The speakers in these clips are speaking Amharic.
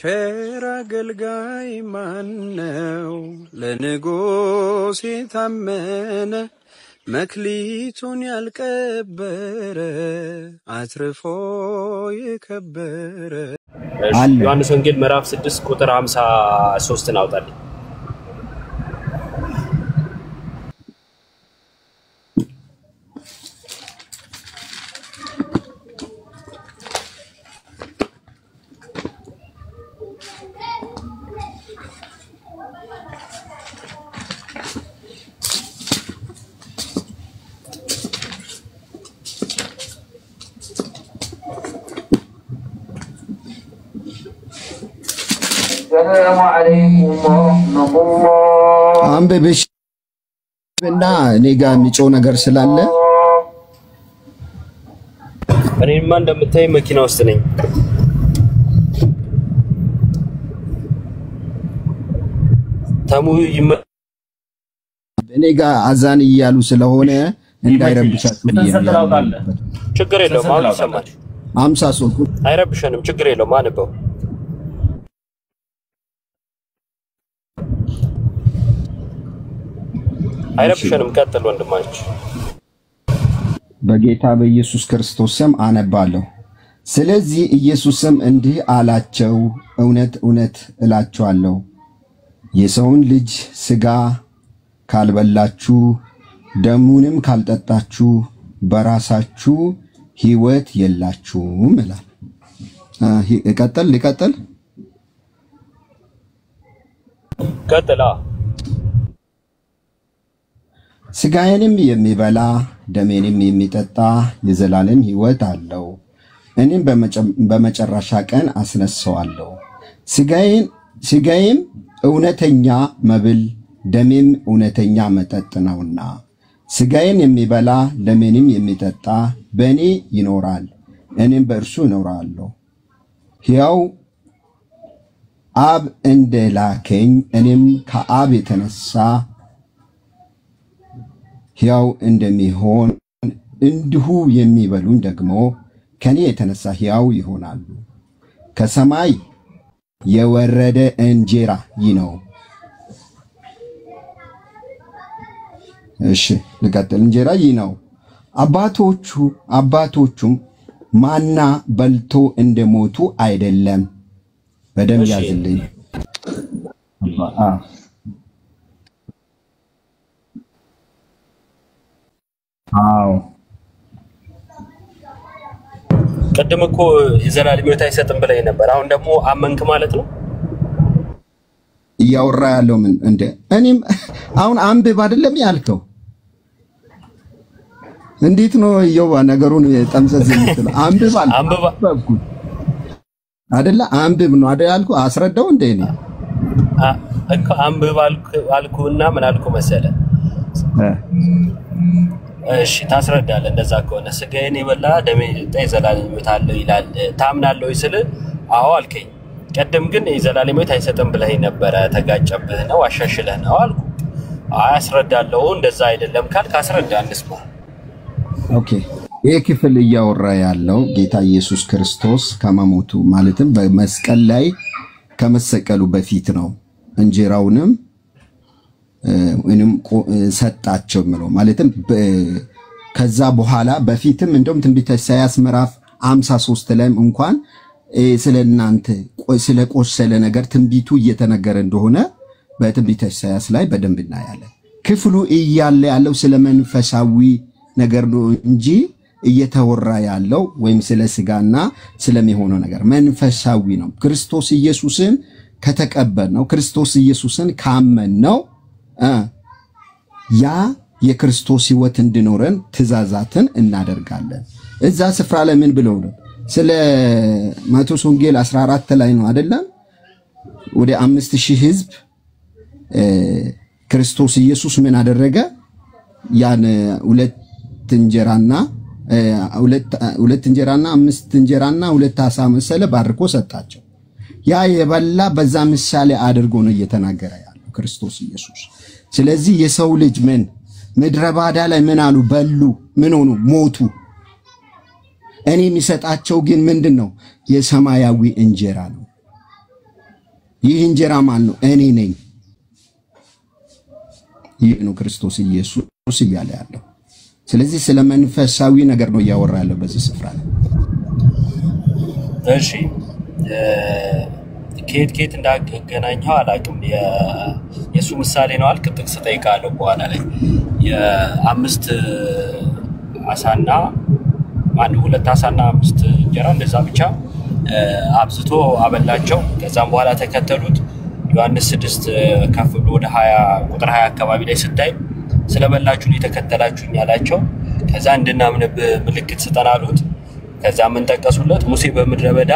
ቸር አገልጋይ ማነው ለንጉሥ የታመነ መክሊቱን ያልቀበረ አትርፎ የከበረ። ዮሐንስ ወንጌል ምዕራፍ 6 ቁጥር 53 አውጣልኝ። السلام عليكم ورحمة الله አንብብሽ እና እኔ ጋር የሚጮህ ነገር ስላለ እኔማ እንደምታይ መኪና ውስጥ ነኝ። ታሙ እኔ ጋር አዛን እያሉ ስለሆነ እንዳይረብሻችሁ ችግር የለውም። አሁን ይሰማል። 53 አይረብሸንም። ችግር የለውም። አንበው አይረብሸንም። ቀጥል ወንድማች። በጌታ በኢየሱስ ክርስቶስ ስም አነባለሁ። ስለዚህ ኢየሱስም እንዲህ አላቸው፣ እውነት እውነት እላችኋለሁ የሰውን ልጅ ሥጋ ካልበላችሁ ደሙንም ካልጠጣችሁ በራሳችሁ ሕይወት የላችሁም ይላል። ሊቀጥል ቀጥላ ሥጋዬንም የሚበላ ደሜንም የሚጠጣ የዘላለም ሕይወት አለው፣ እኔም በመጨረሻ ቀን አስነሳዋለሁ። ሥጋዬም እውነተኛ መብል ደሜም እውነተኛ መጠጥ ነውና፣ ሥጋዬን የሚበላ ደሜንም የሚጠጣ በእኔ ይኖራል፣ እኔም በእርሱ እኖራለሁ። ሕያው አብ እንደላከኝ እኔም ከአብ የተነሳ ሕያው እንደሚሆን እንዲሁ የሚበሉኝ ደግሞ ከኔ የተነሳ ሕያው ይሆናሉ። ከሰማይ የወረደ እንጀራ ይህ ነው። እሺ ልቀጥል። እንጀራ ይህ ነው። አባቶቹም ማና በልቶ እንደሞቱ አይደለም። በደም ያዝልኝ። አዎ ቀደም እኮ የዘላለም ሕይወት አይሰጥም ብለህ ነበር። አሁን ደግሞ አመንክ ማለት ነው። እያወራ ያለው ምን እንደ እኔም አሁን አንብብ አይደለም ያልከው? እንዴት ነው ይየው ነገሩን ጠምዘዝ የምትለው? አንብብ አልኩ አይደለ? አንብብ ነው አይደል ያልኩ? አስረዳው እንደ እኔ እኮ አንብብ አልኩና ምን አልኩ መሰለ? እሺ ታስረዳለህ። እንደዛ ከሆነ ሥጋዬን የበላ ደሜን የጠጣ የዘላለም ሕይወት አለው ይላል። ታምናለህ ወይ ስል አዎ አልከኝ። ቀደም ግን የዘላለም ሕይወት አይሰጥም ብለህ ነበረ። ተጋጨብህ ነው አሻሽለህ ነው አልኩ። አይ አስረዳለሁ። እንደዛ አይደለም ካልክ አስረዳ እንስማ። ኦኬ ይሄ ክፍል እያወራ ያለው ጌታ ኢየሱስ ክርስቶስ ከመሞቱ ማለትም በመስቀል ላይ ከመሰቀሉ በፊት ነው። እንጀራውንም ወይንም ሰጣቸው ነው ማለትም ከዛ በኋላ በፊትም እንደውም ትንቢተ ኢሳይያስ ምዕራፍ 53 ላይም እንኳን ስለናንተ ስለቆሰለ ነገር ትንቢቱ እየተነገረ እንደሆነ በትንቢተ ኢሳይያስ ላይ በደንብ እናያለን። ክፍሉ እያለ ያለው ስለ መንፈሳዊ ነገር ነው እንጂ እየተወራ ያለው ወይም ስለ ሥጋና ስለሚሆነው ነገር መንፈሳዊ ነው። ክርስቶስ ኢየሱስን ከተቀበልነው ክርስቶስ ኢየሱስን ካመንነው ያ የክርስቶስ ሕይወት እንዲኖረን ትእዛዛትን እናደርጋለን። እዛ ስፍራ ላይ ምን ብለው ነው? ስለ ማቴዎስ ወንጌል 14 ላይ ነው አይደለም? ወደ 5000 ሕዝብ ክርስቶስ ኢየሱስ ምን አደረገ? ያን ሁለት እንጀራና 5 እንጀራና 2 ዓሣ መሰለ ባርኮ ሰጣቸው። ያ የበላ በዛ ምሳሌ አድርጎ ነው እየተናገረ ያለው ክርስቶስ ኢየሱስ። ስለዚህ የሰው ልጅ ምን ምድረ ባዳ ላይ ምን አሉ? በሉ። ምን ሆኑ? ሞቱ። እኔ የሚሰጣቸው ግን ምንድነው? የሰማያዊ እንጀራ ነው። ይህ እንጀራ ማን ነው? እኔ ነኝ። ይህ ነው ክርስቶስ ኢየሱስ እያለ ያለው። ስለዚህ ስለ መንፈሳዊ ነገር ነው እያወራ ያለው በዚህ ስፍራ ላይ። እሺ ከየት እንዳገናኘው አላውቅም። የሱ ምሳሌ ነው አልክ። ጥቅስ ጠይቃለሁ በኋላ ላይ የአምስት አሳና ሁለት አሳና 5 እንጀራ እንደዛ ብቻ አብዝቶ አበላቸው። ከዛም በኋላ ተከተሉት። ዮሐንስ 6 ከፍ ብሎ ወደ 20 ቁጥር 20 አካባቢ ላይ ስታይ ስለበላችሁን የተከተላችሁኝ ያላቸው። ከዛ እንድናምንብህ ምልክት ስጠን አሉት። ከዛ ምን ጠቀሱለት? ሙሴ በምድረ በዳ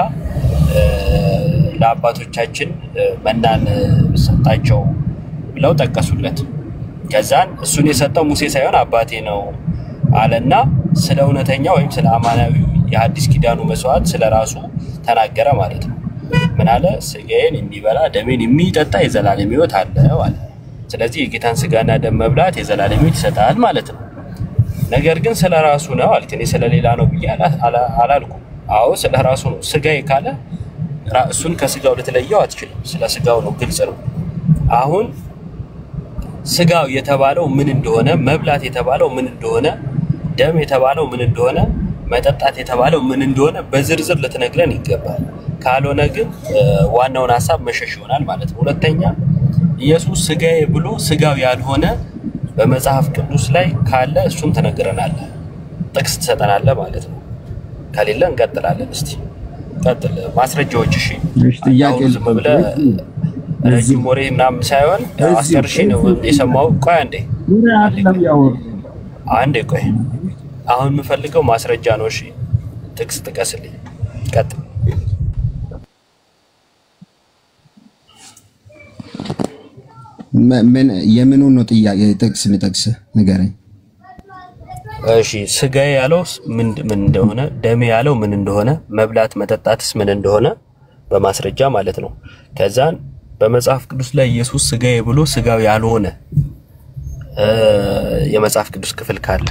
ለአባቶቻችን መናን ሰጣቸው ብለው ጠቀሱለት። ከዛን እሱን የሰጠው ሙሴ ሳይሆን አባቴ ነው አለና ስለ እውነተኛ ወይም ስለ አማናዊው የሐዲስ ኪዳኑ መስዋዕት ስለራሱ ተናገረ ማለት ነው። ምን አለ? ስጋዬን የሚበላ ደሜን የሚጠጣ የዘላለም ሕይወት አለው አለ። ስለዚህ የጌታን ስጋና ደም መብላት የዘላለም ሕይወት ይሰጣል ማለት ነው። ነገር ግን ስለራሱ ነው አልክ። እኔ ስለሌላ ነው ብዬ አላልኩም። አዎ ስለራሱ ነው። ስጋዬ ካለ ራሱን ከስጋው ልትለየው አትችልም። ስለ ስጋው ነው፣ ግልጽ ነው። አሁን ስጋው የተባለው ምን እንደሆነ፣ መብላት የተባለው ምን እንደሆነ፣ ደም የተባለው ምን እንደሆነ፣ መጠጣት የተባለው ምን እንደሆነ በዝርዝር ልትነግረን ይገባል። ካልሆነ ግን ዋናውን ሐሳብ መሸሽ ይሆናል ማለት ነው። ሁለተኛ ኢየሱስ ስጋዬ ብሎ ስጋው ያልሆነ በመጽሐፍ ቅዱስ ላይ ካለ እሱን ተነግረናለህ፣ ጥቅስ ትሰጠናለህ ማለት ነው። ከሌለ እንቀጥላለን። እስቲ ቀጥል፣ ማስረጃዎች። እሺ ጥያቄ ዝም ብለህ ረጅም ወሬ ምናምን ሳይሆን አስጨርሼ ነው የሰማው። ቆይ አንዴ ቆይ፣ አሁን የምፈልገው ማስረጃ ነው። እሺ ጥቅስ ጥቀስልኝ። ቀጥል። ምን የምኑ ነው ጥያቄ? ጥቅስ ንጠቅስ ንገረኝ። እሺ ስጋዬ ያለው ምን እንደሆነ፣ ደሜ ያለው ምን እንደሆነ፣ መብላት መጠጣትስ ምን እንደሆነ በማስረጃ ማለት ነው። ከዛን በመጽሐፍ ቅዱስ ላይ ኢየሱስ ስጋዬ ብሎ ስጋው ያልሆነ የመጽሐፍ ቅዱስ ክፍል ካለ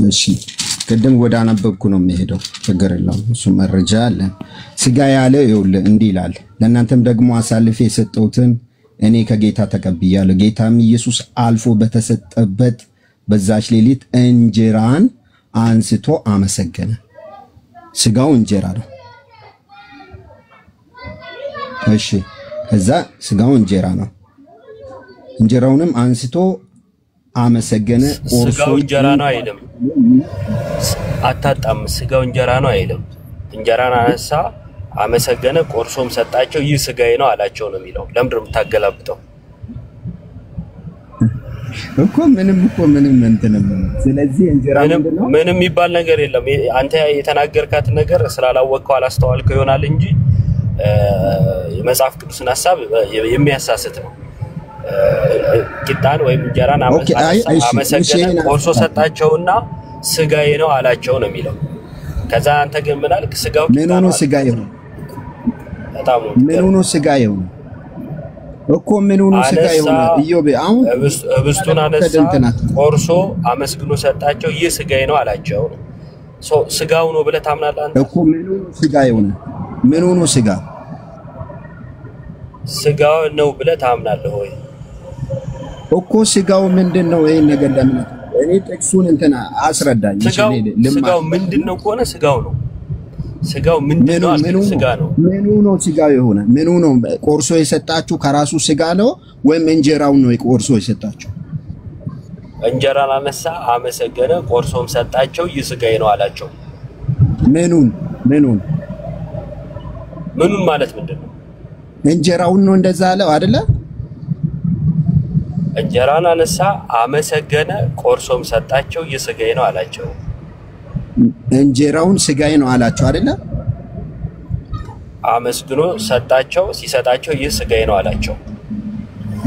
እሺ። ቅድም ወደ አነበብኩ ነው የሚሄደው፣ ችግር የለውም። እሱ መረጃ አለ። ስጋ ያለ ይኸውልህ እንዲህ ይላል፣ ለእናንተም ደግሞ አሳልፌ የሰጠሁትን እኔ ከጌታ ተቀብያለሁ። ጌታም ኢየሱስ አልፎ በተሰጠበት በዛች ሌሊት እንጀራን አንስቶ አመሰገነ። ስጋው እንጀራ ነው። እሺ ከዛ ስጋው እንጀራ ነው። እንጀራውንም አንስቶ አመሰገነ። ስጋው እንጀራ ነው አይልም። አታጣም። ስጋው እንጀራ ነው አይልም። እንጀራን አነሳ፣ አመሰገነ፣ ቆርሶም ሰጣቸው፣ ይህ ስጋዬ ነው አላቸው ነው የሚለው። ለምንድን ነው የምታገላብጠው? እኮ ምንም እንትን ነው። ስለዚህ እንጀራ ምንድነው? ምንም የሚባል ነገር የለም። አንተ የተናገርካት ነገር ስላላወቅከው አላስተዋልከው ይሆናል እንጂ የመጽሐፍ ቅዱስን ሐሳብ የሚያሳስት ነው። ቂጣን ወይም እንጀራን አመሰገነ፣ ቆርሶ ሰጣቸውና ስጋዬ ነው አላቸው ነው የሚለው። ከዛ አንተ ግን ምን አልክ? ስጋው ምን ሆኖ ስጋዬ ነው? በጣም ምን ሆኖ ስጋዬ ነው እኮ ምን ሆኖ ስጋዬ ነው? ኢዮብ አሁን ህብስቱን አነሳ፣ ቆርሶ አመስግኖ ሰጣቸው፣ ይህ ስጋዬ ነው አላቸው። ስጋው ነው ብለህ ታምናለህ አንተ እኮ? ምን ሆኖ ስጋዬ ነው? ምን ሆኖ ስጋው ነው ብለህ ታምናለህ ወይ? እኮ ስጋው ምንድነው? ይሄን ነገር ለምን እኔ ጥቅሱን እንትና አስረዳኝ። ስጋው ምንድነው ከሆነ ስጋው ነው። ስጋው ምንድነው? ስጋ ነው። ምኑ ነው ስጋው የሆነ? ምኑ ነው ቆርሶ የሰጣችሁ? ከራሱ ስጋ ነው ወይም እንጀራው ነው ቆርሶ የሰጣችሁ? እንጀራን አነሳ፣ አመሰገነ፣ ቆርሶም ሰጣቸው፣ ይህ ስጋዬ ነው አላቸው። ምኑን ማለት ምንድነው? እንጀራውን ነው እንደዛ አለው አይደለ? እንጀራን አነሳ፣ አመሰገነ፣ ቆርሶም ሰጣቸው፣ ይህ ስጋዬ ነው አላቸው። እንጀራውን ስጋዬ ነው አላቸው አይደለ? አመስግኖ ሰጣቸው፣ ሲሰጣቸው ይህ ስጋዬ ነው አላቸው።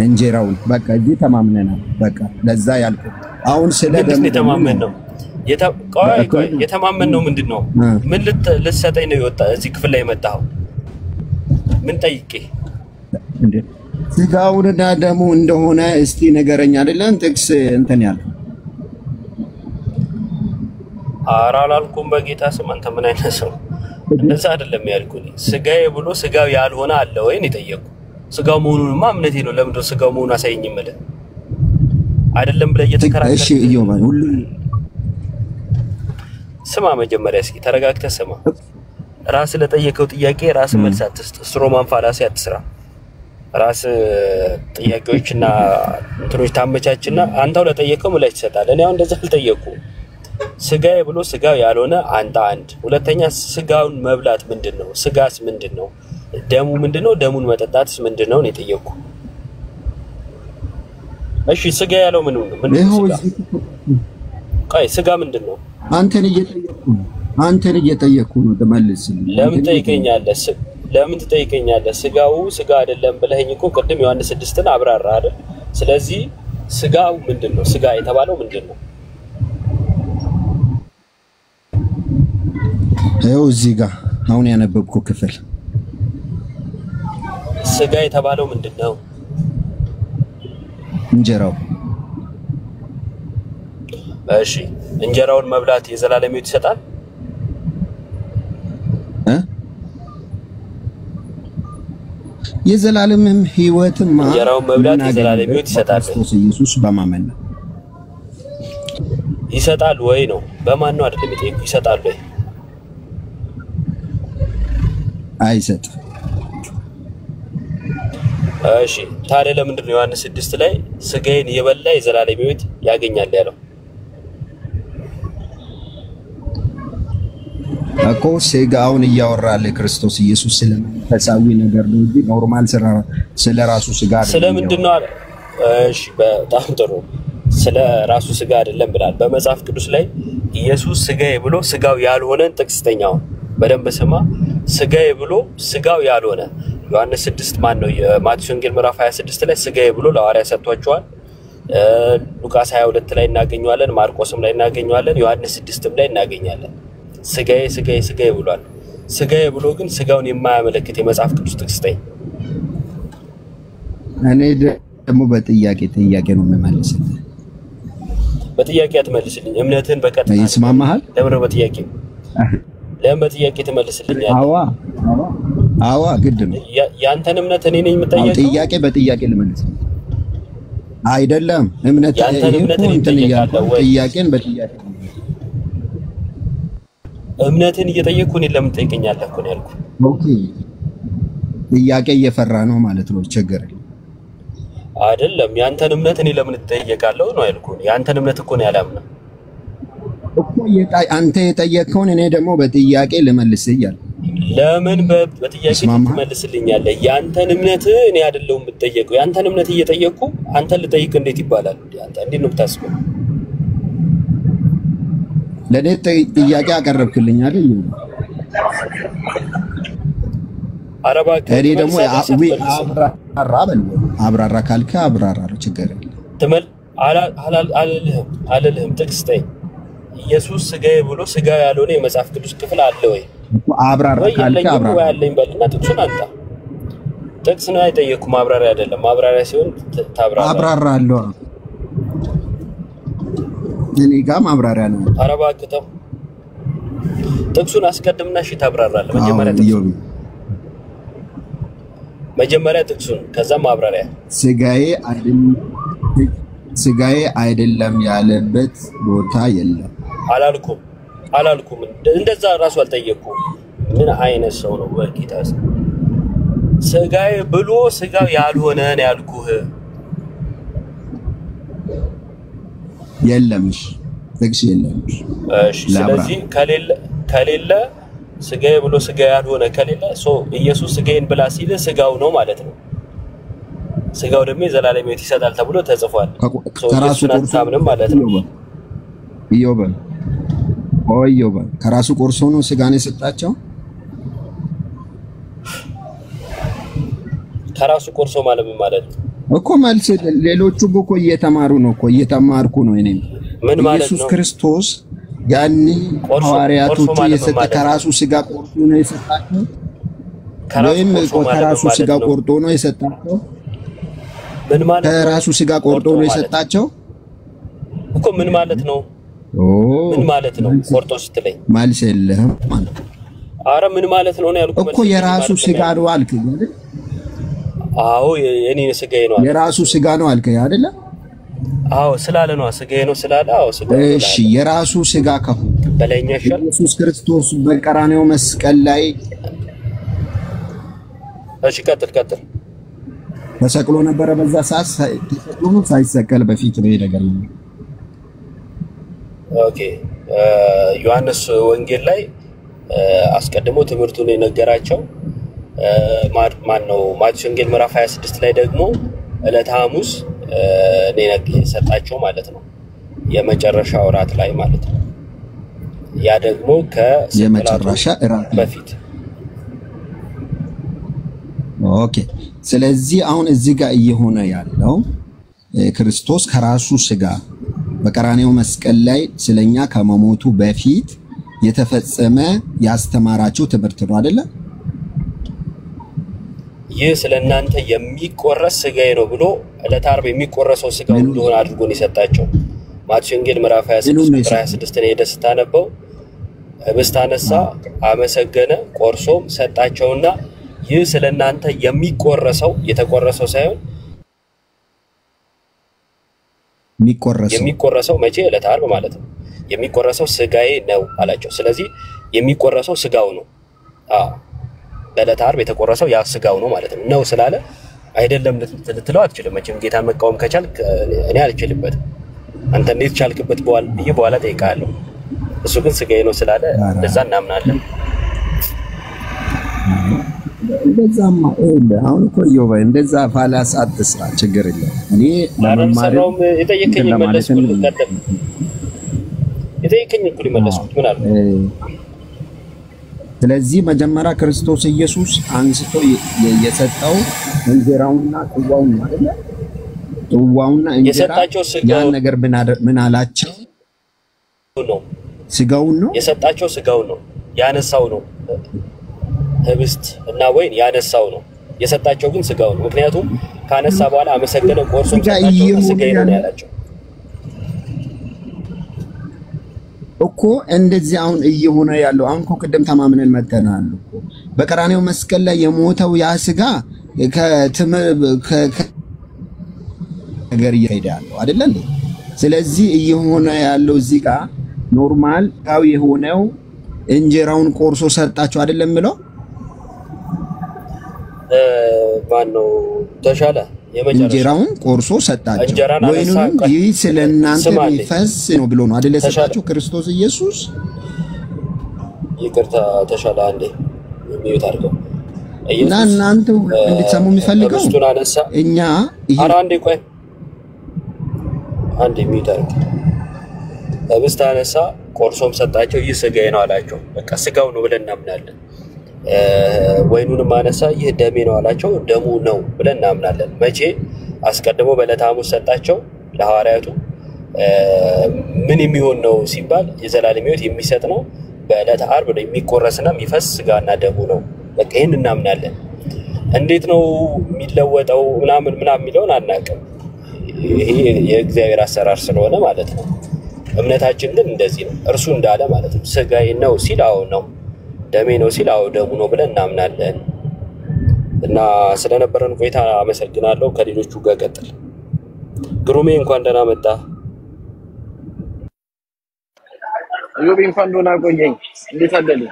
እንጀራውን በቃ እዚህ ተማምነናል። በቃ ለዛ ያልኩት አሁን ስለ ደም ተማመን ነው። የተማመን ነው ምንድነው? ምን ልትሰጠኝ ነው የወጣ እዚህ ክፍል ላይ የመጣው? ምን ጠይቄ እንዴ? ስጋውንና ደሙ እንደሆነ እስቲ ነገረኛ አይደለም ጥቅስ እንትን ያለው። ኧረ አላልኩም በጌታ ስም። አንተ ምን አይነት ሰው እንደዛ አይደለም ያልኩኝ። ስጋዬ ብሎ ስጋው ያልሆነ አለ ወይ ነው የጠየቁ። ስጋው መሆኑንማ እምነቴ ነው። ለምን ነው ስጋው መሆኑን አሳየኝ ማለት አይደለም ብለህ እየተከራከርክ? እሺ ኢዮብ ሁሉ ስማ፣ መጀመሪያ እስኪ ተረጋግተህ ስማ። ራስ ለጠየቀው ጥያቄ ራስ መልስ አትስጥ። ስትሮማን ፋላሲ አትስራ። ራስ ጥያቄዎችና እንትሮች ታመቻችና አንተው ለጠየቀው ምላሽ ትሰጣለህ። እኔ አሁን እንደዛ አልጠየቁም። ስጋዬ ብሎ ስጋው ያልሆነ አንድ ሁለተኛ ስጋውን መብላት ምንድነው? ስጋስ ምንድነው? ደሙ ምንድነው? ደሙን መጠጣትስ ምንድነው ነው የጠየቁ። እሺ ስጋ ያለው ምን ነው? ቆይ ስጋ ምንድነው? አንተን እየጠየቁ ነው ተመልስልኝ። ለምን ትጠይቀኛለህ? ስጋው ስጋ አይደለም ብለኸኝ እኮ ቅድም ዮሐንስ 6ን አብራራ አይደል? ስለዚህ ስጋው ምንድነው? ስጋ የተባለው ምንድነው? ይኸው እዚህ ጋር አሁን ያነበብኩ ክፍል ስጋ የተባለው ምንድነው? እንጀራው። እሺ እንጀራውን መብላት የዘላለም ሕይወት ይሰጣል? የዘላለምም ሕይወትማ እንጀራውን መብላት የዘላለም ሕይወት ይሰጣል? ክርስቶስ ኢየሱስ በማመን ነው። ይሰጣል ወይ ነው? በማን ነው አይደለም የጠየቁ? ይሰጣል ወይ? አይሰጥም። እሺ ታዲያ ለምንድን ነው ዮሐንስ 6 ላይ ስጋዬን የበላ የዘላለም ሕይወት ያገኛል ያለው? እኮ ስጋውን እያወራለ ክርስቶስ ኢየሱስ ስለመንፈሳዊ ነገር ነው እንጂ ኖርማል ስለራሱ ስጋ አይደለም። ስለምንድነው? እሺ በጣም ጥሩ። ስለ ራሱ ስጋ አይደለም ብላል። በመጽሐፍ ቅዱስ ላይ ኢየሱስ ስጋዬ ብሎ ስጋው ያልሆነን ጥቅስተኛው በደንብ ስማ። ስጋዬ ብሎ ስጋው ያልሆነ ዮሐንስ 6 ማን ነው? የማቴዎስ ወንጌል ምዕራፍ 26 ላይ ስጋዬ ብሎ ለሐዋርያ ሰጥቷቸዋል። ሉቃስ 22 ላይ እናገኘዋለን፣ ማርቆስም ላይ እናገኘዋለን፣ ዮሐንስ 6ም ላይ እናገኛለን። ስጋዬ ብሏል። ስጋዬ ብሎ ግን ስጋውን የማያመለክት የመጽሐፍ ቅዱስ ጥቅስተኝ። እኔ ደግሞ በጥያቄ ነው የምመልስልህ። በጥያቄ አትመልስልኝ። እምነትህን በቀጥታ ይስማማሃል? ለምን በጥያቄ ትመልስልኛለህ? አዋ ግድ ነው። ያንተን እምነት እኔ ነኝ የምጠየቀው? ጥያቄ በጥያቄ ልመልስልህ አይደለም። ያንተን እምነት ጥያቄን በጥያቄ እምነትን እየጠየቅኩ እኔን ለምን ትጠይቀኛለህ እኮ ነው ያልኩህ። ኦኬ ጥያቄ እየፈራ ነው ማለት ነው። ችግር አይደለም። ያንተን እምነት እኔ ለምን ትጠይቃለሁ ነው ያልኩህ። ያንተን እምነት እኮ ነው ያላምነው እኮ አንተ የጠየቅከውን እኔ ደግሞ በጥያቄ ልመልስህ እያልኩ። ለምን በጥያቄ ትመልስልኛለህ? ያንተን እምነት እኔ አይደለሁም የምጠየቀው። ያንተን እምነት እየጠየቅኩ አንተን ልጠይቅ እንዴት ይባላል? አንተ እንዴት ነው የምታስበው? ለኔ ጥያቄ አቀረብክልኝ አይደል? አረባ እኔ ደግሞ አብራራ ካልከ አብራራ ነው ችግር የለም። ተመል አላለልህም ጥቅስ ጠይቅ። ኢየሱስ ስጋዬ ብሎ ስጋ ያልሆነ የመጽሐፍ ቅዱስ ክፍል አለ ወይ? አብራራ ካልከ አብራራ ያለኝ በልና ጥቅሱን አንተ። ጥቅስ ነው አይጠየቅኩም፣ ማብራሪያ አይደለም። ማብራሪያ ሲሆን አብራራለሁ። እኔ ጋር ማብራሪያ ነው። አረባ ከተው ጥቅሱን አስቀድምና እሺ ታብራራለህ። መጀመሪያ ጥቅሱን ከዛ ማብራሪያ። ስጋዬ አይደለም ያለበት ቦታ የለም አላልኩም። እንደዛ ራሱ አልጠየቅኩም። ምን አይነት ሰው ነው በጌታስ? ስጋዬ ብሎ ስጋው ያልሆነ ነው ያልኩህ። የለምሽ ጥቅስ የለምሽ። እሺ ስለዚህ ከሌለ ስጋዬ ብሎ ስጋ ያልሆነ ከሌለ ኢየሱስ ስጋዬን ብላ ሲል ስጋው ነው ማለት ነው። ስጋው ደግሞ የዘላለም ሕይወት ይሰጣል ተብሎ ተጽፏል። ከራሱ ቆርሶ ማለት ነው። ኢዮብ ከራሱ ቆርሶ ነው ስጋን የሰጣቸው። ከራሱ ቆርሶ ማለት ምን ማለት ነው እኮ? መልስ ሌሎቹ እኮ እየተማርኩ ነው። እኔ ምን ማለት ነው? ኢየሱስ ክርስቶስ ያኒ ሐዋርያቶቹ የሰጠ ከራሱ ስጋ ቆርጦ ነው የሰጣቸው ወይም ከራሱ ስጋ ቆርጦ ነው የሰጣቸው? ምን ማለት ነው? ከራሱ ስጋ ቆርጦ ነው የሰጣቸው እኮ ምን ማለት ነው? ምን ማለት ነው? ቆርጦ ስትለኝ መልስ የለህም ማለት አረ ምን ማለት ነው ያልኩት እኮ የራሱ ስጋ ነው አልከኝ አይደል? አዎ የኔ ስጋዬ ነው። የራሱ ስጋ ነው አልከኝ አይደል? አዎ ስላለ ነው ስጋዬ ነው ስላለ አዎ ስጋ። እሺ የራሱ ስጋ ከሆነ በላይኛ ሸር ኢየሱስ ክርስቶስ በቀራንዮ መስቀል ላይ እሺ ቀጥል ተሰቅሎ ነበረ። በዛ ሰዓት ተሰቅሎ ነው ሳይሰቀል በፊት ነው ነገር ነው። ኦኬ ዮሐንስ ወንጌል ላይ አስቀድሞ ትምህርቱን የነገራቸው ማን ነው? ማቴዎስ ወንጌል ምዕራፍ 26 ላይ ደግሞ ዕለተ ሐሙስ ሰጣቸው ማለት ነው። የመጨረሻው ራት ላይ ማለት ነው። ያ ደግሞ የመጨረሻ ራት በፊት ኦኬ። ስለዚህ አሁን እዚህ ጋር እየሆነ ያለው ክርስቶስ ከራሱ ስጋ በቀራንዮ መስቀል ላይ ስለኛ ከመሞቱ በፊት የተፈጸመ ያስተማራቸው ትምህርት ነው አይደለ? ይህ ስለናንተ የሚቆረስ ስጋዬ ነው ብሎ ዕለተ ዓርብ የሚቆረሰው ስጋው እንደሆነ አድርጎ ነው የሰጣቸው። ማቴዎስ ወንጌል ምዕራፍ 26 ነው የደስታ ነበው ህብስት አነሳ፣ አመሰገነ፣ ቆርሶም ሰጣቸውና ይህ ስለናንተ የሚቆረሰው የተቆረሰው ሳይሆን የሚቆረሰው መቼ? ዕለተ ዓርብ ማለት ነው። የሚቆረሰው ስጋዬ ነው አላቸው። ስለዚህ የሚቆረሰው ስጋው ነው። በዕለተ ዓርብ የተቆረሰው ያ ስጋው ነው ማለት ነው። ስላለ አይደለም ልትለው አትችልም። መቼም ጌታ መቃወም ከቻልክ እኔ አልችልበትም። አንተ እንዴት ቻልክበት በኋላ ጠይቃለሁ። እሱ ግን ስጋዬ ነው ስላለ እንደዛ እናምናለን። እንደዛማ አሁን እኮ ዮባ እንደዛ ፋላስ አትስራ፣ ችግር የለም። እኔ ለመማር የጠየቀኝ መለስኩት። ቀደም የጠየቀኝ እኮ መለስኩት። ምን አለ? ስለዚህ መጀመሪያ ክርስቶስ ኢየሱስ አንስቶ የሰጠው እንጀራውና ጽዋውን ማለት ነው። ጽዋውና እንጀራው ያን ነገር ምን አላቸው? ነው ስጋውን ነው የሰጣቸው። ስጋውን ነው ያነሳው ነው። ህብስት እና ወይን ያነሳው ነው የሰጣቸው፣ ግን ስጋው ነው። ምክንያቱም ካነሳ በኋላ አመሰገነ፣ ቆርሶ ሰጣቸው፣ ስጋዬ ነው ያላቸው እኮ። እንደዚህ አሁን እየሆነ ያለው አሁን እኮ ቅድም ተማምነን መተናል እኮ በቀራንዮ መስቀል ላይ የሞተው ያ ስጋ ነገር እየሄደ ያለው አይደለ እንዴ? ስለዚህ እየሆነ ያለው እዚህ ጋር ኖርማል ጋው የሆነው እንጀራውን ቆርሶ ሰጣቸው አይደለም ብለው ማነው ተሻለ እንጀራውን ቆርሶ ሰጣቸው። ወይንም ይህ ስለናንተ የሚፈስ ነው ብሎ ነው አይደለ ሰጣቸው ክርስቶስ ኢየሱስ። ይቅርታ ተሻለ አንዴ ሚዩት አድርገው እና እናንተ እንድትሰሙ የሚፈልገው እኛ ኧረ አንዴ ቆይ አንዴ ሚዩት አድርገው። ህብስት አነሳ፣ ቆርሶም ሰጣቸው፣ ይህ ስጋዬ ነው አላቸው። በቃ ስጋው ነው ብለን እናምናለን። ወይኑንም አነሳ፣ ይህ ደሜ ነው አላቸው። ደሙ ነው ብለን እናምናለን። መቼ? አስቀድሞ በዕለተ ሐሙስ ሰጣቸው ለሐዋርያቱ። ምን የሚሆን ነው ሲባል የዘላለም ሕይወት የሚሰጥ ነው። በዕለተ ዓርብ ነው የሚቆረስና የሚፈስ ስጋና ደሙ ነው። በቃ ይሄን እናምናለን። እንዴት ነው የሚለወጠው ምናምን የሚለውን አናውቅም። ይሄ የእግዚአብሔር አሰራር ስለሆነ ማለት ነው። እምነታችን ግን እንደዚህ ነው። እርሱ እንዳለ ማለት ነው። ስጋዬ ነው ሲል አዎ ነው፣ ደሜ ነው ሲል አዎ ደሙ ነው ብለን እናምናለን። እና ስለነበረን ቆይታ አመሰግናለሁ። ከሌሎቹ ጋር ቀጥል። ግሩሜ እንኳን ደህና መጣ። አዩብ እንኳን ደህና ቆየኝ። እንዴት አደለ?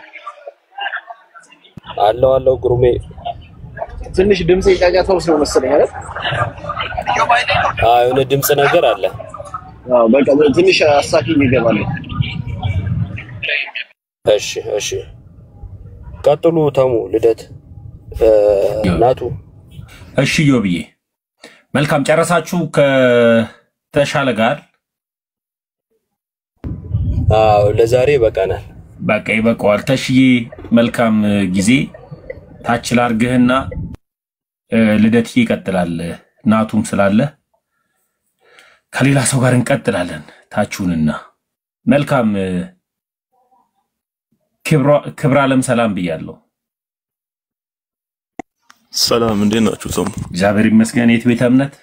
አለው ግሩሜ። ትንሽ ድምጽ የጫጫታው ነው መሰለኝ አይደል? የሆነ ድምጽ ነገር አለ። በቃ ትንሽ አሳፊ ይገባል። እሺ ቀጥሉ። ተሙ ልደት ናቱ። እሺ ዮብዬ መልካም ጨረሳችሁ ከተሻለ ጋር? ለዛሬ በቃናል። በቃ ይበቃዋል። ተሽዬ መልካም ጊዜ። ታች ላርግህና ልደትዬ ይቀጥላል። ናቱም ስላለ ከሌላ ሰው ጋር እንቀጥላለን። ታችሁንና መልካም ክብራ ዓለም ሰላም ብያለሁ። ሰላም እንዴት ናችሁ? ተሙ እግዚአብሔር ይመስገን። የት ቤተ እምነት?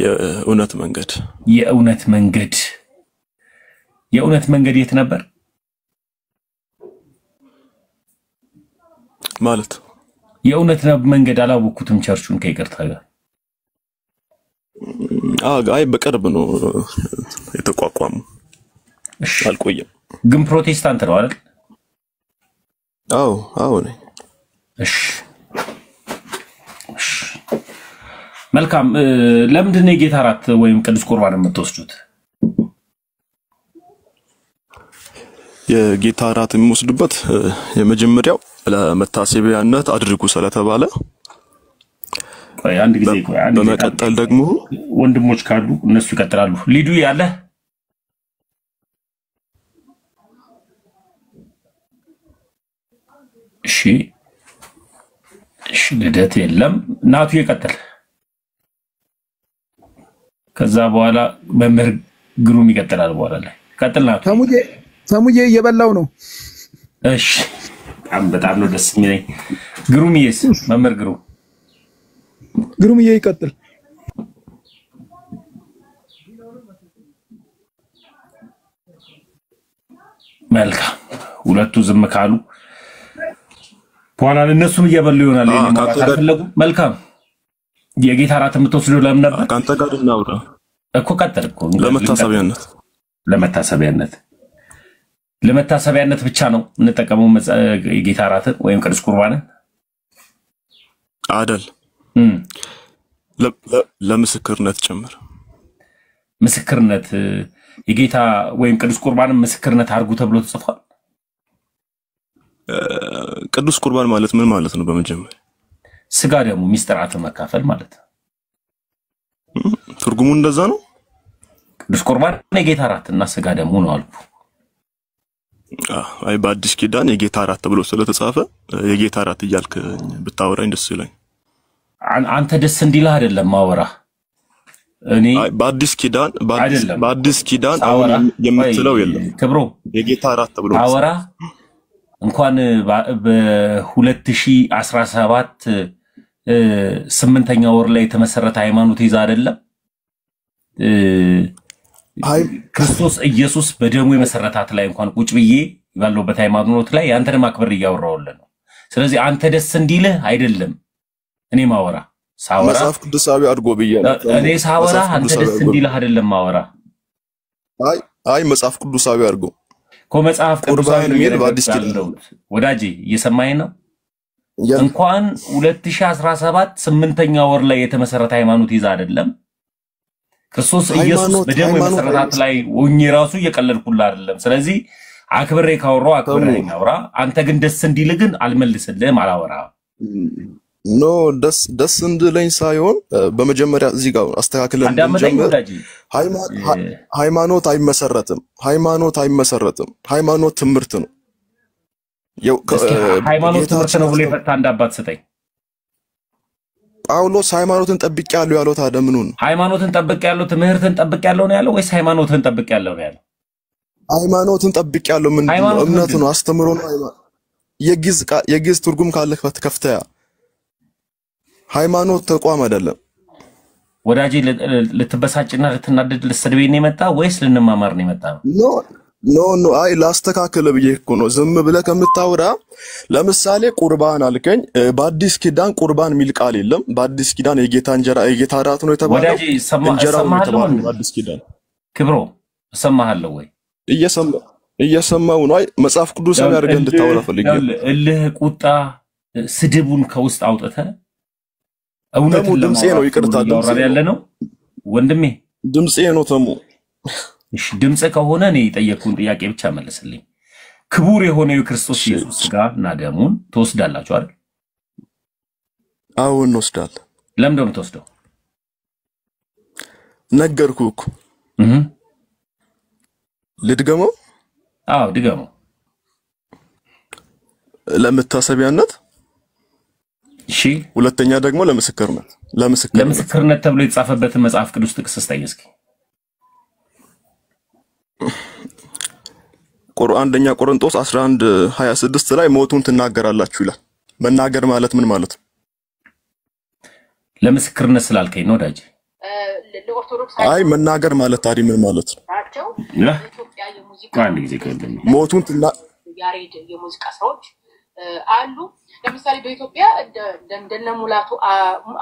የእውነት መንገድ የእውነት መንገድ የት ነበር? ማለት የእውነት ነው መንገድ አላወኩትም ቸርቹን ከይቅርታ ጋር አይ በቅርብ ነው የተቋቋሙ አልቆየም ግን ፕሮቴስታንት ነው አይደል አዎ ነኝ እሺ መልካም ለምንድን ነው የጌታ እራት ወይም ቅዱስ ቁርባን የምትወስዱት የጌታ እራት የሚወስዱበት የመጀመሪያው ለመታሰቢያነት አድርጉ ስለተባለ አንድ ጊዜ በመቀጠል ደግሞ ወንድሞች ካሉ እነሱ ይቀጥላሉ ሊዱ ያለ እሺ ልደት የለም ናቱ ይቀጥል ከዛ በኋላ መምህር ግሩም ይቀጥላል በኋላ ላይ ቀጥል ናቱ ሰሙዬ እየበላው ነው እሺ በጣም ነው ደስ የሚለኝ ግሩምዬስ መምህር ግሩምዬ ይቀጥል መልካም ሁለቱ ዝም ካሉ በኋላ እነሱም እየበሉ ይሆናል መልካም የጌታ እራት የምትወስደው ለምን ነበር ካንተ ጋር እናውራ እኮ ቀጥል እኮ ለመታሰቢያነት ብቻ ነው እንጠቀመው የጌታ እራትን ወይም ቅዱስ ቁርባንን አይደል ለምስክርነት ጭምር ምስክርነት የጌታ ወይም ቅዱስ ቁርባንን ምስክርነት አድርጉ ተብሎ ተጽፏል ቅዱስ ቁርባን ማለት ምን ማለት ነው በመጀመሪያ ስጋ ደግሞ ሚስጥራትን መካፈል ማለት ትርጉሙ እንደዛ ነው ቅዱስ ቁርባን የጌታ እራትና ስጋ ደግሞ ነው አልኩ አይ በአዲስ ኪዳን የጌታ እራት ተብሎ ስለተጻፈ የጌታ እራት እያልክ ብታወራኝ ደስ ይለኝ አንተ ደስ እንዲልህ አይደለም ማወራ እኔ በአዲስ ኪዳን አሁን የምትለው የለም ክብሮ የጌታ እራት ተብሎ አወራ እንኳን በ2017 8ኛ ወር ላይ የተመሰረተ ሃይማኖት ይዛ አይደለም ክርስቶስ ኢየሱስ በደሙ የመሰረታት ላይ እንኳን ቁጭ ብዬ ባለውበት ሃይማኖት ላይ ያንተን ማክበር ያወራውልን ነው ስለዚህ አንተ ደስ እንዲልህ አይደለም እኔ ማወራ ሳወራ መጽሐፍ ቅዱሳዊ አድርጎ ብያለሁ እኔ ሳወራ አንተ ደስ እንዲልህ አይደለም ማወራ አይ መጽሐፍ ቅዱሳዊ አድርጎ መጽሐፍ ቅዱሳዊ ነው በአዲስ ኪዳን ወዳጄ እየሰማኸኝ ነው እንኳን 2017 8ኛ ወር ላይ የተመሰረተ ሃይማኖት ይዛ አይደለም ክርስቶስ ኢየሱስ በደሙ የመሰረታት ላይ ወኝ ራሱ እየቀለልኩልህ አይደለም ስለዚህ አክብሬ ካወራው አክብሬኝ አውራ አንተ ግን ደስ እንዲልህ ግን አልመልስልህም አላወራ ኖ ደስ እንድለኝ ሳይሆን በመጀመሪያ እዚህ ጋር አስተካክለን እንጀምር ሃይማኖት አይመሰረትም ሃይማኖት ትምህርት ነው ሃይማኖት ትምህርት ነው ብሎ የፈታ እንዳባት ሰጠኝ ጳውሎስ ሃይማኖትን ጠብቄያለሁ ያለው ታዲያ ምኑን ሃይማኖትን ጠብቄያለሁ ትምህርትን ጠብቄያለሁ ነው ያለው ወይስ ሃይማኖትን ጠብቄያለሁ ነው ያለው ሃይማኖትን ጠብቄያለሁ ምን እምነት ነው አስተምሮ ነው የግዕዝ ትርጉም ካለ ከፍተያ ሃይማኖት ተቋም አይደለም ወዳጄ ልትበሳጭና ልትናደድ ልትሰድበኝ ነው የመጣ ወይስ ልንማማር ነው የመጣ ኖ አይ ላስተካክል ብዬ እኮ ነው ዝም ብለህ ከምታወራ ለምሳሌ ቁርባን አልከኝ በአዲስ ኪዳን ቁርባን ሚል ቃል የለም በአዲስ ኪዳን የጌታ እንጀራ የጌታ እራት ነው የተባለው ወዳጄ ሰማሃለሁ በአዲስ ኪዳን ክብሮ ሰማሃለሁ ወይ እየሰማው ነው አይ መጽሐፍ ቅዱሳዊ አድርገህ እንድታወራ ፈልጌያለሁ እልህ ቁጣ ስድቡን ከውስጥ አውጥተህ እውነት ድምጼ ነው ይቅርታ ድምጼ ያለ ነው ወንድሜ ድምጼ ነው ተሙ እሺ ድምጽ ከሆነ እኔ የጠየቅኩን ጥያቄ ብቻ መልስልኝ ክቡር የሆነው የክርስቶስ ኢየሱስ ስጋና ደሙን ተወስዳላችሁ አይደል አዎ እንወስዳለን ለምን ደም ተወስደው ነገርኩህ እኮ ልድገመው አዎ ድገመው ለመታሰቢያነት እሺ ሁለተኛ ደግሞ ለምስክርነት ተብሎ የተጻፈበትን መጽሐፍ ቅዱስ ጥቅስ ስጠኝ እስኪ አንደኛ ቆሮንቶስ 11:26 ላይ ሞቱን ትናገራላችሁ ይላል መናገር ማለት ምን ማለት ነው ለምስክርነት ስላልከኝ ነው ዳጂ አይ መናገር ማለት ታዲያ ምን ማለት ነው ኢትዮጵያ የሙዚቃ ሞቱን ያሬድ የሙዚቃ ስራዎች አሉ ለምሳሌ በኢትዮጵያ እንደነ ሙላቱ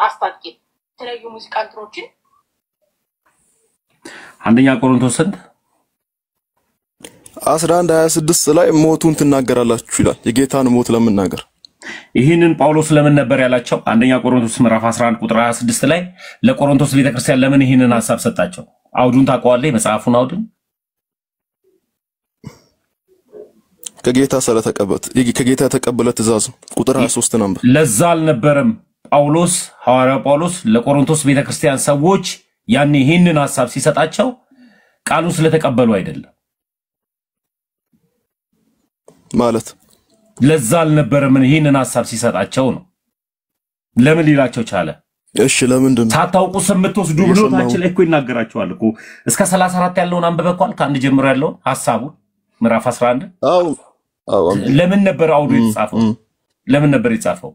አስታጥቂ የተለያዩ ሙዚቃ እንትሮችን አንደኛ ቆሮንቶስ 11:26 ላይ ሞቱን ትናገራላችሁ ይላል የጌታን ሞት ለመናገር ይህንን ጳውሎስ ለምን ነበር ያላቸው አንደኛ ቆሮንቶስ ምዕራፍ 11 ቁጥር 26 ላይ ለቆሮንቶስ ቤተክርስቲያን ለምን ይህንን ሐሳብ ሰጣቸው አውዱን ታውቀዋለህ መጽሐፉን አውዱን ከጌታ ስለተቀበለ ከጌታ የተቀበለ ትእዛዝ ቁጥር 23 ነበር ለዛ አልነበረም ጳውሎስ ሐዋርያው ጳውሎስ ለቆሮንቶስ ቤተክርስቲያን ሰዎች ያኔ ይህንን ሐሳብ ሲሰጣቸው ቃሉን ስለተቀበሉ አይደለም ማለት ለዛ አልነበረም ይህንን ሐሳብ ሲሰጣቸው ነው ለምን ሊላቸው ቻለ እሺ ለምንድን ታታውቁ ስምትወስዱ ብሎ ታች ላይ እኮ ይናገራቸዋል እኮ እስከ 34 ያለውን አንበበኳል ከአንድ ጀምሮ ያለውን ሐሳቡ ምዕራፍ 11 አው ለምን ነበር አውዱ የተጻፈው ለምን ነበር የተጻፈው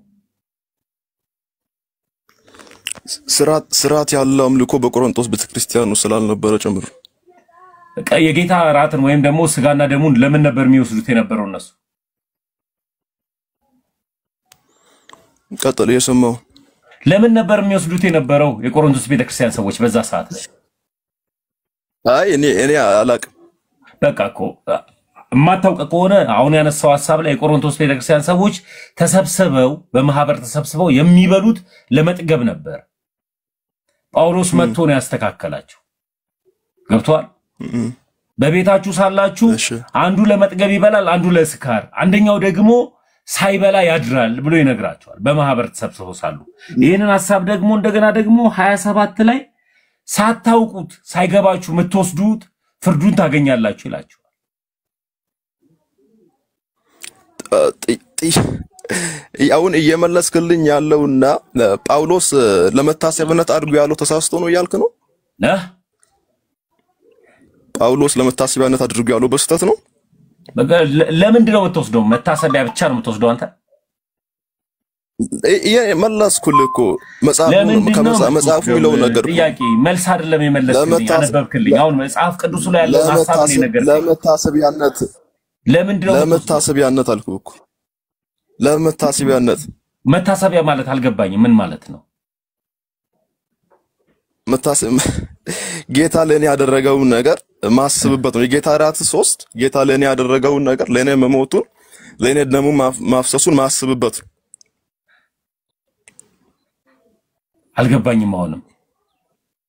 ስራት ያለው አምልኮ በቆሮንቶስ ቤተክርስቲያን ነው ስላልነበረ ጨምሮ የጌታ ራትን ወይም ደግሞ ስጋና ደሙን ለምን ነበር የሚወስዱት የነበረው እነሱ ቀጥል የሰማው ለምን ነበር የሚወስዱት የነበረው የቆሮንቶስ ቤተክርስቲያን ሰዎች በዛ ሰዓት ላይ አይ እኔ አላቅም በቃ እኮ ማታውቀ ከሆነ አሁን ያነሳው ሐሳብ ላይ የቆሮንቶስ ቤተክርስቲያን ሰዎች ተሰብስበው በማህበር ተሰብስበው የሚበሉት ለመጥገብ ነበር ጳውሎስ መጥቶ ነው ያስተካከላቸው ገብቷል በቤታችሁ ሳላችሁ አንዱ ለመጥገብ ይበላል አንዱ ለስካር አንደኛው ደግሞ ሳይበላ ያድራል ብሎ ይነግራቸዋል በማህበር ተሰብስበው ሳሉ ይሄንን ሐሳብ ደግሞ እንደገና ደግሞ 27 ላይ ሳታውቁት ሳይገባችሁ ምትወስዱት ፍርዱን ታገኛላችሁ ይላችኋል ያውን እየመለስክልኝ ያለውና ጳውሎስ ለመታሰቢያነት አድርጎ ያለው ተሳስቶ ነው ያልክ ነው ጳውሎስ ለመታሰቢያነት አድርጎ ያለው በስተት ነው ለምንድን ነው የምትወስደው መታሰቢያ ብቻ ነው የምትወስደው አንተ መለስኩልህ እኮ መጽሐፉ የሚለው ነገር ጥያቄ መልስ አይደለም የመለስክልኝ አነበብክልኝ አሁን መጽሐፍ ቅዱስ ላይ ያለው ሐሳብ ነው ነገር ለመታሰቢያነት ለምንድን ነው ለመታሰቢያነት አልኩህ እኮ ለመታሰቢያነት መታሰቢያ ማለት አልገባኝም ምን ማለት ነው ጌታ ለኔ ያደረገው ነገር ማስብበት ነው የጌታ ራት 3 ጌታ ለኔ ያደረገው ነገር ለኔ መሞቱን ለኔ ደሙ ማፍሰሱን ማስብበት አልገባኝም አሁንም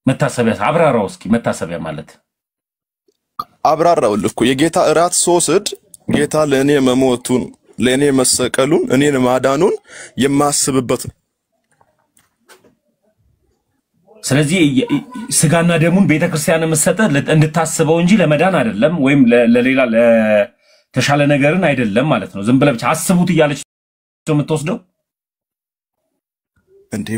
መታሰቢያ አብራራው እስኪ መታሰቢያ ማለት አብራራው ልኩ የጌታ ራት 3 ጌታ ለኔ መሞቱን ለኔ መሰቀሉን እኔን ማዳኑን የማስብበት ነው ስለዚህ ስጋና ደሙን ቤተክርስቲያን መስጠት እንድታስበው እንጂ ለመዳን አይደለም ወይም ለሌላ ለተሻለ ነገርን አይደለም ማለት ነው ዝም ብለህ ብቻ አስቡት እያለች ነው የምትወስደው እንዴ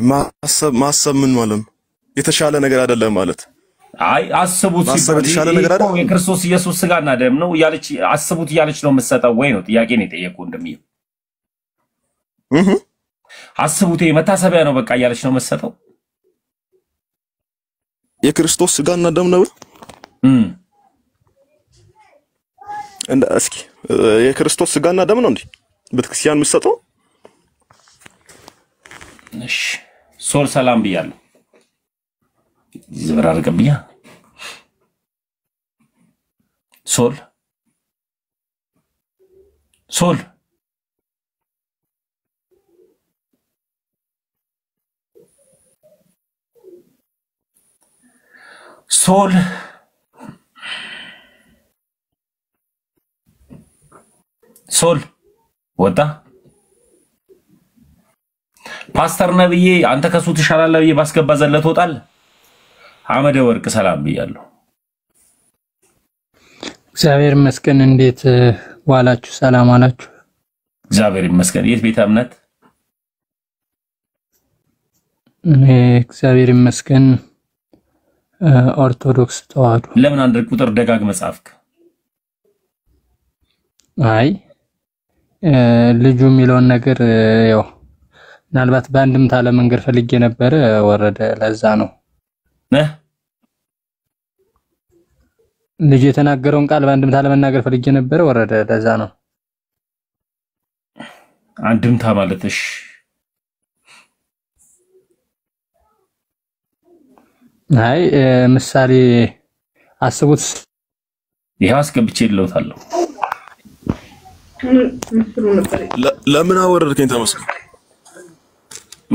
ማሰብ ምን ማለት ነው የተሻለ ነገር አይደለም ማለት አይ አስቡት ሲባል የክርስቶስ ኢየሱስ ስጋና ደም ነው እያለች አስቡት እያለች ነው የምትሰጠው ወይ ነው ጥያቄ ነው የጠየቁ እንደሚዩ አስቡት መታሰቢያ ነው በቃ እያለች ነው የምትሰጠው የክርስቶስ ስጋና ደም ነው እንደ እስኪ የክርስቶስ ስጋና ደም ነው እንዴ ቤተክርስቲያን የምትሰጠው እሺ ሶል ሰላም ብያለሁ ዝብራርቀብያ ሶል ሶል ወጣ ፓስተር ነብዬ አንተ ከሱ ትሻላለህ ብዬ ባስገባ ዘለ ትወጣለህ አመደ ወርቅ ሰላም ብያለሁ እግዚአብሔር ይመስገን እንዴት ዋላችሁ ሰላም አላችሁ እግዚአብሔር ይመስገን የት ቤተ እምነት እግዚአብሔር ይመስገን ኦርቶዶክስ ተዋህዶ ለምን አንድ ቁጥር ደጋግመህ ጻፍክ አይ ልጁ የሚለውን ነገር ያው ምናልባት በአንድምታ ለመንገር ፈልጌ ነበር ወረደ ለዛ ነው ልጅ የተናገረውን ቃል በአንድምታ ለመናገር ፈልጌ ነበር ወረደ ለዛ ነው አንድምታ ማለትሽ አይ ምሳሌ አስቡት። ይሄው አስገብቼልዎታለሁ። ለምን አወረድከኝ? ተመስገን።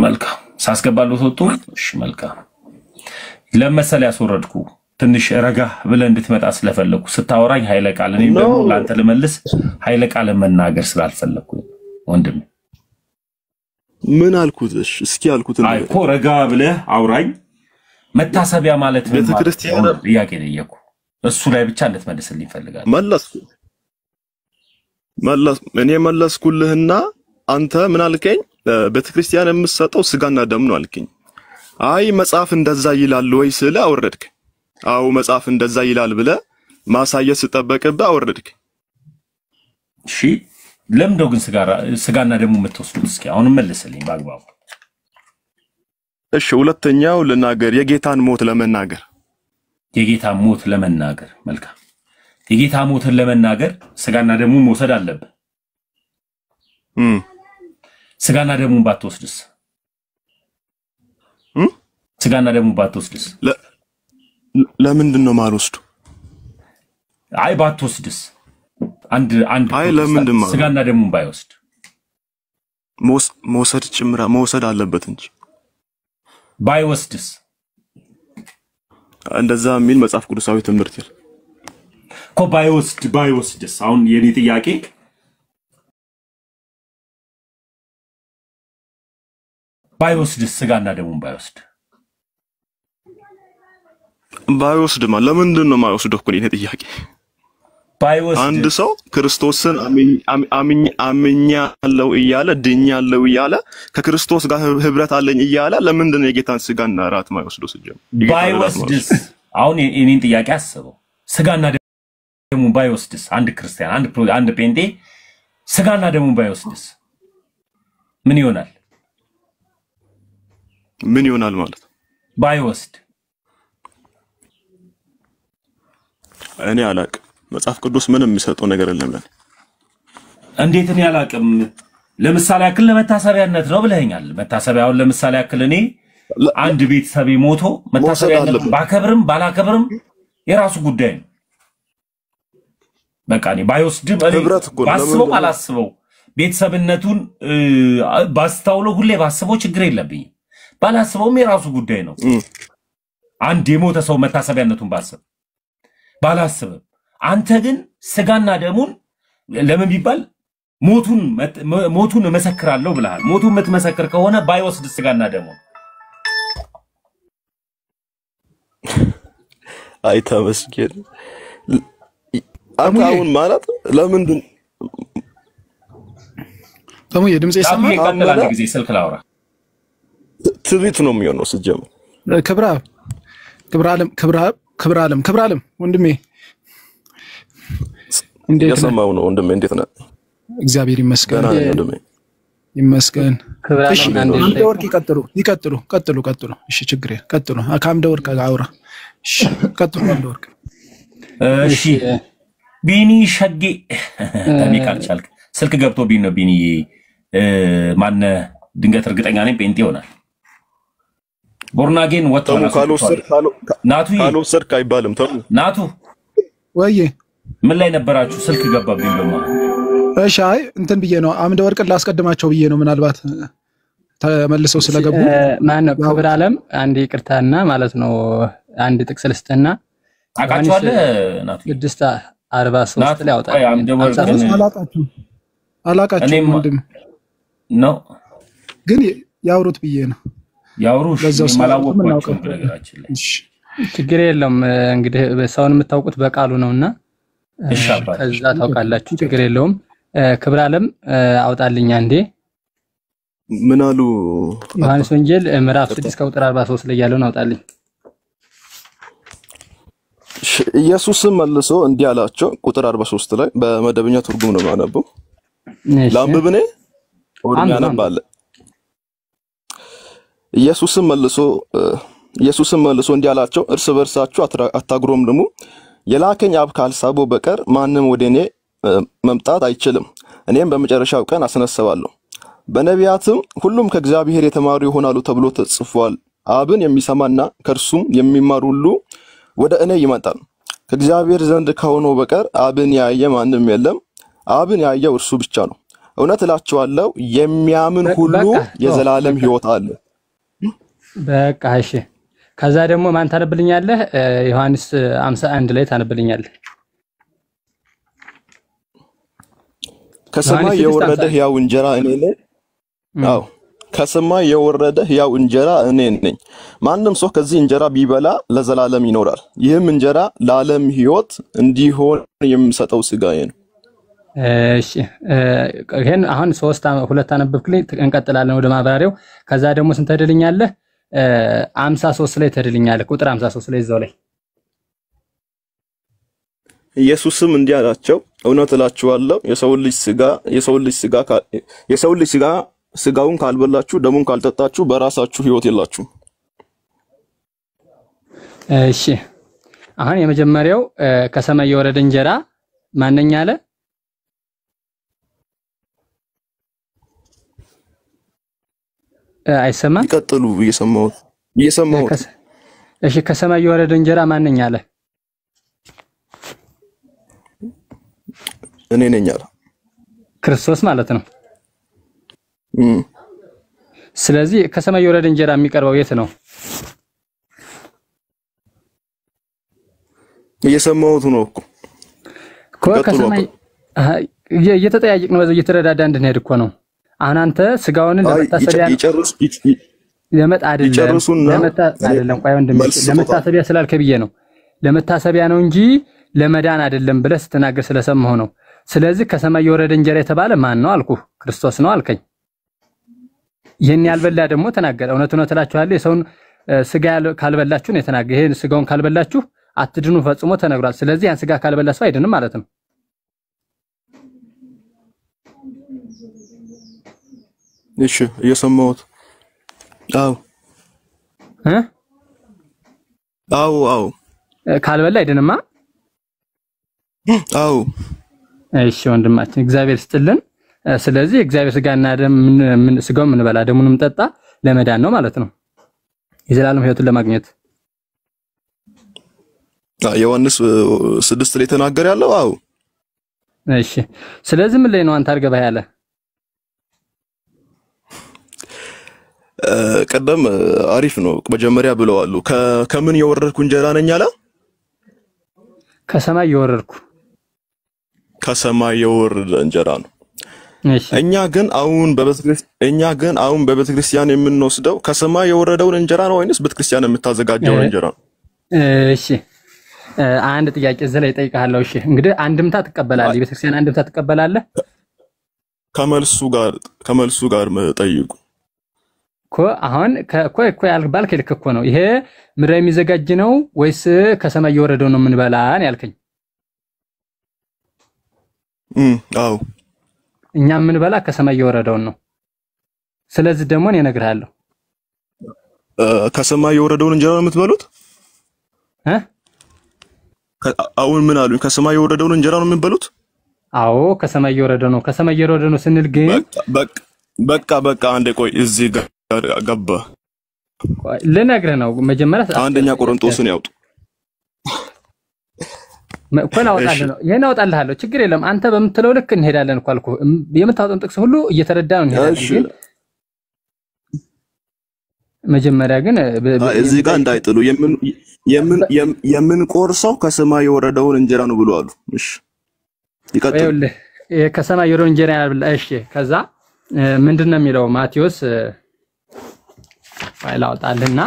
መልካም ሳስገባለሁ ወጡ። እሺ መልካም። ለመሰለ ያስወረድኩ ትንሽ ረጋ ብለ እንድትመጣ ስለፈለኩ ስታወራኝ ኃይለ ቃል እኔም ደግሞ ላንተ ልመልስ ኃይለ ቃል መናገር ስላልፈለኩ ወንድም ምን አልኩት? እሺ እስኪ አልኩት አይ እኮ ረጋ ብለ አውራኝ። መታሰቢያ ማለት ምን ማለት ነው? ጥያቄ ጠየቁ። እሱ ላይ ብቻ እንድትመልስልኝ ፈልጋለሁ። እኔ መለስኩልህና አንተ ምን አልከኝ? ቤተክርስቲያን የምትሰጠው ስጋና ደም ነው አልከኝ። አይ መጽሐፍ እንደዛ ይላል ወይ ስለ አወረድክ? አው መጽሐፍ እንደዛ ይላል ብለ ማሳየት ስጠበቅብህ አወረድክ። እሺ ለምንድነው ግን ስጋና ደሙ የምትወስዱት? እስኪ አሁን መልስልኝ ባግባቡ። እሺ ሁለተኛው ልናገር፣ የጌታን ሞት ለመናገር። የጌታን ሞት ለመናገር መልካም። የጌታ ሞትን ለመናገር ስጋና ደሙ መውሰድ አለበት። ስጋና ደሙን ባትወስድስ? ስጋና ደሙን ባትወስድስ? ለምንድን ነው ማልወስዱ? አይ ባትወስድስ? አንድ አይ ለምንድን ነው ስጋና ደሙን ባይወስድ? መውሰድ ጭምራ መውሰድ አለበት እንጂ ባይወስድስ? እንደዛ የሚል መጽሐፍ ቅዱሳዊ ትምህርት ይል እኮ ባይወስድስ? አሁን የኔ ጥያቄ ባይወስድስ? ስጋና ደሙን ባይወስድማ ለምንድን ነው የማይወስደው? እኮ የኔ ጥያቄ ባይወስድ አንድ ሰው ክርስቶስን አምኛለሁ እያለ ድኛለሁ እያለ ከክርስቶስ ጋር ህብረት አለኝ እያለ ለምንድን ነው የጌታን ስጋና ራት ማይወስደው? ሲጀምር ባይወስድስ? አሁን የኔን ጥያቄ አስበው። ስጋና ደሙን ባይወስድስ? አንድ ክርስቲያን አንድ ጴንጤ ስጋና ደሙን ባይወስድስ ምን ይሆናል? ምን ይሆናል ማለት ባይወስድ? እኔ አላቅም። መጽሐፍ ቅዱስ ምንም የሚሰጠው ነገር የለም። እንዴት እኔ አላቅም? ለምሳሌ ያክል ለመታሰቢያነት ነው ብለኸኛል። መታሰቢያውን ለምሳሌ ያክል እኔ አንድ ቤተሰብ ሞቶ መታሰቢያነት ባከብርም ባላከብርም የራሱ ጉዳይ ነው። በቃ እኔ ባይወስድም እኔ ባስበው አላስበው ቤተሰብነቱን ባስታውለው ሁሌ ባስበው ችግር የለብኝም። ባላስበውም የራሱ ጉዳይ ነው። አንድ የሞተ ሰው መታሰቢያነቱን ባላስብም አንተ ግን ስጋና ደሙን ለምን ቢባል ሞቱን መሰክራለሁ ብለሃል። ሞቱን የምትመሰክር ከሆነ ባይወስድ ስጋና ደሙን አይ ተመስገን። አሁን ማለት ለምንድን ተሙ የድምጽ ይሰማል? አንድ ጊዜ ስልክ ላውራ ትሪት ነው የሚሆነው ሲጀምር። ክብራለም ወንድሜ እንዴት ነው? ያሰማው ነው ወንድሜ፣ እንዴት ነህ? እግዚአብሔር ይመስገን ወንድሜ ይመስገን። እሺ አምደ ወርቅ ቀጥሉ። እሺ ችግር ቀጥሉ። ከአምደ ወርቅ አውራ። እሺ ቀጥሉ አምደ ወርቅ። እሺ ቢኒ ሸጌ ታሚካል ቻልክ ስልክ ገብቶ ቢኒ ነው ቢኒ ማነ ድንገት እርግጠኛ ነኝ ጴንጤ ይሆናል። ቦርናጌን ወጣው ካልወሰድክ አይባልም። ተው ናቱ ወይ ምን ላይ ነበራችሁ? ስልክ ገባብኝ በማ እሺ አይ እንትን ብዬ ነው አምደ ወርቅን ላስቀድማቸው ብዬ ነው። ምናልባት ተመልሰው ስለገቡ ማን ነው ክብር ዓለም አንድ ይቅርታና ማለት ነው አንድ ጥቅስ ልስጥና አቃቸዋለህ ናቱ 6:43 ላይ አውጣ። አምደ ወርቅን አላቃችሁ ወንድም ነው ግን ያውሩት ብዬ ነው። ያውሩሽ ማላወቅኩ በነገራችን ላይ ችግር የለም። እንግዲህ ሰውን የምታውቁት በቃሉ ነውና ከዛ ታውቃላችሁ። ችግር የለውም። ክብር ዓለም አውጣልኝ አንዴ። ምን አሉ? ዮሐንስ ወንጌል ምዕራፍ 6:43 ላይ ያለውን አውጣልኝ። ኢየሱስም መልሶ እንዲህ አላቸው። ቁጥር 43 ላይ በመደበኛ ትርጉም ነው ማነበው። ላምብብኔ ወዲያ ነባለ። ኢየሱስም መልሶ እንዲህ አላቸው፣ እርስ በርሳችሁ አታጉረምርሙ። የላከኝ አብ ካልሳበው በቀር ማንም ወደኔ መምጣት አይችልም። እኔም በመጨረሻው ቀን አስነሳዋለሁ። በነቢያትም ሁሉም ከእግዚአብሔር የተማሩ ይሆናሉ ተብሎ ተጽፏል። አብን የሚሰማና ከእርሱም የሚማር ሁሉ ወደ እኔ ይመጣል። ከእግዚአብሔር ዘንድ ከሆነው በቀር አብን ያየ ማንም የለም። አብን ያየው እርሱ ብቻ ነው። እውነት እላችኋለሁ የሚያምን ሁሉ የዘላለም ሕይወት አለ። በቃ እሺ። ከዛ ደግሞ ማን ታነብልኛለህ? ዮሐንስ 51 ላይ ታነብልኛለህ። ከሰማይ የወረደ ሕያው እንጀራ እኔ ነኝ። አዎ ከሰማይ የወረደ ሕያው እንጀራ እኔ ነኝ። ማንም ሰው ከዚህ እንጀራ ቢበላ ለዘላለም ይኖራል። ይህም እንጀራ ለዓለም ሕይወት እንዲሆን የምሰጠው ሥጋዬ ነው። እሺ ይሄን አሁን 2 አነበብክልኝ። እንቀጥላለን ወደ ማብራሪያው። ከዛ ደግሞ ስንት ተደልኛለህ? 53 ላይ ተደልኛለህ። ቁጥር 53 ላይ እዛው ላይ ኢየሱስም እንዲህ አላቸው፣ እውነት እላችኋለሁ የሰው ልጅ ሥጋ ሥጋውን ካልበላችሁ ደሙን ካልጠጣችሁ በራሳችሁ ሕይወት የላችሁም። እሺ አሁን የመጀመሪያው ከሰማይ የወረደ እንጀራ ማንኛ አለ? አይሰማም? ይቀጥሉ። እየሰማሁት። እሺ ከሰማይ የወረደ እንጀራ ማንኛ አለ? እኔ ነኝ አለ ክርስቶስ ማለት ነው። ስለዚህ ከሰማይ የወረደ እንጀራ የሚቀርበው የት ነው? እየሰማሁት ነው እኮ ከሰማይ እየተጠያየቅን ነው፣ እየተረዳዳ እንድንሄድ እኮ ነው። አሁን አንተ ስጋውን ለመታሰቢያ ለመታሰቢያ ስላልከ ብዬ ነው። ለመታሰቢያ ነው እንጂ ለመዳን አይደለም ብለህ ስትናገር ስለሰማሁ ነው። ስለዚህ ከሰማይ የወረደ እንጀራ የተባለ ማን ነው አልኩህ? ክርስቶስ ነው አልከኝ። ይሄን ያልበላ ደግሞ ተናገረ። እውነት እላችኋለሁ የሰውን ስጋ ካልበላችሁ ነው የተናገረ። ይሄን ስጋውን ካልበላችሁ አትድኑ ፈጽሞ ተነግሯል። ስለዚህ ያን ስጋ ካልበላ ሰው አይድንም ማለት ነው። እሺ እየሰማሁት። አዎ ካልበላ አይድንማ። አዎ እሺ ወንድማችን እግዚአብሔር ይስጥልን። ስለዚህ እግዚአብሔር ስጋና ደም ስጋው ምን በላ ደሙንም ጠጣ ለመዳን ነው ማለት ነው፣ የዘላለም ሕይወትን ለማግኘት። ዮሐንስ 6 ላይ ተናገር ያለው። አዎ እሺ ስለዚህ ምን ላይ ነው አንተ አርገባ ያለ? ቀደም አሪፍ ነው መጀመሪያ ብለዋሉ። ከምን የወረድኩ እንጀራ ነኝ አለ? ከሰማይ የወረድኩ። ከሰማይ የወረደ እንጀራ ነው። እሺ እኛ ግን አሁን በቤተክርስቲያን የምንወስደው ከሰማይ የወረደውን እንጀራ ነው ወይንስ ቤተክርስቲያን የምታዘጋጀውን እንጀራ ነው? እሺ አንድ ጥያቄ እዚህ ላይ ጠይቃለሁ። እሺ እንግዲህ አንድምታ ትቀበላለህ? የቤተክርስቲያን አንድምታ ትቀበላለህ? ከመልሱ ጋር ጠይቁ እኮ። አሁን እኮ ያልባልክ ልክ እኮ ነው። ይሄ ምድራዊ የሚዘጋጅ ነው ወይስ ከሰማይ የወረደው ነው የምንበላን ያልከኝ? አዎ እኛ የምንበላ ከሰማይ የወረደውን ነው። ስለዚህ ደግሞ እኔ እነግርሃለሁ። ከሰማይ የወረደውን እንጀራ ነው የምትበሉት? አሁን ምን አሉኝ? ከሰማይ የወረደውን እንጀራ ነው የምትበሉት? አዎ ከሰማይ የወረደ ነው። ከሰማይ የወረደ ነው ስንል ግን በቃ አንዴ ቆይ፣ እዚህ ጋር ገባ። ልነግርህ ነው መጀመሪያ አንደኛ ቆሮንቶስን ያውጡ እኮ አወጣልህ ነው። ይሄን አወጣልሃለሁ፣ ችግር የለም። አንተ በምትለው ልክ እንሄዳለን እኮ አልኩህ። የምታወጣውን ጥቅስ ሁሉ እየተረዳን እንሄዳለን። መጀመሪያ ግን እዚህ ጋር እንዳይጥሉ የምንቆርሰው ከሰማይ የወረደውን እንጀራ ነው ብሎ አሉ። እሺ ይቀጥል። ከሰማይ የወረደውን እንጀራ ያብላ። እሺ ከዛ ምንድነው የሚለው ማቴዎስ ፋይል አወጣልህና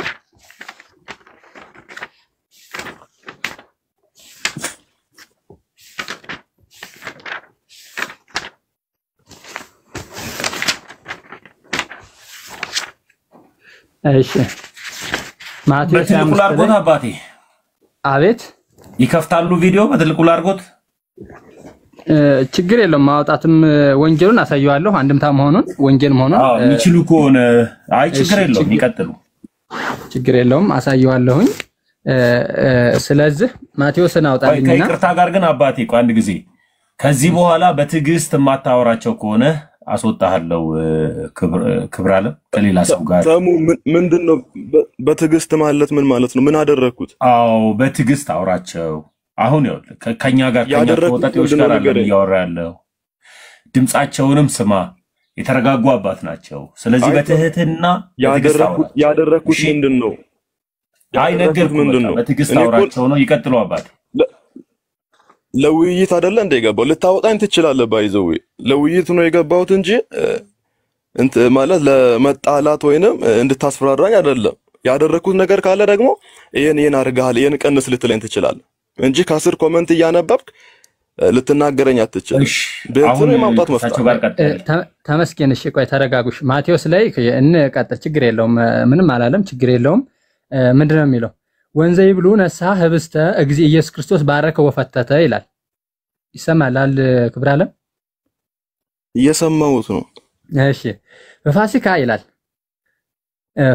እሺ ማቴዎስ በትልቁ ላርጎት አባቴ። አቤት ይከፍታሉ ቪዲዮ በትልቁ ላርጎት። ችግር የለውም። ማውጣትም ወንጀሉን አሳየዋለሁ፣ አንድምታ መሆኑን ወንጀል መሆኑን የሚችሉ ከሆነ አይ ችግር የለውም ይቀጥሉ። ችግር የለውም አሳየዋለሁኝ። ስለዚህ ማቴዎስን አውጣልኝና ከይቅርታ ጋር ግን አባቴ ቆይ አንድ ጊዜ ከዚህ በኋላ በትዕግስት የማታወራቸው ከሆነ አስወጣሃለሁ ክብር አለ ከሌላ ሰው ጋር ሰሙ ምንድነው በትዕግስት ማለት ምን ማለት ነው ምን አደረኩት አዎ በትዕግስት አውራቸው አሁን ይኸውልህ ከኛ ጋር ወጣቶች ጋር አለ ያወራ ያለው ድምጻቸውንም ስማ የተረጋጉ አባት ናቸው ስለዚህ በትህትና ያደረኩት ምንድነው አይ ነገር ምንድነው በትዕግስት አውራቸው ነው ይቀጥሉ አባት ለውይይት አይደለ እንደ የገባው ልታወጣኝ ትችላለህ ባይዘው ለውይይት ነው የገባሁት እንጂ እንት ማለት ለመጣላት ወይንም እንድታስፈራራኝ አይደለም ያደረኩት ነገር ካለ ደግሞ ይሄን አርጋል ይሄን ቀንስ ልትለኝ ትችላለህ እንጂ ከስር ኮሜንት እያነበብክ ልትናገረኝ አትችልም በእንትን ማውጣት መፍታት ተመስገን እሺ ቆይ ተረጋጉሽ ማቴዎስ ላይ እንቀጥል ችግር የለውም ምንም አላለም ችግር የለውም ምንድነው የሚለው ወንዘ ይብሉ ነሳ ህብስተ እግዚ ኢየሱስ ክርስቶስ ባረከ ወፈተተ ይላል ይሰማላል ክብር አለ እየሰማሁት ነው እሺ በፋሲካ ይላል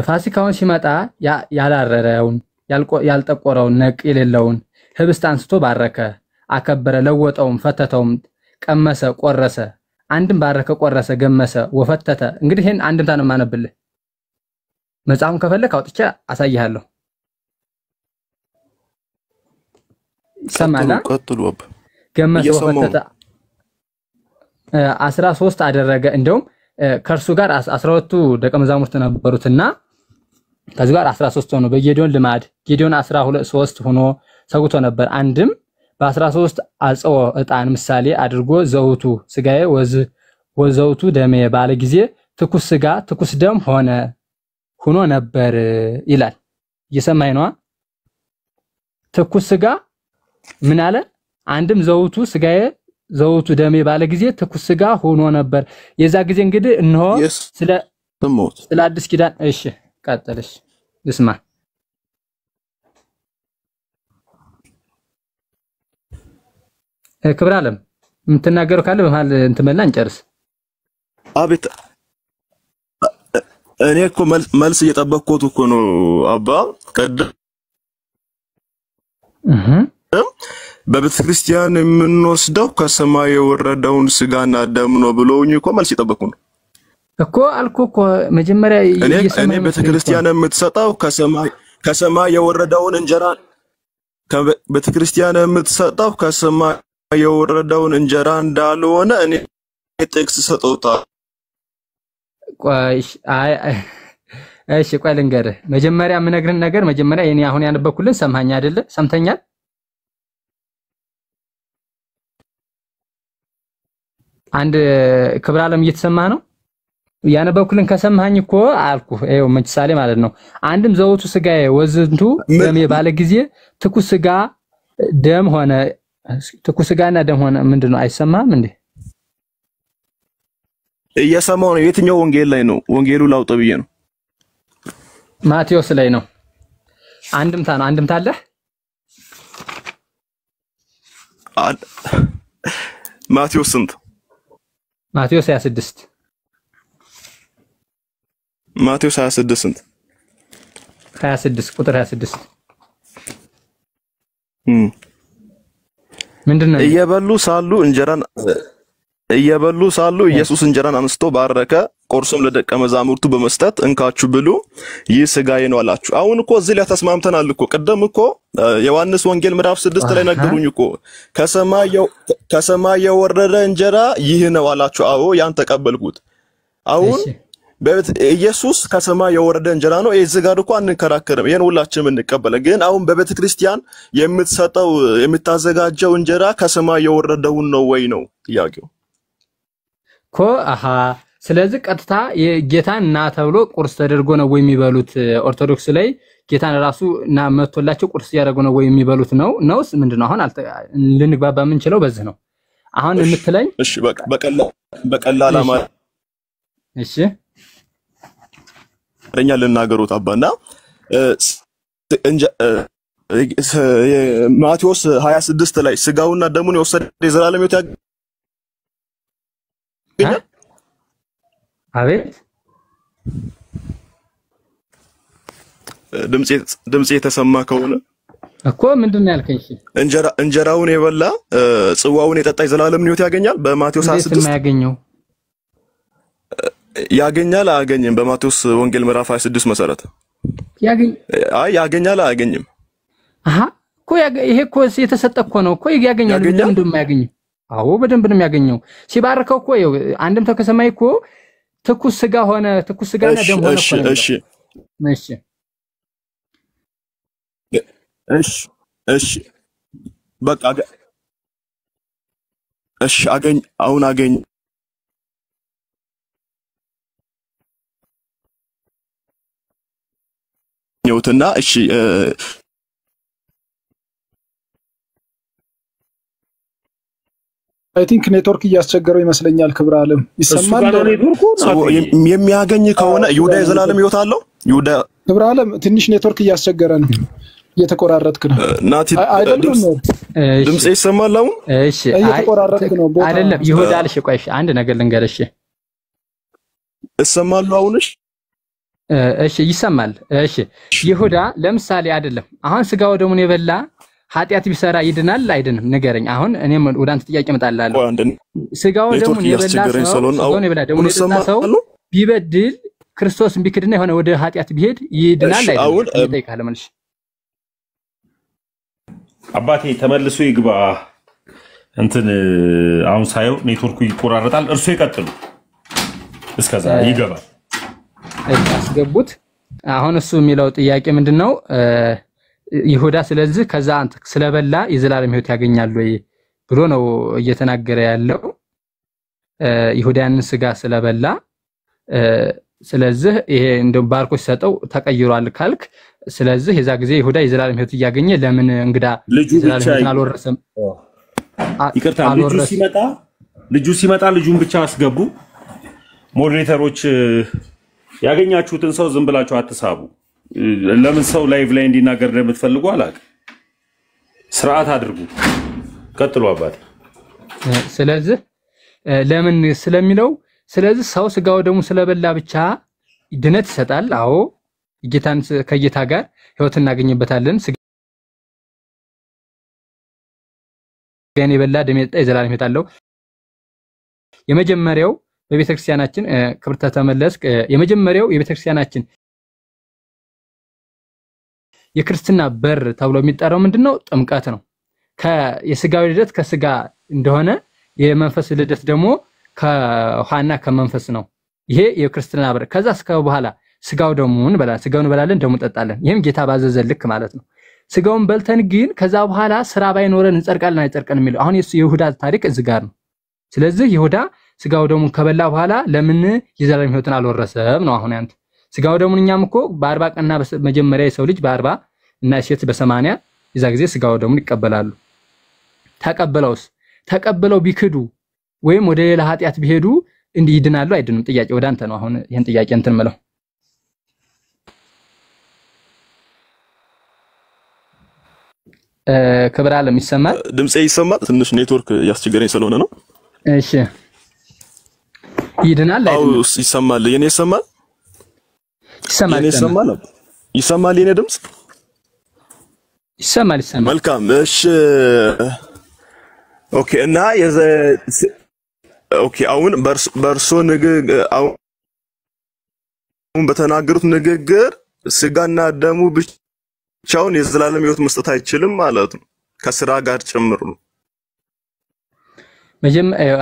ፋሲካውን ሲመጣ ያላረረውን ያልጠቆረውን ነቅ የሌለውን ህብስት አንስቶ ባረከ አከበረ ለወጠውም ፈተተውም ቀመሰ ቆረሰ አንድም ባረከ ቆረሰ ገመሰ ወፈተተ እንግዲህ ይሄን አንድምታ ነው ማነብልህ መጽሐፉን ከፈለክ አውጥቼ አሳይሃለሁ ሰማላ ቀጥሉ ገመሰ ወፈተተ 13 አደረገ እንደውም ከርሱ ጋር 12ቱ ደቀ መዛሙርት ነበሩትና ከዚህ ጋር 13 ሆኖ በጌዲዮን ልማድ ጌዲዮን 13 ሆኖ ሰውቶ ነበር አንድም በ13 አጽኦ ዕጣን ምሳሌ አድርጎ ዘውቱ ስጋዬ ወዘውቱ ደሜ ባለ ጊዜ ትኩስ ስጋ ትኩስ ደም ሆኖ ነበር ይላል እየሰማኝ ነው ትኩስ ስጋ ምን አለ አንድም ዘውቱ ስጋዬ ዘውቱ ደሜ ባለ ጊዜ ትኩስ ስጋ ሆኖ ነበር የዛ ጊዜ እንግዲህ እንሆ ስለ አዲስ ኪዳን እሺ ቀጥልሽ ልስማ ክብር አለም የምትናገረው ካለ በመሃል እንትመላ እንጨርስ አቤት እኔ እኮ መልስ እየጠበቅኩት እኮ ነው አባ ቀደም በቤተክርስቲያን የምንወስደው ከሰማይ የወረደውን ስጋና ደም ነው ብሎኝ እኮ መልስ እየጠበቅኩ ነው እኮ አልኩ እኮ መጀመሪያ እኔ ቤተክርስቲያን የምትሰጠው ከሰማይ የወረደውን እንጀራ ከቤተክርስቲያን የምትሰጠው ከሰማይ የወረደውን እንጀራ እንዳልሆነ እኔ ጥቅስ ሰጠውታል እሺ ቆይ ልንገርህ መጀመሪያ የምነግርህ ነገር መጀመሪያ የኔ አሁን ያነበብኩልን ሰምሃኝ አይደለ ሰምተኛል አንድ ክብር ዓለም እየተሰማ ነው ያነበብኩልን ከሰምሃኝ እኮ አልኩ ይሄው ምሳሌ ማለት ነው አንድም ዘውቱ ስጋዬ ወዝንቱ ደም ባለ ጊዜ ትኩስ ስጋ ደም ሆነ ትኩስ ስጋና ደም ሆነ ምንድነው አይሰማም እንዴ እየሰማው ነው የትኛው ወንጌል ላይ ነው ወንጌሉ ላውጣ ብዬ ነው ማቴዎስ ላይ ነው አንድምታ ነው አንድምታ አለ ማቴዎስ ስንት ማቴዎስ 26 ማቴዎስ 26 ስንት 26 ቁጥር 26 ምንድነው እየበሉ ሳሉ ኢየሱስ እንጀራን አንስቶ ባረከ ቆርሶም ለደቀ መዛሙርቱ በመስጠት እንካችሁ ብሉ ይህ ስጋዬ ነው አላችሁ አሁን እኮ እዚህ ላይ ተስማምተናል እኮ ቀደም እኮ ዮሐንስ ወንጌል ምዕራፍ 6 ላይ ነገሩኝ እኮ ከሰማይ የወረደ እንጀራ ይህ ነው አላችሁ አዎ ያን ተቀበልኩት አሁን ኢየሱስ ከሰማይ የወረደ እንጀራ ነው እዚህ ጋር እኮ አንከራከርም ይሄን ሁላችንም እንቀበላለን ግን አሁን በቤተ ክርስቲያን የምታዘጋጀው እንጀራ ከሰማይ የወረደው ነው ወይ ነው ጥያቄው ኮ ስለዚህ ቀጥታ የጌታን እና ተብሎ ቁርስ ተደርጎ ነው ወይ የሚበሉት ኦርቶዶክስ ላይ ጌታን ራሱ እና መጥቶላቸው ቁርስ ያደርጉ ነው ወይ የሚበሉት ነውስ ምንድነው አሁን ልንግባባ የምንችለው በዚህ ነው አሁን የምትለኝ እሺ በቀላል አማርኛ እሺ ረኛ ልናገሩት አባና ማቴዎስ 26 ላይ ስጋውና ደሙን የወሰደ የዘላለም ሕይወት ያገኛል አቤት ድምጽ የተሰማ ከሆነ እኮ ምንድነው ያልከኝ እንጀራውን የበላ ጽዋውን የጠጣ የዘላለም ሕይወት ያገኛል በማቴዎስ 26 የማያገኘው ያገኛል አያገኝም? በማቴዎስ ወንጌል ምዕራፍ 26 መሰረት ያገኛል አያገኝም? አሃ እኮ ይሄ እኮ የተሰጠ እኮ ነው እኮ ያገኛል። ለምን እንደማያገኝ? አዎ በደንብ ነው የሚያገኘው። ሲባርከው እኮ አንድምታው ከሰማይ እኮ ትኩስ ስጋ ሆነ፣ ትኩስ ስጋና ደም ሆነ እኮ ነው። እሺ በቃ አሁን አገኘሁትና እሺ አይ ቲንክ ኔትወርክ እያስቸገረው ይመስለኛል። ክብረ ዓለም ይሰማል? የሚያገኝ ከሆነ ይሁዳ የዘላለም ሕይወት አለው። ይሁዳ ክብረ ዓለም ትንሽ ኔትወርክ እያስቸገረ ነው፣ እየተቆራረጥክ ነው። ናቲ ድምጽ ይሰማል አሁን? እሺ እየተቆራረጥክ ነው። አይደለም ይሁዳ አልሽ። ቆይ አንድ ነገር ልንገርሽ። ይሰማል አሁንሽ? እሺ ይሰማል። እሺ ይሁዳ ለምሳሌ አይደለም አሁን ስጋው ደሙን የበላ ኃጢአት ቢሰራ ይድናል አይድንም? ንገረኝ። አሁን እኔም ወደ አንተ ጥያቄ እመጣለሁ። ስጋው ደሙን የበላ ደሙን የጠጣ ሰው ቢበድል ክርስቶስን ቢክድና የሆነ ወደ ኃጢአት ቢሄድ ይድናል አይድንም? ይጠይቃል መልሽ። አባቴ ተመልሶ ይግባ። እንትን አሁን ሳየው ኔትወርኩ ይቆራረጣል። እርሱ ይቀጥሉ። እስከዛ ይገባል። አስገቡት። አሁን እሱ የሚለው ጥያቄ ምንድነው? ይሁዳ ስለዚህ ከዛ አንተ ስለበላ የዘላለም ሕይወት ያገኛል ወይ ብሎ ነው እየተናገረ ያለው። ይሁዳንን ስጋ ስለበላ ስለዚህ ይሄ እንደው ባርኮ ሲሰጠው ተቀይሯል ካልክ፣ ስለዚህ የዛ ጊዜ ይሁዳ የዘላለም ሕይወት እያገኘ ለምን እንግዳ የዘላለም ሕይወትን አልወረሰም? ይቅርታ ልጁ ሲመጣ ልጁን ብቻ አስገቡ። ሞዴሬተሮች ያገኛችሁትን ሰው ዝም ብላችሁ አትሳቡ። ለምን ሰው ላይቭ ላይ እንዲናገር እንደምትፈልጉ አላውቅም። ስርዓት አድርጉ። ቀጥሉ አባቴ። ስለዚህ ለምን ስለሚለው ስለዚህ ሰው ስጋው ደሙ ስለበላ ብቻ ድነት ይሰጣል። አዎ ጌታን ከጌታ ጋር ሕይወት እናገኝበታለን። ስጋን የበላ ደም የጠጣ የዘላለም ሕይወት አለው። የመጀመሪያው በቤተክርስቲያናችን ክብርተ ተመለስ የመጀመሪያው የቤተክርስቲያናችን የክርስትና በር ተብሎ የሚጠራው ምንድነው? ጥምቀት ነው። የስጋዊ ልደት ከስጋ እንደሆነ የመንፈስ ልደት ደግሞ ከውሃና ከመንፈስ ነው። ይሄ የክርስትና በር። ከዛ እስከ በኋላ ስጋው ደሙን እንበላለን፣ ደሙን እንጠጣለን። ይሄም ጌታ ባዘዘን ልክ ማለት ነው። ስጋውን በልተን ግን ከዛ በኋላ ስራ ባይኖረን እንጸድቃለን አይጸድቀን የሚለው አሁን የይሁዳ ታሪክ እዚህ ጋር ነው። ስለዚህ ይሁዳ ስጋው ደሙን ከበላ በኋላ ለምን የዘላለም ሕይወትን አልወረሰም ነው አሁን ያንተ ስጋው ደሙን። እኛም እኮ በ40 ቀንና መጀመሪያ የሰው ልጅ በ40 እና ሴት በ80 የዛ ጊዜ ስጋው ደሙን ይቀበላሉ። ተቀበለው ቢክዱ ወይም ወደ ሌላ ኃጢአት ቢሄዱ እንዲህ ይድናሉ አይድኑም? ጥያቄ ወደ አንተ ነው። አሁን ይሄን ጥያቄ እንትን ምለው ክብረ ዓለም ይሰማል? ድምጼ ይሰማል? ትንሽ ኔትወርክ ያስቸገረኝ ስለሆነ ነው። እሺ ይድናል አይድንም? አው ይሰማል። የኔ ይሰማል? ይሰማል የኔ ድምጽ ይሰማል። መልካም እሺ ኦኬ። እና ኦኬ አሁን በርሶ ንግግር አሁን በተናገሩት ንግግር ስጋና ደሙ ብቻውን የዘላለም ሕይወት መስጠት አይችልም ማለት ነው፣ ከስራ ጋር ጭምር ነው።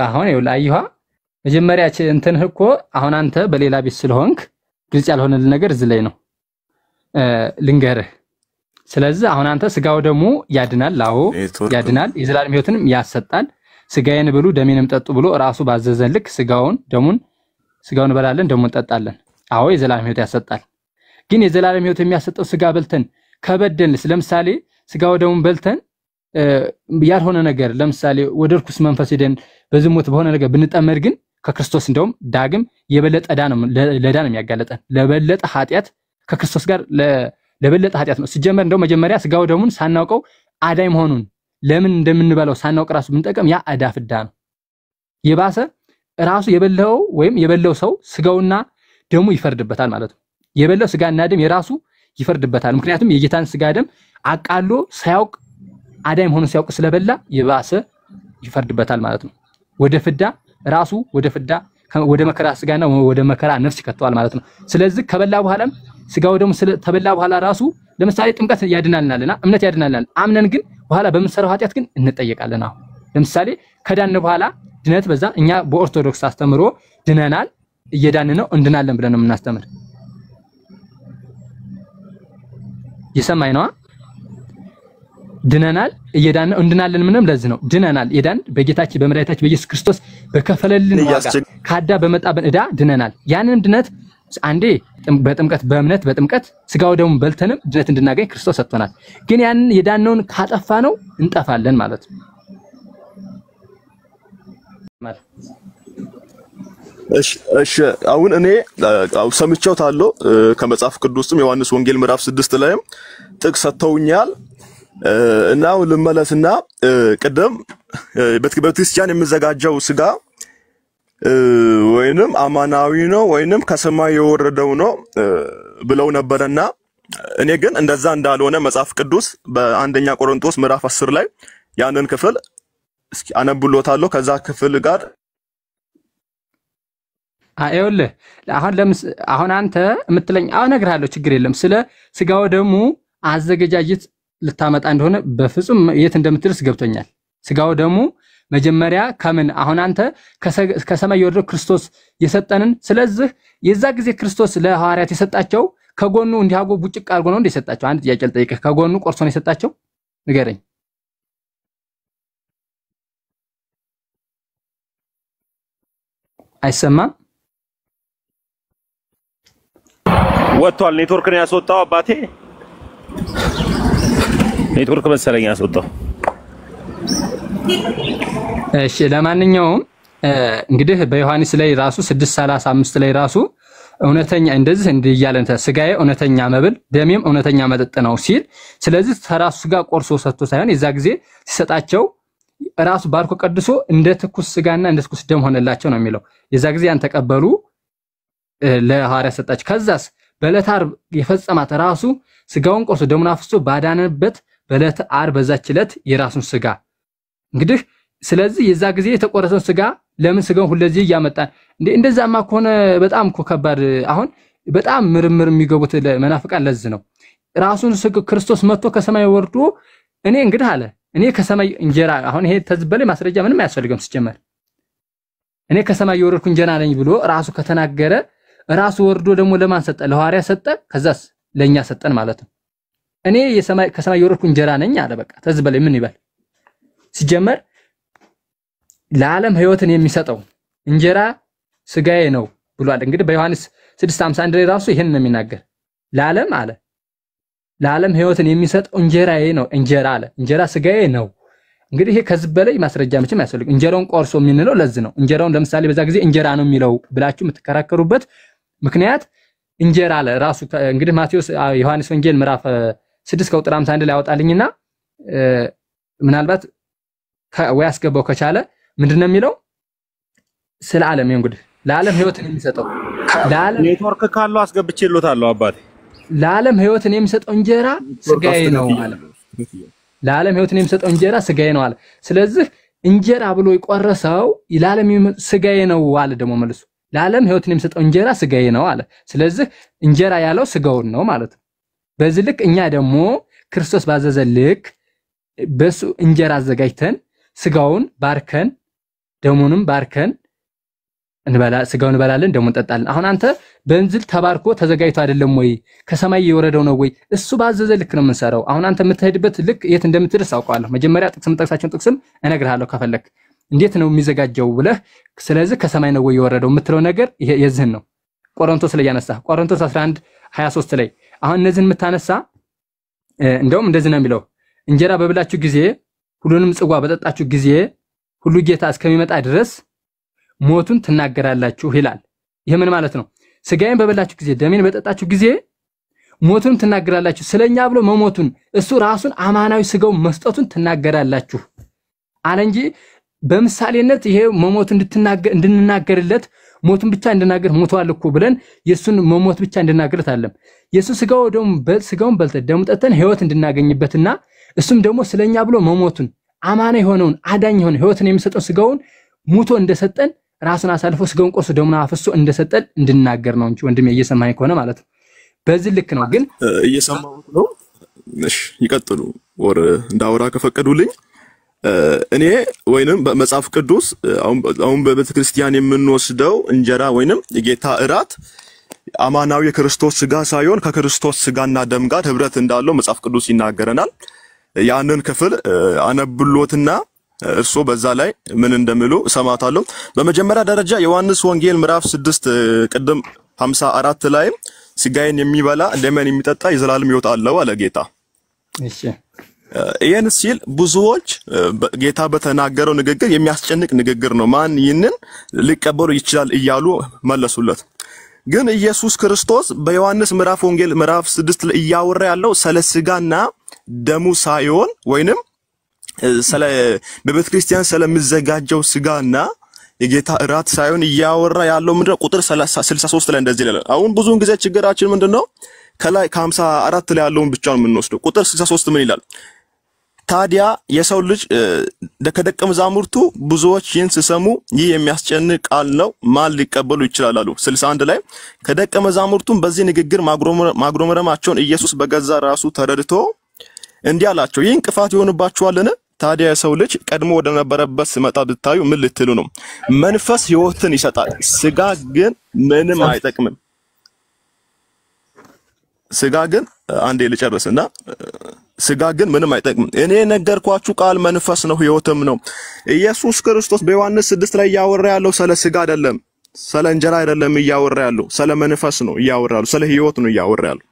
አሁን ይኸውልህ መጀመሪያ እንትን እኮ አሁን አንተ በሌላ ቤት ስለሆንክ ግልጽ ያልሆነልህ ነገር እዚህ ላይ ነው ልንገርህ። ስለዚህ አሁን አንተ ስጋው ደሙ ያድናል፣ አዎ ያድናል፣ የዘላለም ሕይወትንም ያሰጣል። ስጋዬን ብሉ ደሜንም ጠጡ ብሎ ራሱ ባዘዘን ልክ ስጋውን በላለን ደሙን እንጠጣለን። አዎ የዘላለም ሕይወት ያሰጣል። ግን የዘላለም ሕይወት የሚያሰጠው ስጋ በልተን ከበደልንስ፣ ለምሳሌ ስጋው ደሙን በልተን ያልሆነ ነገር ለምሳሌ ወደ ርኩስ መንፈስ ሄደን በዝሙት በሆነ ነገር ብንጠመድ ግን ከክርስቶስ እንደውም ዳግም የበለጠ ለዕዳ ነው የሚያጋለጠን። ለበለጠ ኃጢአት ከክርስቶስ ጋር ለበለጠ ኃጢአት ነው። ሲጀመር እንደው መጀመሪያ ስጋው ደሙን ሳናውቀው አዳይ መሆኑን ለምን እንደምንበላው ሳናውቅ ራሱ ብንጠቀም ያ ዕዳ ፍዳ ነው። የባሰ ራሱ የበላው ሰው ስጋውና ደሙ ይፈርድበታል ማለት ነው። የበላው ስጋና ደም የራሱ ይፈርድበታል። ምክንያቱም የጌታን ስጋ ደም አቃሎ ሳያውቅ አዳይ መሆኑን ሲያውቅ ስለበላ የባሰ ይፈርድበታል ማለት ነው። ወደ ፍዳ ወደ መከራ ስጋና ወደ መከራ ነፍስ ይከተዋል ማለት ነው። ስለዚህ ከበላ በኋላም ስጋው ደግሞ ተበላ በኋላ ራሱ ለምሳሌ ጥምቀት ያድናልናልና እምነት ያድናልናል። አምነን ግን በኋላ በምንሰራው ኃጢአት ግን እንጠየቃለን። አሁን ለምሳሌ ከዳን በኋላ ድነት በዛ እኛ በኦርቶዶክስ አስተምሮ ድነናል እየዳን ነው እንድናለን ብለን ነው የምናስተምር። ይሰማይ ነው ድነናል እየዳን ነው እንድናለን ምንም ለዚህ ነው ድነናል የዳን በጌታችን በመድኃኒታችን በኢየሱስ ክርስቶስ በከፈለልን ዋጋ ካዳ በመጣብን ዕዳ ድነናል። ያንን ድነት አንዴ በጥምቀት በእምነት በጥምቀት ስጋው ደግሞ በልተንም ድነት እንድናገኝ ክርስቶስ ሰጥቶናል። ግን ያንን የዳነውን ካጠፋ ነው እንጠፋለን ማለት ነው። እሺ አሁን እኔ ሰምቼው ታሎ ከመጽሐፍ ቅዱስም ዮሐንስ ወንጌል ምዕራፍ 6 ላይም ጥቅስ ሰጥተውኛል እና ልመለስና ቀደም በቤተክርስቲያን የሚዘጋጀው ስጋ ወይንም አማናዊ ነው ወይንም ከሰማይ የወረደው ነው ብለው ነበርና እኔ ግን እንደዛ እንዳልሆነ መጽሐፍ ቅዱስ በአንደኛ ቆሮንቶስ ምዕራፍ 10 ላይ ያንን ክፍል እስኪ አነብሎታለሁ ከዛ ክፍል ጋር አይወልህ አሁን አንተ የምትለኝ እነግርሃለሁ ችግር የለም ስለ ስጋው ደግሞ አዘገጃጀት ልታመጣ እንደሆነ በፍጹም የት እንደምትደርስ ገብቶኛል። ስጋው ደግሞ መጀመሪያ ከምን አሁን አንተ ከሰማይ የወረደው ክርስቶስ የሰጠንን ስለዚህ የዛ ጊዜ ክርስቶስ ለሐዋርያት የሰጣቸው ከጎኑ እንዲያጎ ቡጭቅ አርጎ ነው እንደሰጣቸው አንድ ጥያቄ ልጠይቅህ ከጎኑ ቆርሶ ነው የሰጣቸው ንገረኝ። አይሰማም ወጥቷል። ኔትወርክ ነው ያስወጣው አባቴ ኔትወርክ መሰለኝ ያስወጣው። እሺ ለማንኛውም እንግዲህ በዮሐንስ ላይ ራሱ 6:35 ላይ ራሱ እውነተኛ እንደዚህ እንዲያለን ስጋዬ እውነተኛ መብል ደሜም እውነተኛ መጠጥ ነው ሲል ስለዚህ ተራሱ ጋር ቆርሶ ሰጥቶ ሳይሆን የዛ ጊዜ ሲሰጣቸው ራሱ ባርኮ ቀድሶ እንደ ትኩስ ስጋና እንደ ትኩስ ደም ሆነላቸው ነው የሚለው። የዛ ጊዜ ያን ተቀበሉ ለሐዋርያ ሰጣቸው። ከዛስ በዕለተ ዓርብ የፈጸማት ራሱ ስጋውን ቆርሶ ደሙን አፍስሶ ባዳነበት በዕለተ ዓርብ በዛች ዕለት የራሱን ስጋ እንግዲህ ስለዚህ የዛ ጊዜ የተቆረሰውን ስጋ ለምን ስጋውን ሁለዚህ ያመጣን እንደዛማ ከሆነ በጣም ከባድ አሁን በጣም ምርምር የሚገቡት ለመናፍቃን ለዝ ነው። ራሱን ክርስቶስ መጥቶ ከሰማይ ወርዶ እኔ እንግዲህ አለ እኔ ከሰማይ እንጀራ አሁን ይሄ ተዝበለ ማስረጃ ምንም አያስፈልግም ሲጀመር እኔ ከሰማይ የወረድኩ እንጀራ ነኝ ብሎ ራሱ ከተናገረ ራሱ ወርዶ ደግሞ ለማን ሰጠ? ለሐዋርያ ሰጠ። ከዛስ ለኛ ሰጠን ማለት ነው። እኔ ከሰማይ የወረድኩ እንጀራ ነኝ አለ በቃ ተዝበለ ምን ይባል ሲጀመር ለዓለም ሕይወትን የሚሰጠው እንጀራ ስጋዬ ነው ብሏል። እንግዲህ በዮሐንስ 6:51 ላይ ራሱ ይሄን ነው የሚናገር ለዓለም አለ ለዓለም ሕይወትን የሚሰጠው እንጀራዬ ነው እንጀራ አለ እንጀራ ስጋዬ ነው። እንግዲህ ይሄ ከዚህ በላይ ማስረጃ ምንም አያስፈልግም። እንጀራውን ቆርሶ የሚንለው ለዚህ ነው። እንጀራውን ለምሳሌ በዛ ጊዜ እንጀራ ነው የሚለው ብላችሁ የምትከራከሩበት ምክንያት እንጀራ አለ ራሱ እንግዲህ ማቴዎስ ዮሐንስ ወንጌል ምዕራፍ 6:51 ላይ ያወጣልኝና ምናልባት ወይ አስገባው ከቻለ ምንድነው የሚለው ስለ ዓለም እንግዲህ ለዓለም ሕይወትን የሚሰጠው ለዓለም ኔትወርክ ካለው አስገብቼልዎታለሁ አባቴ ለዓለም ሕይወትን የሚሰጠው እንጀራ ስጋዬ ነው አለ። ለዓለም ሕይወትን የሚሰጠው እንጀራ ስጋዬ ነው አለ። ስለዚህ እንጀራ ብሎ ይቆረሰው ለዓለም ስጋዬ ነው አለ። ደግሞ መልሶ ለዓለም ሕይወትን የሚሰጠው እንጀራ ስጋዬ ነው አለ። ስለዚህ እንጀራ ያለው ስጋውን ነው ማለት ነው። በዚህ ልክ እኛ ደግሞ ክርስቶስ ባዘዘ ልክ በሱ እንጀራ አዘጋጅተን ስጋውን ባርከን ደሙንም ባርከን እንበላ ስጋውን እንበላለን ደሙን እንጠጣለን። አሁን አንተ በእንዝል ተባርኮ ተዘጋጅቶ አይደለም ወይ ከሰማይ የወረደው ነው ወይ እሱ ባዘዘ ልክ ነው የምንሰራው። አሁን አንተ የምትሄድበት ልክ የት እንደምትደርስ አውቀዋለሁ። መጀመሪያ ጥቅስም ጠቅሳቸውን ጥቅስም እነግርሃለሁ ከፈለክ እንዴት ነው የሚዘጋጀው ብለህ ስለዚህ ከሰማይ ነው ወይ የወረደው የምትለው ነገር የዝህን ነው። ቆሮንቶስ ላይ ያነሳ ቆሮንቶስ 11:23 ላይ አሁን እነዚህን የምታነሳ እንደውም እንደዚህ ነው የሚለው እንጀራ በብላችሁ ጊዜ ሁሉንም ጽዋ በጠጣችሁ ጊዜ ሁሉ ጌታ እስከሚመጣ ድረስ ሞቱን ትናገራላችሁ ይላል። ይሄ ምን ማለት ነው? ስጋዬን በበላችሁ ጊዜ ደሜን በጠጣችሁ ጊዜ ሞቱን ትናገራላችሁ። ስለኛ ብሎ መሞቱን እሱ ራሱን አማናዊ ስጋው መስጠቱን ትናገራላችሁ አለ እንጂ በምሳሌነት ይሄ መሞቱን እንድንናገርለት ሞቱን ብቻ እንድናገር ሞቷል እኮ ብለን የሱን መሞት ብቻ እንድናገርት አይደለም። የሱ ስጋው ደግሞ ስጋውን በልተን ደሙ ጠጥተን ሕይወት እንድናገኝበትና እሱም ደግሞ ስለኛ ብሎ መሞቱን አማና የሆነውን አዳኝ የሆነ ሕይወትን የሚሰጠው ስጋውን ሙቶ እንደሰጠን ራሱን አሳልፎ ስጋውን ቆርሶ ደሙን አፍሶ እንደሰጠን እንድናገር ነው እንጂ ወንድሜ እየሰማኝ ከሆነ ማለት ነው። በዚህ ልክ ነው ግን እየሰማሁት ነው። እሺ ይቀጥሉ ወር እንዳወራ ከፈቀዱልኝ እኔ ወይንም በመጽሐፍ ቅዱስ አሁን በቤተክርስቲያን የምንወስደው እንጀራ ወይንም የጌታ እራት አማናዊ የክርስቶስ ስጋ ሳይሆን ከክርስቶስ ስጋና ደም ጋር ህብረት እንዳለው መጽሐፍ ቅዱስ ይናገረናል። ያንን ክፍል አነብሎትና እርሶ በዛ ላይ ምን እንደሚሉ ሰማታለሁ። በመጀመሪያ ደረጃ ዮሐንስ ወንጌል ምዕራፍ 6 ቅድም 54 ላይ ስጋዬን የሚበላ ደሜን የሚጠጣ የዘላለም ሕይወት አለው አለ ጌታ። እሺ ይሄን ሲል ብዙዎች ጌታ በተናገረው ንግግር የሚያስጨንቅ ንግግር ነው፣ ማን ይህንን ሊቀበሉ ይችላል እያሉ መለሱለት። ግን ኢየሱስ ክርስቶስ በዮሐንስ ምዕራፍ ወንጌል ምዕራፍ 6 ላይ እያወራ ያለው ስለ ስጋና ደሙ ሳይሆን ወይንም ስለ በቤተክርስቲያን ስለሚዘጋጀው ስጋና የጌታ እራት ሳይሆን እያወራ ያለው ምንድነው? ቁጥር 63 ላይ እንደዚህ ይላል። አሁን ብዙውን ጊዜ ችግራችን ምንድነው? ከላይ ከ54 ላይ ያለውን ብቻ ነው የምንወስደው። ቁጥር 63 ምን ይላል? ታዲያ የሰው ልጅ ከደቀ መዛሙርቱ ብዙዎች ይህን ሲሰሙ ይህ የሚያስጨንቅ ቃል ነው፣ ማን ሊቀበሉ ይችላል አሉ። 61 ላይ ከደቀ መዛሙርቱም በዚህ ንግግር ማጉረምረማቸውን ኢየሱስ በገዛ ራሱ ተረድቶ እንዲህ አላቸው፣ ይህ እንቅፋት ይሆንባችኋልን? ታዲያ የሰው ልጅ ቀድሞ ወደ ነበረበት ሲመጣ ብታዩ ምን ልትሉ ነው? መንፈስ ሕይወትን ይሰጣል፣ ስጋ ግን ምንም አይጠቅምም። ስጋ ግን አንዴ ልጨርስና ስጋ ግን ምንም አይጠቅምም። እኔ ነገርኳችሁ ቃል መንፈስ ነው ሕይወትም ነው። ኢየሱስ ክርስቶስ በዮሐንስ 6 ላይ ያወራ ያለው ስለ ስጋ አይደለም፣ ስለ እንጀራ አይደለም እያወራ ያለው፣ ስለ መንፈስ ነው እያወራ ያለው፣ ስለ ሕይወት ነው እያወራ ያለው።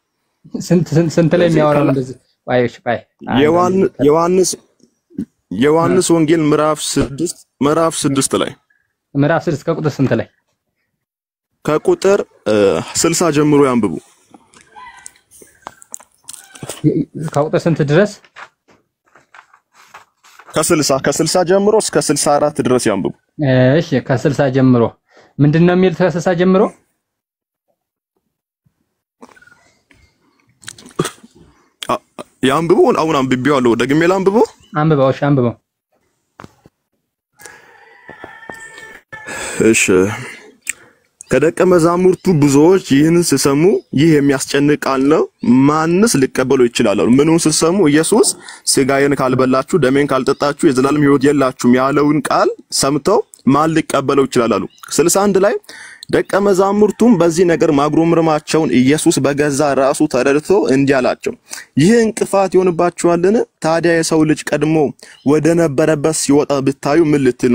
ስንት ላይ የሚያወራው እንደዚህ? ዮሐንስ ወንጌል ምዕራፍ 6 ላይ ምዕራፍ 6 ከቁጥር ስንት ላይ? ከቁጥር 60 ጀምሮ ያንብቡ። ከቁጥር ስንት ድረስ? ከ60 ጀምሮ እስከ 64 ድረስ ያንብቡ። እሺ ከ60 ጀምሮ ምንድነው የሚል? ከ60 ጀምሮ ያንብቡ። አሁን አንብቤዋለሁ፣ ደግሜ ላንብበው። አንብበው። እሺ አንብበው። እሺ ከደቀ መዛሙርቱ ብዙዎች ይህን ሲሰሙ ይህ የሚያስጨንቅ ቃል ነው፣ ማንስ ሊቀበሉ ይችላል አሉ። ምኑን ሲሰሙ? ኢየሱስ ስጋዬን ካልበላችሁ ደሜን ካልጠጣችሁ የዘላለም ሕይወት የላችሁም ያለውን ቃል ሰምተው ማን ሊቀበለው ይችላል አሉ። 61 ላይ ደቀ መዛሙርቱም በዚህ ነገር ማጉረምረማቸውን ኢየሱስ በገዛ ራሱ ተረድቶ እንዲህ አላቸው፣ ይህ እንቅፋት ይሆንባችኋልን? ታዲያ የሰው ልጅ ቀድሞ ወደ ነበረበት ሲወጣ ብታዩ ምን ልትሉ?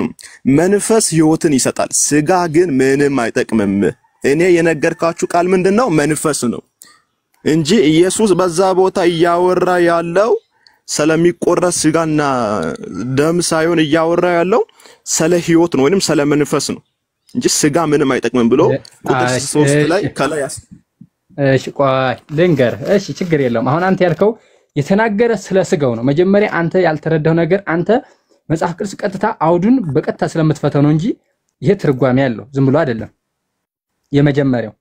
መንፈስ ሕይወትን ይሰጣል፣ ስጋ ግን ምንም አይጠቅምም። እኔ የነገርካችሁ ቃል ምንድነው? መንፈስ ነው እንጂ ኢየሱስ በዛ ቦታ እያወራ ያለው ስለሚቆረስ ስጋና ደም ሳይሆን እያወራ ያለው ስለ ሕይወት ነው ወይንም ስለ መንፈስ ነው እንጂ ስጋ ምንም አይጠቅምም ብሎ ቁጥር 3 ላይ ከላይ እሺ ቆይ ልንገር። እሺ ችግር የለውም። አሁን አንተ ያልከው የተናገረ ስለ ስጋው ነው። መጀመሪያ አንተ ያልተረዳው ነገር አንተ መጽሐፍ ቅዱስ ቀጥታ አውዱን በቀጥታ ስለምትፈተው ነው እንጂ ይሄ ትርጓሜ ያለው ዝም ብሎ አይደለም። የመጀመሪያው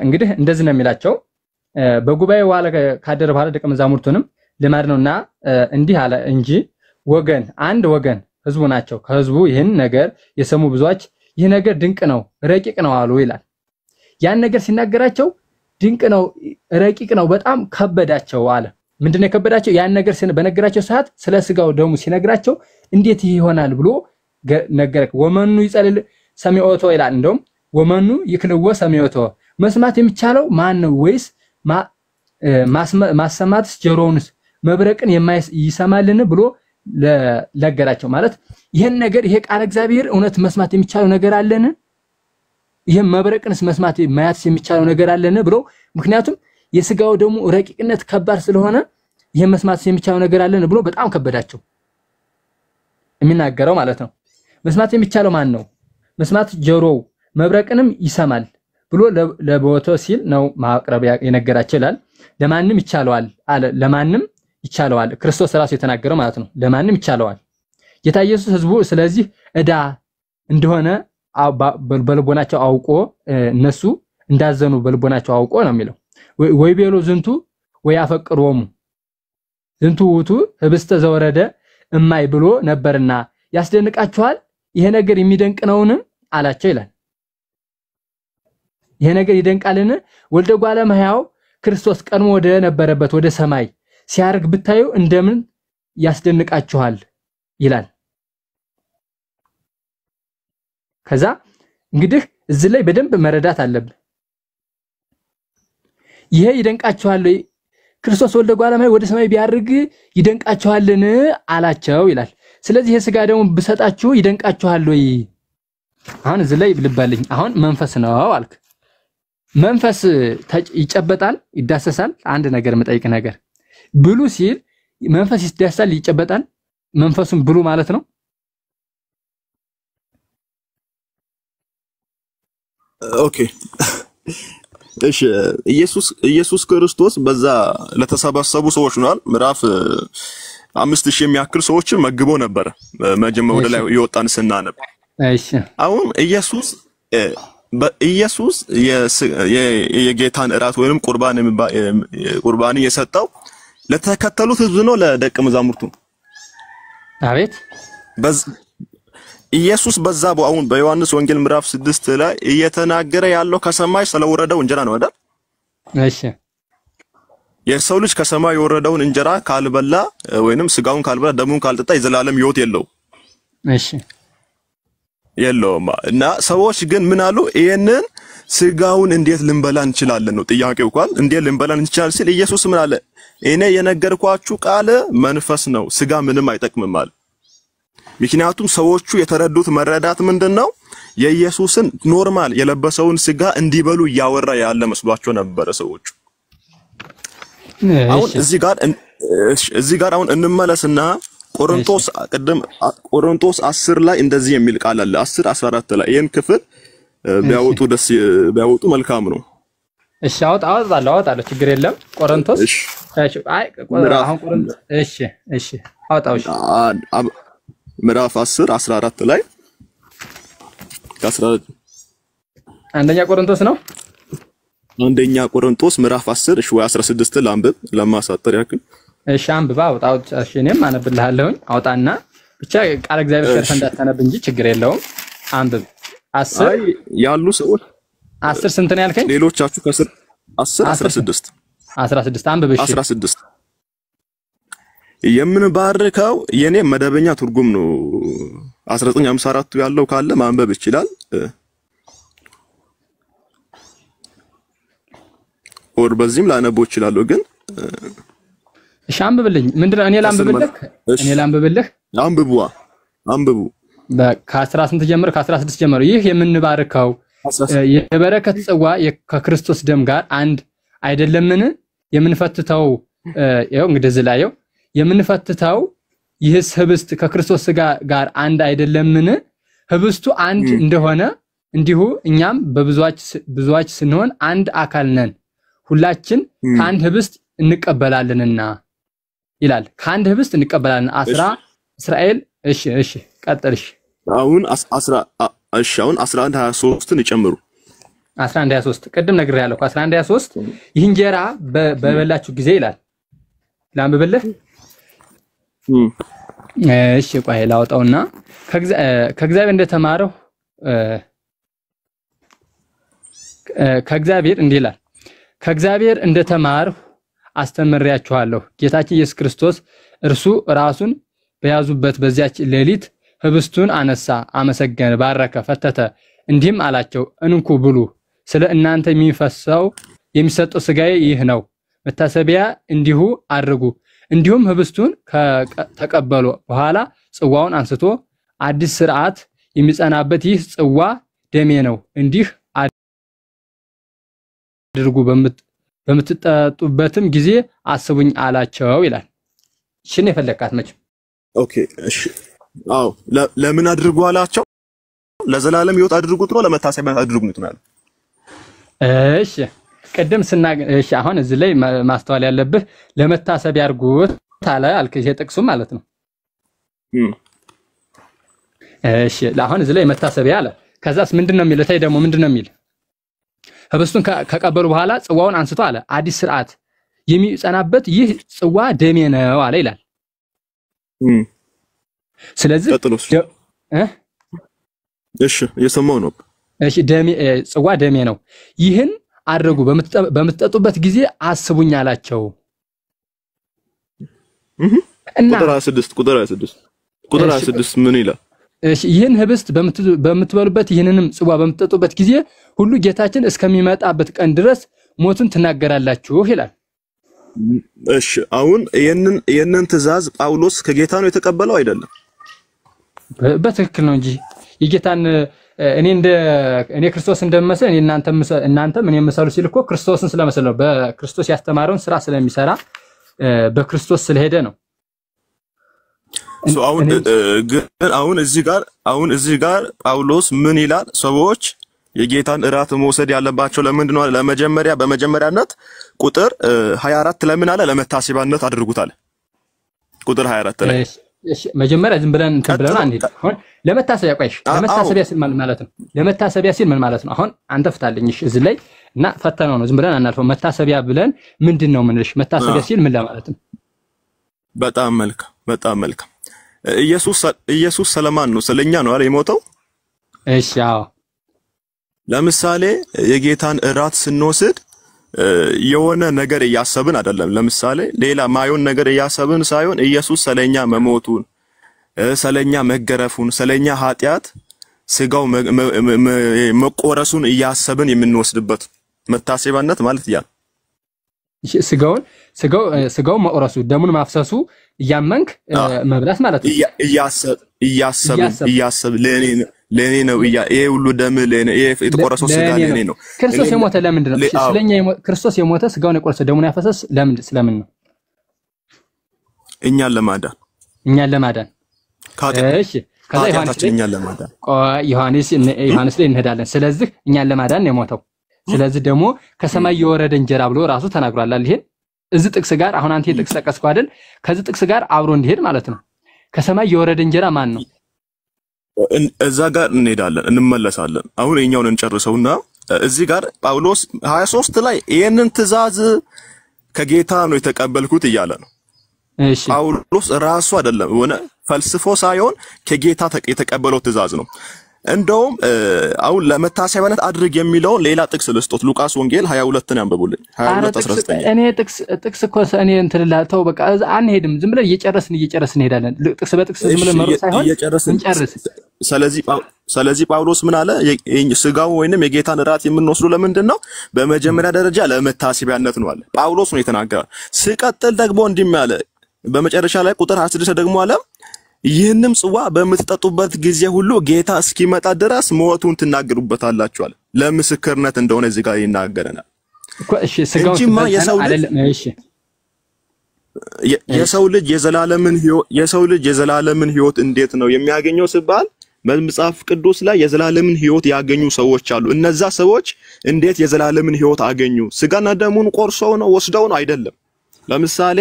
እንግዲህ እንደዚህ ነው የሚላቸው። በጉባኤው ዋለ ካደረ በኋላ ደቀ መዛሙርቱንም ልማድ ነውና እንዲህ አለ እንጂ አንድ ወገን ህዝቡ ናቸው። ከህዝቡ ይህን ነገር የሰሙ ብዙዎች ይህ ነገር ድንቅ ነው፣ ረቂቅ ነው አሉ ይላል። ያን ነገር ሲናገራቸው ድንቅ ነው፣ ረቂቅ ነው፣ በጣም ከበዳቸው አለ። ምንድነው የከበዳቸው? ያን ነገር በነገራቸው ሰዓት ስለ ስጋው ደሙ ሲነግራቸው እንዴት ይህ ይሆናል ብሎ ነገረ። ወመኑ ይጸልል ሰሚዖቶ ይላል። እንደውም ወመኑ ይክንወ ሰሚዖቶ፣ መስማት የሚቻለው ማን ነው? ወይስ ማሰማትስ ጆሮውንስ መብረቅን ይሰማልን ብሎ ለገራቸው። ማለት ይሄን ነገር ይሄ ቃል እግዚአብሔር እውነት መስማት የሚቻለው ነገር አለን? ይሄ መብረቅንስ መስማት ማያትስ የሚቻለው ነገር አለን ብሎ፣ ምክንያቱም የስጋው ደግሞ ረቂቅነት ከባድ ስለሆነ ይሄ መስማት የሚቻለው ነገር አለን ብሎ በጣም ከበዳቸው የሚናገረው ማለት ነው። መስማት የሚቻለው ማን ነው? መስማት ጆሮው መብረቅንም ይሰማል ብሎ ለቦቶ ሲል ነው ማቅረብ የነገራቸው ይላል። ለማንም ይቻለዋል አለ። ለማንም ይቻለዋል ክርስቶስ ራሱ የተናገረው ማለት ነው። ለማንም ይቻለዋል ጌታ ኢየሱስ ህዝቡ ስለዚህ ዕዳ እንደሆነ በልቦናቸው አውቆ እነሱ እንዳዘኑ በልቦናቸው አውቆ ነው የሚለው። ወይ ቤሎ ዝንቱ ወይ አፈቅሮሙ ዝንቱ ውቱ ህብስተ ዘወረደ እማይ ብሎ ነበርና ያስደንቃችኋል። ይሄ ነገር የሚደንቅ ነውን? አላቸው ይላል። ይሄ ነገር ይደንቃልን? ወልደ እጓለ እመሕያው ክርስቶስ ቀድሞ ወደ ነበረበት ወደ ሰማይ ሲያርግ ብታዩ እንደምን ያስደንቃችኋል ይላል። ከዛ እንግዲህ እዚህ ላይ በደንብ መረዳት አለብን። ይሄ ይደንቃችኋል ወይ? ክርስቶስ ወልደ እጓለ እመሕያው ወደ ሰማይ ቢያርግ ይደንቃችኋልን አላቸው ይላል። ስለዚህ ይሄ ሥጋ ደግሞ ብሰጣችሁ ይደንቃችኋል ወይ? አሁን እዚህ ላይ ልባልኝ አሁን መንፈስ ነው አልክ። መንፈስ ይጨበጣል ይዳሰሳል? አንድ ነገር መጠይቅ ነገር ብሉ ሲል መንፈስ ይዳሰሳል ይጨበጣል? መንፈሱን ብሉ ማለት ነው? ኦኬ እሺ ኢየሱስ ክርስቶስ በዛ ለተሰበሰቡ ሰዎች ነው ምዕራፍ 5000 የሚያክል ሰዎችን መግቦ ነበር። መጀመሪያ ወደ ላይ ይወጣን ስናነብ እሺ አሁን ኢየሱስ የጌታን እራት ወይንም ቁርባን የሰጠው ለተከተሉት ህዝብ ነው ለደቀ መዛሙርቱ? አቤት ኢየሱስ በዛ አሁን በዮሐንስ ወንጌል ምዕራፍ 6 ላይ እየተናገረ ያለው ከሰማይ ስለወረደው እንጀራ ነው አይደል? እሺ የሰው ልጅ ከሰማይ የወረደውን እንጀራ ካልበላ ወይንም ስጋውን ካልበላ ደሙን ካልጠጣ የዘላለም ሕይወት የለውም። እሺ የለውም። እና ሰዎች ግን ምን አሉ? ይሄንን ስጋውን እንዴት ልንበላ እንችላለን ነው ጥያቄው። እንዴት ልንበላ እንችላለን ሲል ኢየሱስ ምን አለ? እኔ የነገርኳችሁ ቃል መንፈስ ነው፣ ስጋ ምንም አይጠቅምም አለ። ምክንያቱም ሰዎቹ የተረዱት መረዳት ምንድነው? የኢየሱስን ኖርማል የለበሰውን ስጋ እንዲበሉ ያወራ ያለ መስሏቸው ነበር ሰዎቹ። አሁን እዚህ ጋር አሁን እንመለስና ቆሮንቶስ 10 ላይ እንደዚህ የሚል ቃል አለ 10:14 ላይ ይሄን ክፍል ቢያወጡ መልካም ነው። እሺ አወጣለሁ ችግር የለም። ቆሮንቶስ እሺ አሁን ቆሮንቶስ እሺ አወጣው። እሺ ምዕራፍ 10:14 ላይ አንደኛ ቆሮንቶስ ነው። አንደኛ ቆሮንቶስ ምዕራፍ 10 እሺ ወይ 16 ላንብብ ለማሳጠር ያክል። እሺ አንብባ አውጣው። እሺ እኔም አነብልሃለሁኝ። አውጣና ብቻ ቃል እግዚአብሔር ሸርፍ እንዳታነብ እንጂ ችግር የለውም። አንብብ። 10 ያሉ ሰዎች 10 ስንት ነው ያልከኝ? ሌሎቻችሁ ከስር 16 አንብብ። እሺ 16 የምንባርከው የኔ መደበኛ ትርጉም ነው። 1954 ያለው ካለ ማንበብ ይችላል። ኦር በዚህም ላነቦ ይችላል ግን እሺ አንብብልኝ። ምንድነው እኔ ላንብብልህ? አንብቡ ከ18 ጀምሮ ከ16 ጀምሮ ይህ የምንባርከው የበረከት ጽዋ ከክርስቶስ ደም ጋር አንድ አይደለምን? የምንፈትተው ይኸው እንግዲህ ዝላየው የምንፈትተው ይህስ ህብስት ከክርስቶስ ሥጋ ጋር አንድ አይደለምን? ህብስቱ አንድ እንደሆነ እንዲሁ እኛም በብዙዎች ስንሆን አንድ አካል ነን፣ ሁላችን ከአንድ ህብስት እንቀበላለንና ይላል። ከአንድ ህብስት እንቀበላለን። እስራኤል እሺ ቀጥልሽ። አሁን 11:23ን ይጨምሩ። 11:23 ቅድም ነግሬያለሁ። 11:23 ይህ እንጀራ በበላችሁ ጊዜ ይላል። ላንብብልህ። እሺ ቆይ ላውጣውና ከእግዚአብሔር እንደተማረው ከእግዚአብሔር እንዲህ ይላል። ከእግዚአብሔር እንደተማርሁ አስተምሬያችኋለሁ። ጌታችን ኢየሱስ ክርስቶስ እርሱ ራሱን በያዙበት በዚያች ሌሊት ህብስቱን አነሳ፣ አመሰገነ፣ ባረከ፣ ፈተተ፣ እንዲህም አላቸው፣ እንኩ ብሉ፣ ስለ እናንተ የሚሰጠው ሥጋዬ ይህ ነው፣ መታሰቢያ እንዲሁ አድርጉ። እንዲሁም ህብስቱን ተቀበሉ በኋላ ጽዋውን አንስቶ አዲስ ሥርዓት የሚጸናበት ይህ ጽዋ ደሜ ነው፣ እንዲህ አድርጉ በምትጠጡበትም ጊዜ አስቡኝ አላቸው ይላል። እሺ የፈለካት መቼም ኦኬ እሺ አዎ ለምን አድርጉ አላቸው? ለዘላለም ሕይወት አድርጉት ነው ለመታሰቢያ አድርጉት ነው? እሺ ቀደም እሺ አሁን እዚህ ላይ ማስተዋል ያለብህ ለመታሰቢያ አድርጉት አለ አልከሽ የጥቅሱ ማለት ነው። እሺ አሁን እዚህ ላይ መታሰቢያ አለ። ከዛስ ምንድነው የሚለው? ታይ ደግሞ ምንድነው የሚል? ህብስቱን ከቀበሉ በኋላ ጽዋውን አንስቶ አለ አዲስ ሥርዓት የሚጸናበት ይህ ጽዋ ደሜ ነው አለ ይላል። ስለዚህ እሺ እየሰማው ነው። እሺ ደሜ ጽዋ ደሜ ነው። ይህን አድርጉ በምትጠጡበት ጊዜ አስቡኝ አላቸው። ቁጥር 26 ምን ይላል? እሺ ይህን ህብስት በምትበሉበት ይህንንም ጽዋ በምትጠጡበት ጊዜ ሁሉ ጌታችን እስከሚመጣበት ቀን ድረስ ሞቱን ትናገራላችሁ ይላል። እሺ አሁን የነን ትእዛዝ ጳውሎስ ከጌታ ነው የተቀበለው አይደለም? በትክክል ነው እንጂ የጌታን እኔ ክርስቶስ እንደምመስል እናንተም እኔ መሰሉ ሲል እኮ ክርስቶስን ስለመሰለ ነው። በክርስቶስ ያስተማረውን ስራ ስለሚሰራ በክርስቶስ ስለሄደ ነው። አሁን እዚህ ጋር ጳውሎስ ምን ይላል? ሰዎች የጌታን እራት መውሰድ ያለባቸው ለምንድን ነው? በመጀመሪያነት ቁጥር 24 ለምን አለ? ለመታሰቢያነት አድርጉታል። ቁጥር 24 ላይ እሺ መጀመሪያ ዝም ብለን ብለን አንሄድ። አሁን ለመታሰቢያ ቆይሽ ለመታሰቢያ ሲል ማለት ነው። ለመታሰቢያ ሲል ምን ማለት ነው? አሁን አንተ ፍታልኝ እሺ እዚህ ላይ እና ፈተናው ነው። ዝም ብለን አናልፈው። መታሰቢያ ብለን ምንድነው ምንልሽ? መታሰቢያ ሲል ምን ለማለት ነው? በጣም መልካም። ኢየሱስ ስለማን ነው? ስለኛ ነው አይደል የሞተው? እሺ አዎ። ለምሳሌ የጌታን እራት ስንወስድ የሆነ ነገር እያሰብን አይደለም። ለምሳሌ ሌላ ማየውን ነገር እያሰብን ሳይሆን ኢየሱስ ስለኛ መሞቱን፣ ስለኛ መገረፉን፣ ስለኛ ኃጢያት ስጋው መቆረሱን እያሰብን የምንወስድበት መታሰቢያነት ማለት ያ ስጋው መቆረሱ ደሙን ማፍሰሱ እያመንክ መብላት ማለት ነው። እያሰብ ለኔ ነው ይሄ ሁሉ ደም ለኔ የተቆረሰው ስጋ ለኔ ነው። ክርስቶስ የሞተ ለምንድን ነው? ስለኛ ክርስቶስ የሞተ ስጋውን የቆረሰ ደሙን ያፈሰስ ስለምን ነው? እኛን ለማዳን እሺ ከዛ ዮሐንስ ላይ እንሄዳለን። ስለዚህ እኛን ለማዳን ነው የሞተው። ስለዚህ ደግሞ ከሰማይ የወረደ እንጀራ ብሎ ራሱ ተናግሯል። ይሄን እዚህ ጥቅስ ጋር አሁን አንተ ጥቅስ ጠቀስከው አይደል? ከዚህ ጥቅስ ጋር አብሮ እንዲሄድ ማለት ነው። ከሰማይ የወረደ እንጀራ ማን ነው? እዛ ጋር እንሄዳለን እንመለሳለን። አሁን የኛውን እንጨርሰውና እዚህ ጋር ጳውሎስ 23 ላይ ይሄንን ትእዛዝ ከጌታ ነው የተቀበልኩት እያለ ነው። እሺ ጳውሎስ ራሱ አይደለም ሆነ ፈልስፎ ሳይሆን ከጌታ የተቀበለው ትእዛዝ ነው። እንደውም አሁን ለመታሰቢያነት አድርግ የሚለው ሌላ ጥቅስ ልስጦት። ሉቃስ ወንጌል 22ን ያንብቡልኝ። 22:19 እኔ ጥቅስ እኮ እኔ እንትላልተው በቃ አንሄድም። ዝም ብለን እየጨረስን እንሄዳለን። ጥቅስ በጥቅስ ዝም ብለን መሮጥ ሳይሆን እንጨርስ። ስለዚህ ጳውሎስ ምን አለ? ስጋው ወይንም የጌታን እራት የምንወስደው ለምንድን ነው? በመጀመሪያ ደረጃ ለመታሰቢያነት ነው አለ። ጳውሎስ ነው የተናገረው። ሲቀጥል ደግሞ እንዲህ አለ። በመጨረሻ ላይ ቁጥር 26 ደግሞ አለ ይህንም ጽዋ በምትጠጡበት ጊዜ ሁሉ ጌታ እስኪመጣ ድረስ ሞቱን ትናገሩበታላችሁ አለ። ለምስክርነት እንደሆነ እዚህ ጋር ይናገረናል እኮ። እሺ ስጋው አይደለም። እሺ የሰው ልጅ የዘላለምን ሕይወት እንዴት ነው የሚያገኘው ሲባል በመጽሐፍ ቅዱስ ላይ የዘላለምን ሕይወት ያገኙ ሰዎች አሉ። እነዛ ሰዎች እንዴት የዘላለምን ሕይወት አገኙ? ስጋና ደሙን ቆርሰው ነው ወስደው ነው አይደለም። ለምሳሌ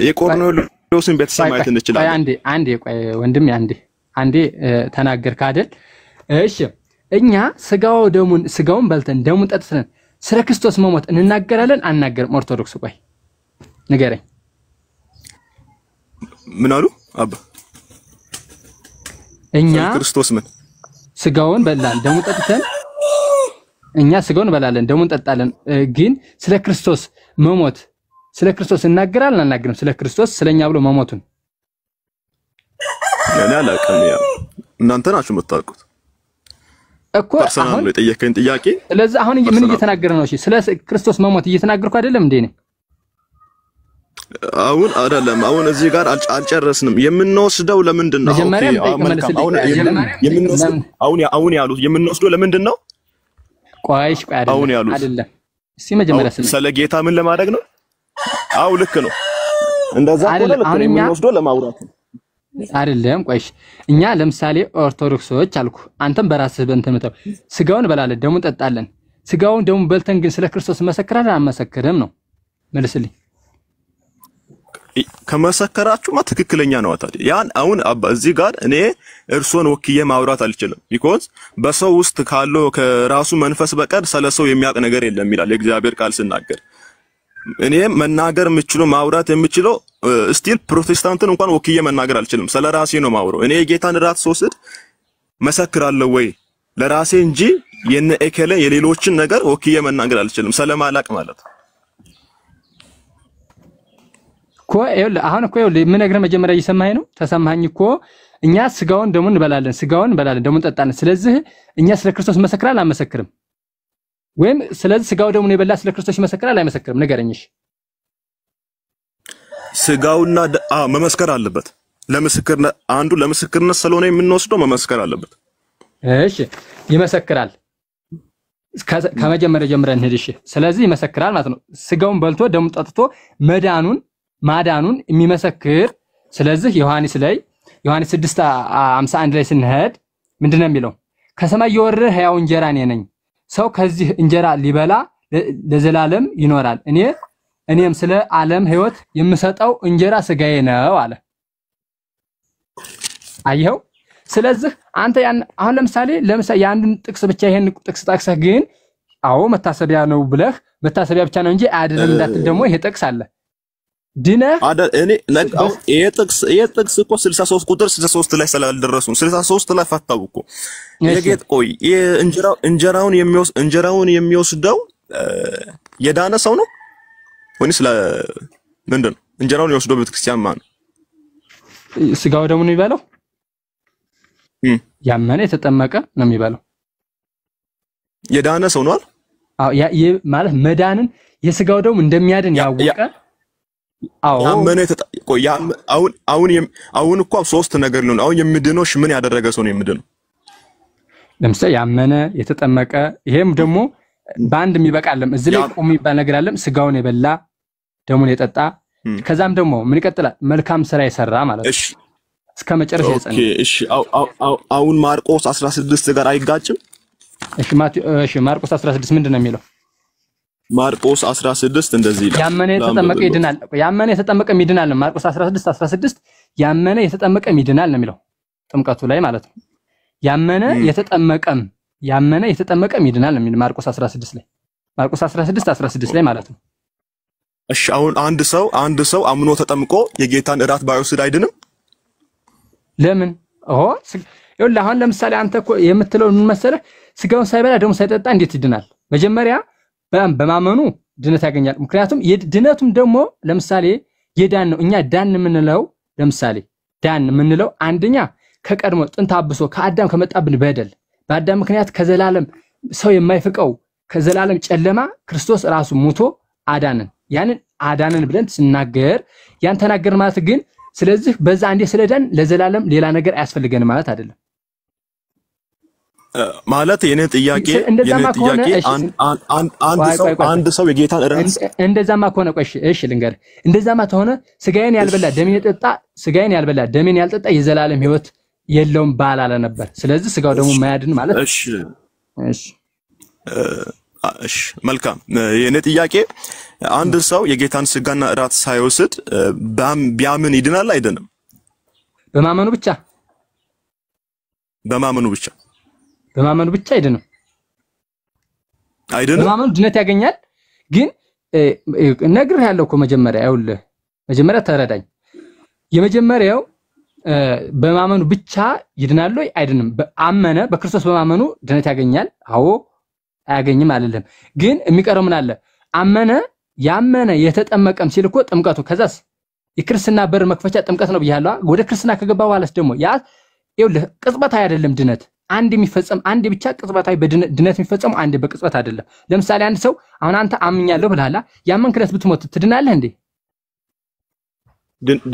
የቆርኔሌዎስን ቤተሰብ ማየት እንችላለን። አንዴ ቆይ ወንድም አንዴ ተናገርክ አይደል? እሺ እኛ ስጋውን በልተን ደሙን ጠጥተን ስለ ክርስቶስ መሞት እንናገራለን አናገርም? ኦርቶዶክስ ቆይ ንገረኝ። ምን አሉ አባ? እኛ ክርስቶስ ምን ስጋውን በላን ደሙን ጠጥተን እኛ ስጋውን በላለን ደሙን ጠጣለን፣ ግን ስለ ክርስቶስ መሞት ስለ ክርስቶስ እናገራለን አናገርም? ስለ ክርስቶስ ስለኛ ብሎ መሞቱን ያኔ አላቀም። ያው እናንተ ናችሁ የምታውቁት እኮ። አሁን የጠየቀኝ ጥያቄ ስለዚህ አሁን ምን እየተናገረ ነው? እሺ ስለ ክርስቶስ መሞት እየተናገርኩ አይደለም እንዴ ነኝ? አሁን አይደለም። አሁን እዚህ ጋር አልጨረስንም። የምንወስደው ለምንድን ነው? አሁን ያሉት የምንወስደው ለምንድን ነው? ቆይሽ አይደለም። እስቲ መጀመሪያ ስለ ጌታ ምን ለማድረግ ነው? አው ልክ ነው። እንደዛ አይደለም። የምንወስደው ለማውራት አይደለም። ቆይሽ እኛ ለምሳሌ ኦርቶዶክሶች አልኩ፣ አንተም በራስህ በእንተመተው ስጋውን በላለን ደሙን ጠጣለን። ስጋውን ደሙን በልተን ግን ስለ ክርስቶስ መሰክራለን አንመሰክርም ነው? መልስልኝ። ከመሰከራችሁማ ትክክለኛ ነው ታዲያ። ያን አሁን አባ እዚህ ጋር እኔ እርሶን ወክዬ ማውራት አልችልም። ቢኮዝ በሰው ውስጥ ካለው ከራሱ መንፈስ በቀር ስለሰው የሚያውቅ ነገር የለም ይላል የእግዚአብሔር ቃል ሲናገር። እኔ መናገር የምችለው ማውራት የምችለው ስቲል ፕሮቴስታንትን እንኳን ወክዬ መናገር አልችልም። ስለራሴ ነው ማውራው። እኔ የጌታን እራት ስወስድ መሰክራለሁ ወይ ለራሴ እንጂ የነ ኤከለ የሌሎችን ነገር ወክዬ መናገር አልችልም ስለማላቅ ማለት አሁን እኮ ምን ነገር መጀመሪያ እየሰማኸኝ ነው ተሰማኸኝ እኮ እኛ ስጋውን ደሙን እንበላለን ደሙን እንጠጣለን ስለዚህ እኛ ስለ ክርስቶስ መሰክራል አንመሰክርም ወይም ስለዚህ ስጋው ደሙን የበላ ስለ ክርስቶስ ይመሰክራል አይመሰክርም ንገረኝሽ ስጋውና መመስከር አለበት ለምስክርነት አንዱ ለምስክርነት ስለሆነ የምንወስደው መመስከር አለበት እሺ ይመሰክራል ከመጀመሪያ ጀምረን እንሄድሽ ስለዚህ ይመሰክራል ማለት ነው ስጋውን በልቶ ደሙን ጠጥቶ ማዳኑን የሚመሰክር ስለዚህ ዮሐንስ 6:51 ላይ ስንሄድ ምንድነው የሚለው ከሰማይ የወረደ ሕያው እንጀራ እኔ ነኝ ሰው ከዚህ እንጀራ ሊበላ ለዘላለም ይኖራል እኔም ስለ ዓለም ሕይወት የምሰጠው እንጀራ ስጋዬ ነው አለ አየው ስለዚህ አንተ አሁን ለምሳሌ ያንዱን ጥቅስ ብቻ ይሄን ጥቅስ ጠቅሰህ ግን አዎ መታሰቢያ ነው ብለህ መታሰቢያ ብቻ ነው እንጂ አይደለም እንዳትል ደግሞ ይሄ ጥቅስ አለ ድነህ እኔ ይሄ ጥቅስ እኮ 63 ቁጥር 63 ላይ ስላልደረሱን 63 ላይ ፈታው እኮ የጌት ቆይ እንጀራውን የሚወስደው የዳነ ሰው ነው ወይስ ምንድን ነው እንጀራውን የሚወስደው ቤተክርስቲያን ማን ስጋው ደሙ ነው የሚባለው ያመነ የተጠመቀ ነው የሚባለው የዳነ ሰው ነው አዎ ማለት መዳንን የስጋው ደሙ እንደሚያድን ያወቀ ያመነ አሁን እኮ ሶስት ነገር ነው አሁን የሚድነውሽ ምን ያደረገ ሰው ነው የሚድነው ለምሳሌ ያመነ የተጠመቀ ይሄም ደግሞ ባንድ የሚበቃለም እዚህ ላይ ቆም ይባል ነገር አለም ስጋውን የበላ ደሙን የጠጣ ከዛም ደግሞ ምን ይቀጥላል መልካም ስራ የሰራ ማለት ነው እሺ እስከ መጨረሻ ይጸና እሺ አሁን ማርቆስ 16 ጋር አይጋጭም እሺ ማርቆስ 16 ምንድነው የሚለው ማርቆስ 16 እንደዚህ ይላል ያመነ የተጠመቀ ይድናል ማርቆስ 16 ያመነ የተጠመቀ ይድናል ነው የሚለው ጥምቀቱ ላይ ማለት ነው ያመነ የተጠመቀ ይድናል ነው የሚለው ማርቆስ 16 ላይ ማርቆስ 16 ላይ ማለት ነው እሺ አሁን አንድ ሰው አምኖ ተጠምቆ የጌታን እራት ባይወስድ አይድንም ለምን ይኸውልህ አሁን ለምሳሌ አንተ እኮ የምትለው ምን መሰለህ ስጋውን ሳይበላ ደሙ ሳይጠጣ እንዴት ይድናል መጀመሪያ በማመኑ ድነት ያገኛል ምክንያቱም ድነቱም ደግሞ ለምሳሌ የዳን ነው እኛ ዳን የምንለው ለምሳሌ ዳን የምንለው አንደኛ ከቀድሞ ጥንት አብሶ ከአዳም ከመጣብን በደል በአዳም ምክንያት ከዘላለም ሰው የማይፍቀው ከዘላለም ጨለማ ክርስቶስ ራሱ ሞቶ አዳነን ያንን አዳነን ብለን ስናገር ያን ተናገር ማለት ግን ስለዚህ በዛ አንዴ ስለዳን ለዘላለም ሌላ ነገር አያስፈልገን ማለት አይደለም ማለት የኔ ጥያቄ አንድ ሰው የጌታን ራስ እንደዛማ ከሆነ እሺ ልንገር እንደዛማ ተሆነ ስጋዬን ያልበላ ደሜን ያልጠጣ የዘላለም ሕይወት የለውም ባላለ ነበር ስለዚህ ስጋው ደግሞ ማያድን ማለት እሺ መልካም የኔ ጥያቄ አንድ ሰው የጌታን ስጋና እራት ሳይወስድ ቢያምን ይድናል አይደለም በማመኑ ብቻ አይደለም በማመኑ ድነት ያገኛል ግን ነግርህ ያለው እኮ መጀመሪያ ተረዳኝ የመጀመሪያው በማመኑ ብቻ ይድናል ወይ አይደለም በአመነ በክርስቶስ በማመኑ ድነት ያገኛል አዎ አያገኝም አይደለም ግን የሚቀረው ምን አለ ያመነ የተጠመቀም ሲል እኮ ጥምቀቱ ከዛስ የክርስትና በር መክፈቻ ጥምቀት ነው ብያለሁ ወደ ክርስትና ከገባ በኋላስ ደግሞ ይኸውልህ ቅጽበታዊ አይደለም ድነት አንድ የሚፈጸም አንድ ብቻ ቅጽበታዊ ድነት የሚፈጸም አንድ በቅጽበት አይደለም ለምሳሌ አንድ ሰው አሁን አንተ አምኛለሁ ብለሃላ ያመንክለት ብትሞት ትድናለህ እንዴ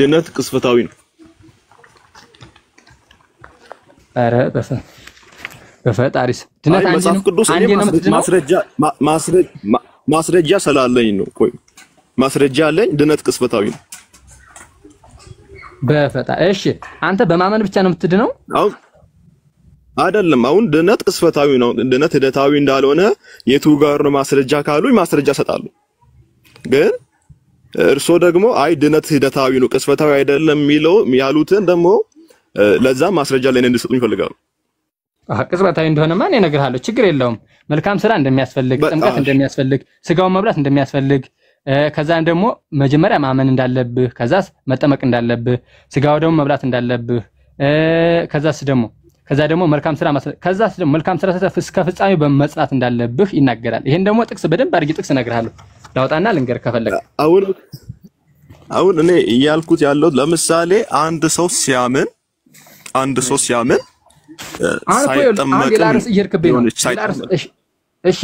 ድነት ቅጽበታዊ ነው አረ በፈጣሪስ ድነት ማስረጃ ስላለኝ ነው ቆይ ማስረጃ አለኝ ድነት ቅጽበታዊ ነው በፈጣሪ እሺ አንተ በማመን ብቻ ነው የምትድነው አይደለም አሁን ድነት ቅጽበታዊ ነው ድነት ሂደታዊ እንዳልሆነ የቱ ጋር ነው ማስረጃ ካሉኝ ማስረጃ ሰጣሉ ግን እርሶ ደግሞ አይ ድነት ሂደታዊ ነው ቅጽበታዊ አይደለም የሚለው ያሉትን ደግሞ ለዛ ማስረጃ ላይ እንድሰጡኝ ይፈልጋሉ ቅጽበታዊ እንደሆነ ማን ይነግርሃለሁ ችግር የለውም መልካም ስራ እንደሚያስፈልግ ጥምቀት እንደሚያስፈልግ ስጋውን መብላት እንደሚያስፈልግ ከዛን ደግሞ መጀመሪያ ማመን እንዳለብህ ከዛስ መጠመቅ እንዳለብህ ስጋው ደግሞ መብላት እንዳለብህ ከዛስ ደግሞ ከዛ ደግሞ መልካም ስራ ከዛ ደግሞ መልካም ስራ እስከ ፍጻሜ በመጽናት እንዳለብህ ይናገራል። ይሄን ደግሞ ጥቅስ በደንብ አድርጌ ጥቅስ እነግርሃለሁ። ላውጣና ልንገር ከፈለክ። አሁን እኔ እያልኩት ያለው ለምሳሌ አንድ ሰው ሲያምን ሳይጠመቅ እሺ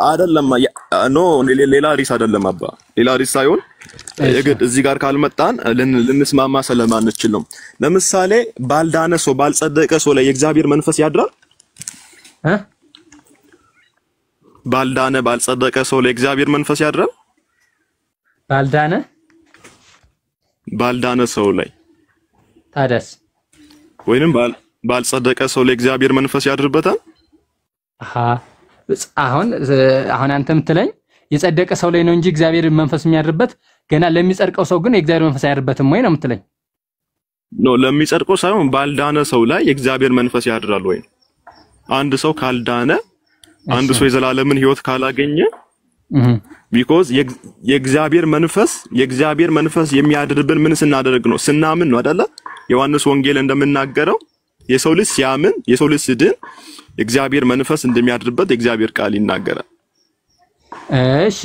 አይደለም ኖ ሌላ ሪስ አይደለም አባ ሌላ ሪስ ሳይሆን እግድ እዚህ ጋር ካልመጣን ልንስማማ ስለማንችል ነው። ለምሳሌ ባልዳነ ሰው ባልጸደቀ ሰው ላይ የእግዚአብሔር መንፈስ ያድራል ባልዳነ ባልጸደቀ ሰው ላይ የእግዚአብሔር መንፈስ ያድራል ባልዳነ ሰው ላይ ታደስ ወይንም ባልጸደቀ ሰው ላይ የእግዚአብሔር መንፈስ ያድርበታል። አሁን አንተ የምትለኝ የጸደቀ ሰው ላይ ነው እንጂ እግዚአብሔር መንፈስ የሚያድርበት ገና ለሚጸድቀው ሰው ግን የእግዚአብሔር መንፈስ አያድርበትም ወይ ነው የምትለኝ? ኖ ለሚጸድቀው ሳይሆን ባልዳነ ሰው ላይ የእግዚአብሔር መንፈስ ያድራል ወይ? አንድ ሰው ካልዳነ አንድ ሰው የዘላለምን ሕይወት ካላገኘ ቢኮዝ የእግዚአብሔር መንፈስ የሚያድርብን ምን ስናደርግ ነው? ስናምን ነው አይደለ? ዮሐንስ ወንጌል እንደምናገረው የሰው ልጅ ሲያምን የሰው ልጅ ሲድን የእግዚአብሔር መንፈስ እንደሚያድርበት የእግዚአብሔር ቃል ይናገራል። እሺ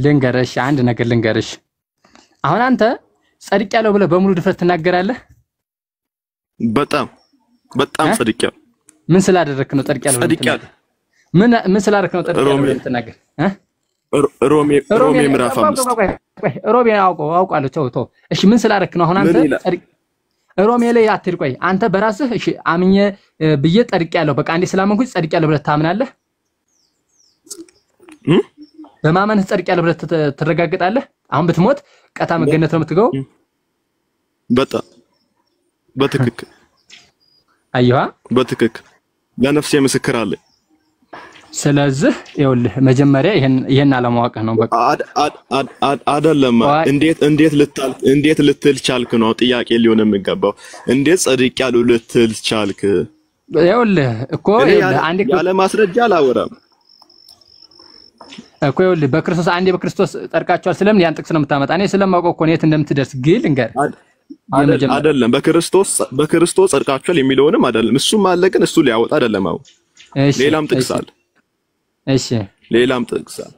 ልንገርሽ አንድ ነገር ልንገርሽ። አሁን አንተ ጸድቅ ያለው ብለህ በሙሉ ድፍረት ትናገራለህ? በጣም ጸድቅ ያለው ምን ስላደረክ ነው ጸድቅ ያለው? ምን ስላደረክ ነው ጸድቅ ያለው ትናገር? ሮሜ ምዕራፍ 5 ሮሜ አውቃለሁ። ተው እሺ ምን ስላደረክ ነው አሁን አንተ ጸድቅ ሮሜ ላይ አትል። ቆይ አንተ በራስህ እሺ አምኜ ብዬ ጸድቅ ያለው በቃ አንዴ ስላመንኩኝ ጸድቅ ያለው ብለህ ታምናለህ? በማመንህ ጸድቅ ያለው ብለህ ትረጋግጣለህ? አሁን ብትሞት ቀጣ መገነት ነው የምትገባው? በትክክል አይዋ በትክክል ለነፍሴ ምስክር አለ። ስለዚህ ይኸውልህ መጀመሪያ ይሄን አለማወቅህ ነው። በቃ አይደለም እንዴት ልትል ቻልክ ነው ጥያቄ ሊሆን የሚገባው። እንዴት ጸድቅ ያለው ልትል ቻልክ? ይኸውልህ እኮ አንዴ ያለ ማስረጃ አላወራም እኮ። ይኸውልህ በክርስቶስ ጠርቃቸዋል ስለምን ያን ጥቅስ ነው የምታመጣ? እኔ ስለማውቀው እኮ ነው የት እንደምትደርስ ግን ልንገር። አይደለም በክርስቶስ ጸድቃቸዋል የሚለውንም አይደለም እሱም አለ፣ ግን እሱ ሊያወጣ አይደለም። አሁን ሌላም ጥቅስ አለ። እሺ ሌላም ጥቅስ አለ።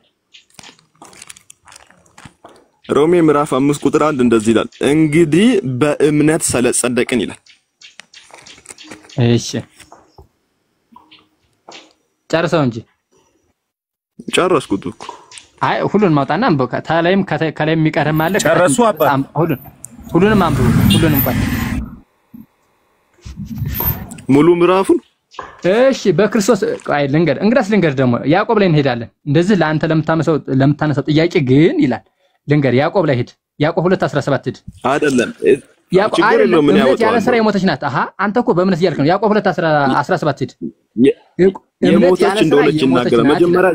ሮሜ ምዕራፍ 5 ቁጥር 1 እንደዚህ ይላል፣ እንግዲህ በእምነት ስለጸደቅን ይላል። እሺ ጨርሰው እንጂ ጨረስኩት እኮ። አይ ሁሉን ማውጣና ታላይም ከላይም የሚቀርም አለ። ጨረሱ አባ ሁሉንም አንብቡ። ሁሉንም እንኳን ሙሉ ምዕራፉን እሺ በክርስቶስ አይ እንግዳስ ልንገር ደግሞ ያዕቆብ ላይ እንሄዳለን። እንደዚህ ለአንተ ለምታነሳው ጥያቄ ግን ይላል ልንገር ያዕቆብ ላይ ሄድ። ያዕቆብ 2:17 ሄድ። አይደለም እምነት ያለ ስራ የሞተች ናት። አንተ እኮ በእምነት እያልክ ነው። ያዕቆብ 2:17 ሄድ። የሞተች እንደሆነች ይናገራል መጀመሪያ።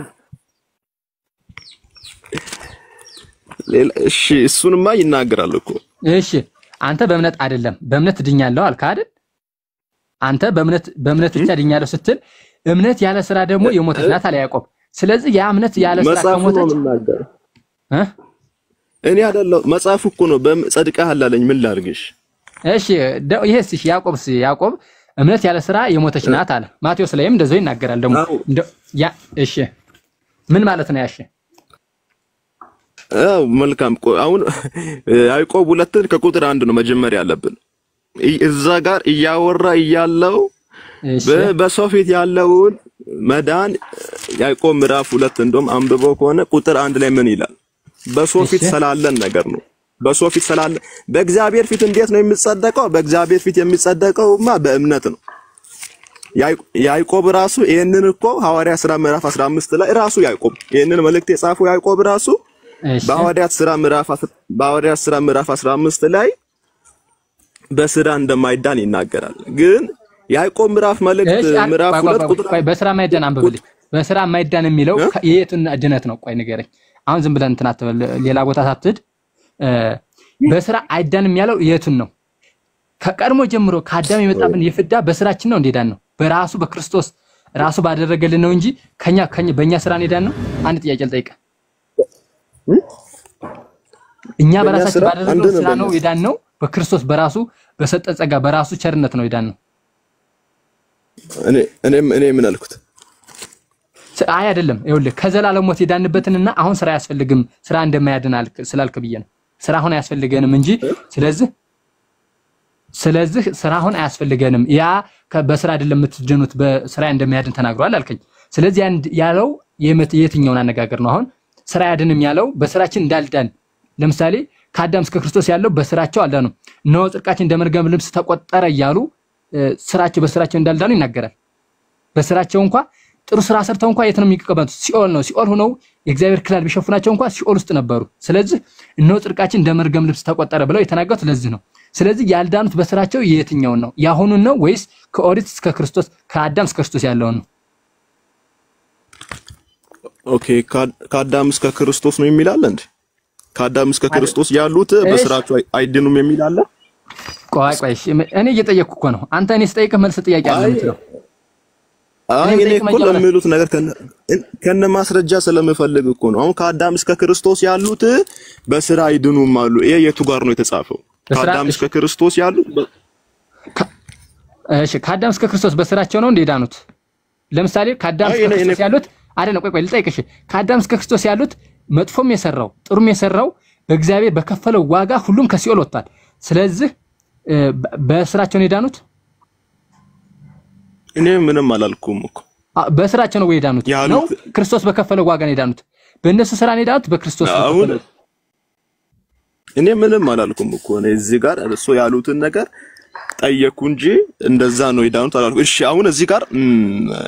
እሺ እሱንማ ይናገራል እኮ። እሺ አንተ በእምነት አይደለም በእምነት ድኛለሁ አልክ አይደል? አንተ በእምነት ብቻ ድኛለሁ ስትል እምነት ያለ ስራ ደግሞ የሞተች ናት አለ ያዕቆብ። ስለዚህ ያ እምነት ያለ ስራ ከሞተች እኔ አይደለም መጽሐፉ እኮ ነው ጸድቀሃል አለኝ። ምን ላድርግሽ? እሺ ይሄስ ያዕቆብ እምነት ያለ ስራ የሞተች ናት አለ። ማቴዎስ ላይም እንደዛው ይናገራል ደግሞ ያ እሺ ምን ማለት ነው? ያሺ መልካም። አሁን ያዕቆብ 2 ከቁጥር 1 ነው መጀመሪያ ያለብን። እዛ ጋር እያወራ እያለው በሰው ፊት ያለውን መዳን ያዕቆብ ምዕራፍ 2 እንደውም አንብበው ከሆነ ቁጥር 1 ላይ ምን ይላል? በሰው ፊት ስላለን ነገር ነው። በሰው ፊት ስላለ በእግዚአብሔር ፊት እንዴት ነው የሚጸደቀው? በእግዚአብሔር ፊት የሚጸደቀውማ በእምነት ነው። ያዕቆብ ራሱ ይሄንን እኮ ሐዋርያ ሥራ ምዕራፍ 15 ላይ ራሱ ያዕቆብ ይሄንን መልእክት የጻፈው ያዕቆብ ራሱ በሐዋርያት ሥራ ምዕራፍ 15 ላይ በስራ እንደማይዳን ይናገራል። ግን ያዕቆብ ምዕራፍ 2 ቁጥር በስራ ማይዳን አንብብልኝ። በስራ ማይዳን የሚለው የየቱን ድነት ነው? ቆይ ንገረኝ። አሁን ዝም ብለን እንትን አትበል፣ ሌላ ቦታ ሳትሄድ። በስራ አይዳንም ያለው የቱን ነው? ከቀድሞ ጀምሮ ከአዳም የመጣብን የፍዳ በስራችን ነው እንደዳን ነው? በራሱ በክርስቶስ ራሱ ባደረገልን ነው እንጂ በእኛ ስራ እንደዳን ነው? አንድ ጥያቄ ልጠይቅ። እኛ በራሳችን ባደረግነው ስራ ነው የዳን ነው? በክርስቶስ በራሱ በሰጠን ጸጋ በራሱ ቸርነት ነው የዳን ነው? እኔ ምን አልኩት? አይ አይደለም ይኸውልህ ከዘላለም ሞት የዳንበትንና አሁን ስራ ያስፈልግም ስራ እንደማያድን ስላልክ ብዬ ነው ስራ አሁን አያስፈልገንም እንጂ ስለዚህ ስራ አሁን አያስፈልገንም ያ በስራ አይደለም የምትድኑት በስራ እንደማያድን ተናግሯል አልከኝ ስለዚህ ያለው የትኛውን አነጋገር ነው አሁን ስራ ያድንም ያለው በስራችን እንዳልዳን ለምሳሌ ከአዳም እስከ ክርስቶስ ያለው በስራቸው አልዳኑ ነው ጽድቃችን እንደመርገም ልብስ ተቆጠረ ይያሉ ስራቸው በስራቸው እንዳልዳኑ ይናገራል በስራቸው እንኳን ጥሩ ስራ ሰርተው እንኳን የት ነው የሚቀበሉት ሲኦል ነው ሲኦል ሆነው የእግዚአብሔር ክላል ቢሸፍናቸው እንኳን ሲኦል ውስጥ ነበሩ ስለዚህ ነው ጽድቃችን እንደመርገም ልብስ ተቆጠረ ብለው የተናገሩት ለዚህ ነው ስለዚህ ያልዳኑት በስራቸው የትኛው ነው ያሁኑን ነው ወይስ ከኦሪት እስከ ክርስቶስ ከአዳም እስከ ክርስቶስ ያለው ነው ኦኬ ከአዳም እስከ ክርስቶስ ነው የሚላል እንዴ ከአዳም እስከ ክርስቶስ ያሉት በስራቸው አይድኑም የሚል አለ ቆይ እኔ እየጠየቅኩ እኮ ነው አንተ እኔ ስጠይቅ መልስ ጥያቄ አለ የምትለው እኔ እኮ ለሚሉት ነገር ከነ ማስረጃ ስለምፈልግ እኮ ነው አሁን ከአዳም እስከ ክርስቶስ ያሉት በስራ አይድኑም አሉ ይሄ የቱ ጋር ነው የተጻፈው ከአዳም እስከ ክርስቶስ ያሉት እሺ ከአዳም እስከ ክርስቶስ በስራቸው ነው እንደዳኑት ለምሳሌ ከአዳም እስከ ክርስቶስ ያሉት አይደለም ቆይ ልጠይቅሽ ከአዳም እስከ ክርስቶስ ያሉት መጥፎም የሰራው ጥሩም የሰራው በእግዚአብሔር በከፈለው ዋጋ ሁሉም ከሲኦል ወጣል ስለዚህ በስራቸው ነው የዳኑት እኔ ምንም አላልኩም እኮ በስራቸው ነው የዳኑት ነው ክርስቶስ በከፈለው ዋጋ ነው የዳኑት በእነሱ ስራ ነው የዳኑት በክርስቶስ አሁን እኔ ምንም አላልኩም እኮ እኔ እዚህ ጋር እሱ ያሉትን ነገር ጠየቁ እንጂ እንደዛ ነው የዳኑት አላልኩም እሺ አሁን እዚህ ጋር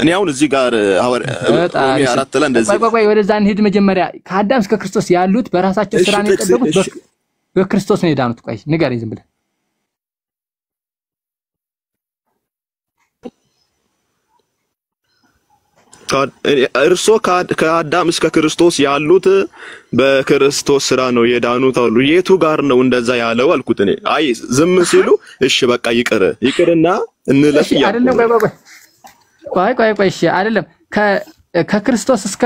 እኔ አሁን እዚህ ጋር ሮሜ 4 ላይ እንደዚህ ቆይ ወደዛ እንሂድ መጀመሪያ ከአዳም እስከ ክርስቶስ ያሉት በራሳቸው ስራ ነው የቀደሙት በክርስቶስ ነው የዳኑት ቆይ ንገረኝ ዝም ብለህ እርሶ ከአዳም እስከ ክርስቶስ ያሉት በክርስቶስ ስራ ነው የዳኑት አሉ የቱ ጋር ነው እንደዛ ያለው አልኩት እኔ አይ ዝም ሲሉ እሺ በቃ ይቅርና እንለፍ አይደለም ቆይ እሺ አይደለም ከክርስቶስ እስከ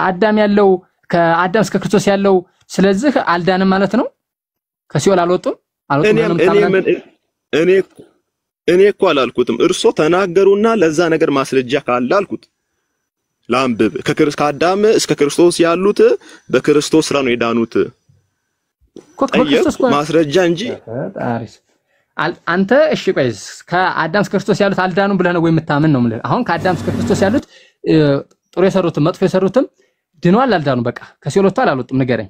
አዳም ያለው ከአዳም እስከ ክርስቶስ ያለው ስለዚህ አልዳንም ማለት ነው ከሲኦል አልወጡም እኔ እኮ አላልኩትም እርሶ ተናገሩና ለዛ ነገር ማስረጃ ካለ አልኩት ላምብብ ከአዳም እስከ ክርስቶስ ያሉት በክርስቶስ ስራ ነው የዳኑት ማስረጃ እንጂ አንተ እሺ ቆይ ከአዳም እስከ ክርስቶስ ያሉት አልዳኑም ብለህ ነው ወይ የምታምን ነው ማለት አሁን ከአዳም እስከ ክርስቶስ ያሉት ጥሩ የሰሩትም መጥፎ የሰሩትም ድኗል አልዳኑ በቃ ከሲኦል ወጥተዋል አልወጡም ንገረኝ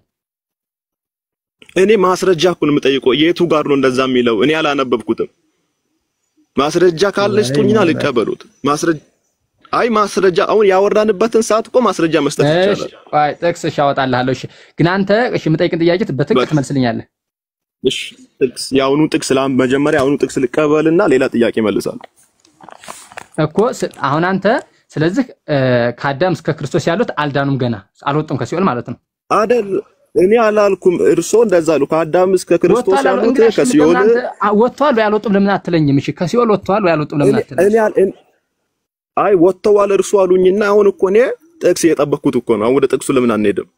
እኔ ማስረጃ እኮ ነው የምጠይቀው የቱ ጋር ነው እንደዛ የሚለው እኔ አላነበብኩትም ማስረጃ ካለሽ ጡኝና ልቀበሉት ማስረጃ አሁን ያወራንበትን ሰዓት እኮ ማስረጃ መስጠት ይቻላል አይ ጥቅስ ያወጣልሃለሁ እሺ ግን አንተ እሺ የምጠይቅን ጥያቄ በትክክል ትመልስልኛለህ እሺ ጥቅስ ያውኑ ጥቅስ መጀመሪያ ያውኑ ጥቅስ ልቀበልና ሌላ ጥያቄ መልሳለሁ እኮ አሁን አንተ ስለዚህ ከአዳም እስከ ክርስቶስ ያሉት አልዳኑም ገና አልወጡም ከሲኦል ማለት ነው አይደል እኔ አላልኩም እርሶ እንደዛ አሉ ከአዳም እስከ ክርስቶስ ያሉት ከሲኦል ወጥተዋል ያልወጡም ለምን አትለኝም እሺ ከሲኦል ወጥተዋል ያልወጡም ለምን አትለኝም አይ ወጥተዋል እርሱ አሉኝና አሁን እኮ እኔ ጥቅስ እየጠበቅኩት እኮ ነው ወደ ጥቅሱ ለምን አንሄድም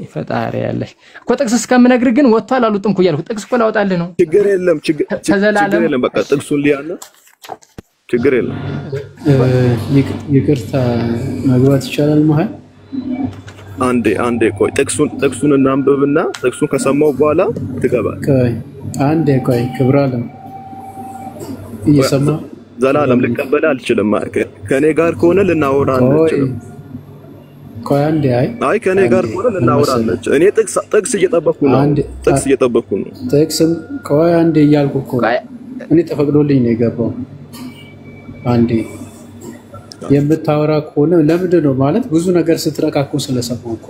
ይፈጣሪ ያለሽ እኮ ጥቅስ እስከምነግር ግን ወጥተዋል አልወጡም እኮ ያልኩት ጥቅስ እኮ ላወጣልህ ነው ችግር የለም በቃ ጥቅሱን ሊያና ችግር የለም ይቅርታ መግባት ይቻላል ማለት አንዴ ቆይ ጥቅሱን እናንብብና ጥቅሱን ከሰማው በኋላ ትገባል ቆይ ክብራለም እየሰማ ዘላለም ልቀበል አልችልም ከኔ ጋር ከሆነ ልናወራ አንችልም ቆይ አይ ከኔ ጋር ከሆነ ልናወራ አንችልም እኔ ጥቅስ እየጠበቅኩ ነው ጥቅስም ቆይ እያልኩ እኮ እኔ ተፈቅዶልኝ ነው የገባው አንዴ የምታወራ ከሆነ ለምንድን ነው ማለት ብዙ ነገር ስትረካኩ ስለሰማሁ እኮ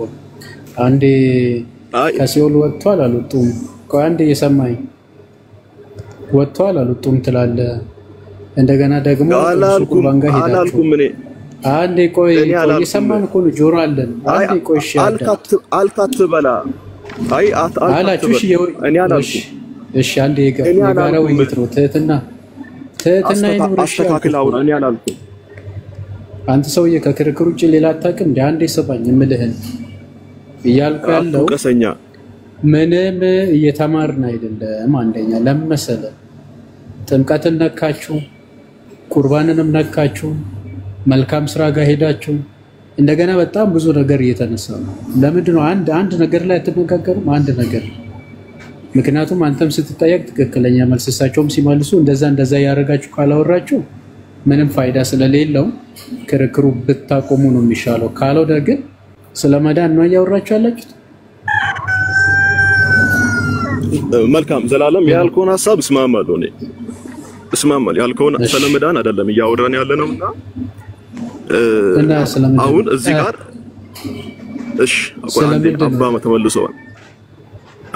አንዴ ከሲኦል ወጥቷል አልወጡም ቆይ እየሰማኝ ወጥቷል አልወጡም ትላለህ እንደገና ደግሞ አላልኩም እኔ አንዴ ቆይ እየሰማን እኮ ነው ጆሮ አለን አንዴ ቆይ እሺ አልካትበላ አላችሁሽ እኔ አላልኩም እሺ አንዴ የጋራው ይትሮ ትህትና ይኑር አስተካክላው እኔ አላልኩም አንተ ሰውዬ ከክርክር ውጪ ሌላ አታውቅም እንደ አንዴ ሰባኝ እምልህን እያልኩ ያለው ቀሰኛ ምንም እየተማርን አይደለም አንደኛ ለምን መሰለህ ጥምቀትን ነካችሁ ቁርባንንም ነካችሁ፣ መልካም ስራ ጋር ሄዳችሁ እንደገና በጣም ብዙ ነገር እየተነሳ ነው። ለምንድን ነው አንድ ነገር ላይ አትነጋገሩም? አንድ ነገር ምክንያቱም አንተም ስትጠየቅ ትክክለኛ መልስ እሳቸውም ሲመልሱ እንደዛ ያደረጋችሁ ካላወራችሁ ምንም ፋይዳ ስለሌለው ክርክሩ ብታቆሙ ነው የሚሻለው። ካልሆነ ግን ስለመዳን ነው እያወራችሁ ያላችሁት። መልካም ዘላለም ያልከውን ሐሳብ እስማማለሁ። እኔ እስማማለሁ ያልከውን ስለመዳን አይደለም እያወራን ያለነውና አሁን እዚህ ጋር እሺ አባ ተመልሰዋል።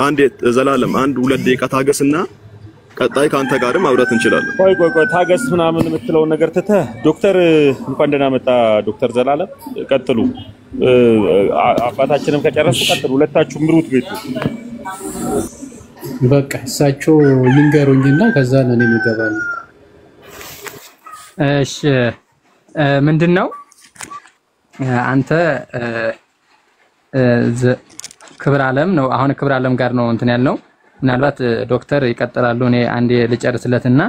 አንዴ ዘላለም አንድ ሁለት ደቂቃ ታገስና ቀጣይ ካንተ ጋርም አብረት እንችላለን። ቆይ ታገስ ምናምን የምትለው ነገር ትተህ ዶክተር እንኳን ደህና መጣ ዶክተር ዘላለም ቀጥሉ። አባታችንም ከጨረሱ ቀጥሉ። ሁለታችሁ ምሩት ቤቱ በቃ እሳቸው ይንገሩኝና ከዛ ነው እኔ የምገባው። እሺ ምንድነው አንተ ክብር ዓለም ነው አሁን ክብር ዓለም ጋር ነው እንትን ያልነው። ምናልባት ዶክተር ይቀጥላሉ። እኔ አንዴ ልጨርስለትና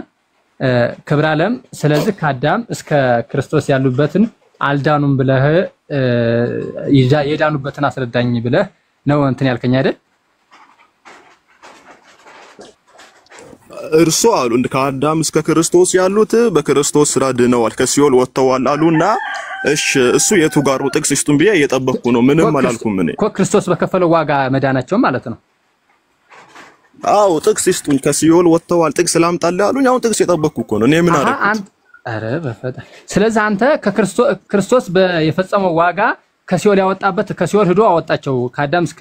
ክብር ዓለም ስለዚህ ከአዳም እስከ ክርስቶስ ያሉበትን አልዳኑም ብለህ የዳኑበትን አስረዳኝ ብለህ ነው እንትን ያልከኝ አይደል? እርሱ አሉ እንደ ከአዳም እስከ ክርስቶስ ያሉት በክርስቶስ ስራ ድነዋል ከሲኦል ወጥተዋል አሉና እሺ እሱ የቱ ጋር ነው ጥቅስ ይስጡን ብዬ እየጠበቅኩ ነው። ምንም አላልኩም እኔ እኮ ክርስቶስ በከፈለው ዋጋ መዳናቸው ማለት ነው። አዎ ጥቅስ ይስጡኝ ከሲኦል ወጥተዋል ጥቅስ ላምጣልህ አሉኝ። አሁን ጥቅስ የጠበቅኩ እኮ ነው። እኔ ምን አደረኩ? አረ በፈጣሪ ስለዚህ አንተ ክርስቶስ የፈጸመው ዋጋ ከሲኦል ያወጣበት ከሲኦል ሄዶ አወጣቸው ከአዳም እስከ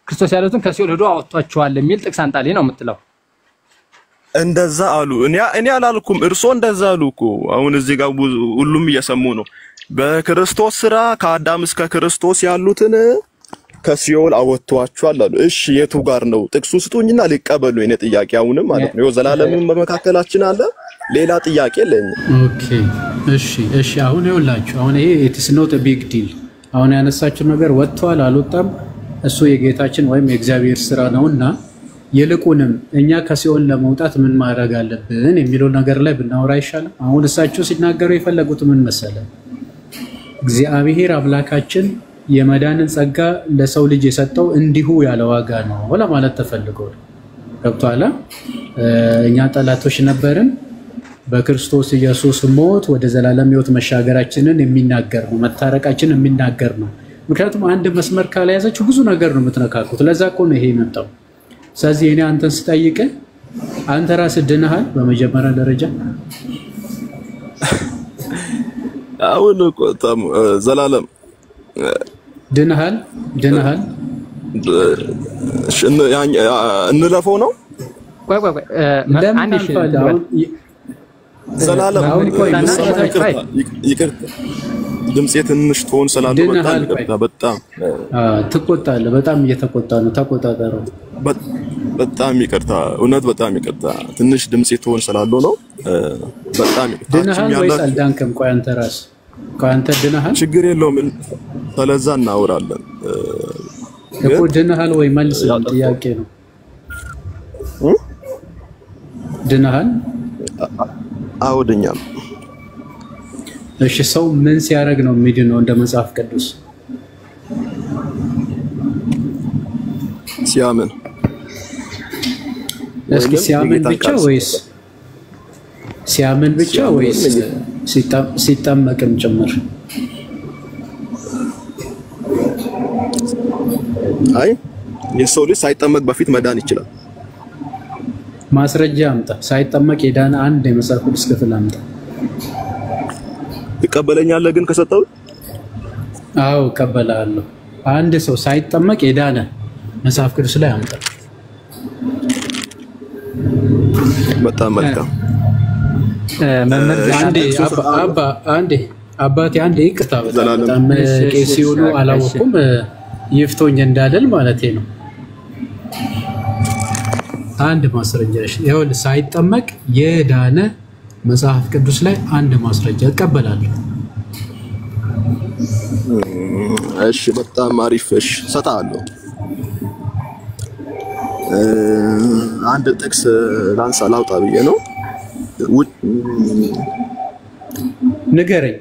ክርስቶስ ያሉትን ከሲኦል ሄዶ አወጣቸዋል የሚል ጥቅስ አንጣልኝ ነው የምትለው? እንደዛ አሉ። እኔ አላልኩም እርሶ እንደዛ አሉ እኮ። አሁን እዚህ ጋር ሁሉም እየሰሙ ነው። በክርስቶስ ስራ ከአዳም እስከ ክርስቶስ ያሉትን ከሲኦል አወጥቷቸዋል አሉ። እሺ የቱ ጋር ነው ጥቅሱ ስጡኝና ሊቀበሉ የኔ ጥያቄ አሁንም ማለት ነው። ዘላለምም በመካከላችን አለ ሌላ ጥያቄ ለኝ። ኦኬ እሺ አሁን ይኸውላችሁ አሁን ይሄ ኢትስ ኖት አ ቢግ ዲል። አሁን ያነሳችሁ ነገር ወጥቷል አልወጣም እሱ የጌታችን ወይም የእግዚአብሔር ስራ ነውና ይልቁንም እኛ ከሲኦል ለመውጣት ምን ማድረግ አለብን የሚለው ነገር ላይ ብናወራ ይሻላል። አሁን እሳቸው ሲናገሩ የፈለጉት ምን መሰለ? እግዚአብሔር አምላካችን የመዳንን ጸጋ ለሰው ልጅ የሰጠው እንዲሁ ያለ ዋጋ ነው ለማለት ተፈልገው ገብቷል። እኛ ጠላቶች ነበርን፣ በክርስቶስ ኢየሱስ ሞት ወደ ዘላለም ሕይወት መሻገራችንን የሚናገር ነው፣ መታረቃችንን የሚናገር ነው። ምክንያቱም አንድ መስመር ካልያዛችሁ ብዙ ነገር ነው የምትነካኩት። ለዛ እኮ ነው ይሄ የመጣው። ስለዚህ እኔ አንተን ስጠይቅ አንተ ራስህ ድነሃል በመጀመሪያ ደረጃ? አሁን ዘላለም ድነሃል እንለፈው ነው። ቆይ አንዴ ዘላለም ይቅርታ ድምጼ ትንሽ ቶን ስላለው በጣም ትቆጣለህ። በጣም እየተቆጣ ነው። ተቆጣጣረው። በጣም ይቅርታ እውነት በጣም ይቅርታ ትንሽ ድምጼ ቶን ስላለው ነው። በጣም ይቅርታ። ድነሃል ወይስ አልዳንክም? ቆይ አንተ ራስህ አንተ ድነሃል? ችግር የለውም ስለዛ እናወራለን እኮ። ድነሃል ወይ መልስ ጥያቄ ነው። ድነሃል? አውድኛም። እሺ ሰው ምን ሲያደርግ ነው የሚድነው እንደ መጽሐፍ ቅዱስ? ሲያምን። እስኪ ሲያምን ብቻ ወይስ ሲጠመቅም ጭምር? አይ የሰው ልጅ ሳይጠመቅ በፊት መዳን ይችላል። ማስረጃ አምጣ። ሳይጠመቅ የዳነ አንድ የመጽሐፍ ቅዱስ ክፍል አምጣ። ትቀበለኛለህ ግን ከሰጠው? አዎ እቀበላለሁ። አንድ ሰው ሳይጠመቅ የዳነ መጽሐፍ ቅዱስ ላይ አምጣ። በጣም መልካም። አባቴ አንዴ ይቅርታ በጣም ቄስ ሲሆኑ አላወኩም ይፍቶኝ እንዳልል ማለቴ ነው። አንድ ማስረጃ ይኸውልህ፣ ሳይጠመቅ የዳነ መጽሐፍ ቅዱስ ላይ አንድ ማስረጃ እቀበላለሁ። እሺ በጣም አሪፍ። እሺ ሰጣለሁ። አንድ ጥቅስ ላውጣ ብዬ ነው። ንገረኝ።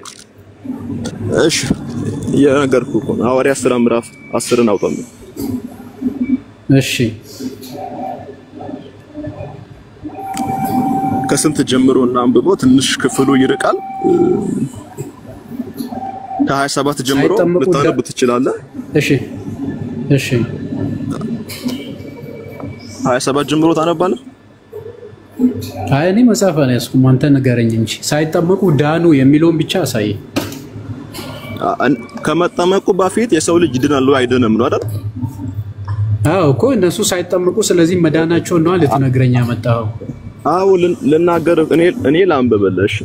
እሺ የነገርኩህ እኮ ሐዋርያት ሥራ ምዕራፍ 10ን አውጣው። እሺ ከስንት ጀምሮ እና አንብቦ ትንሽ ክፍሉ ይርቃል። ከ27 ጀምሮ ልታነብ ትችላለህ። እሺ እሺ 27 ጀምሮ ታነባለህ። አይ እኔ መጽሐፍ አልያዝኩም፣ አንተ ንገረኝ እንጂ ሳይጠመቁ ዳኑ የሚለውን ብቻ አሳይ። ከመጠመቁ በፊት የሰው ልጅ ይድናል ወይ አይድንም ነው አይደል? አዎ እኮ እነሱ ሳይጠመቁ ስለዚህ መዳናቸው ነው ልትነግረኝ ያመጣው። አዎ ልናገር እኔ ላንብብልህ።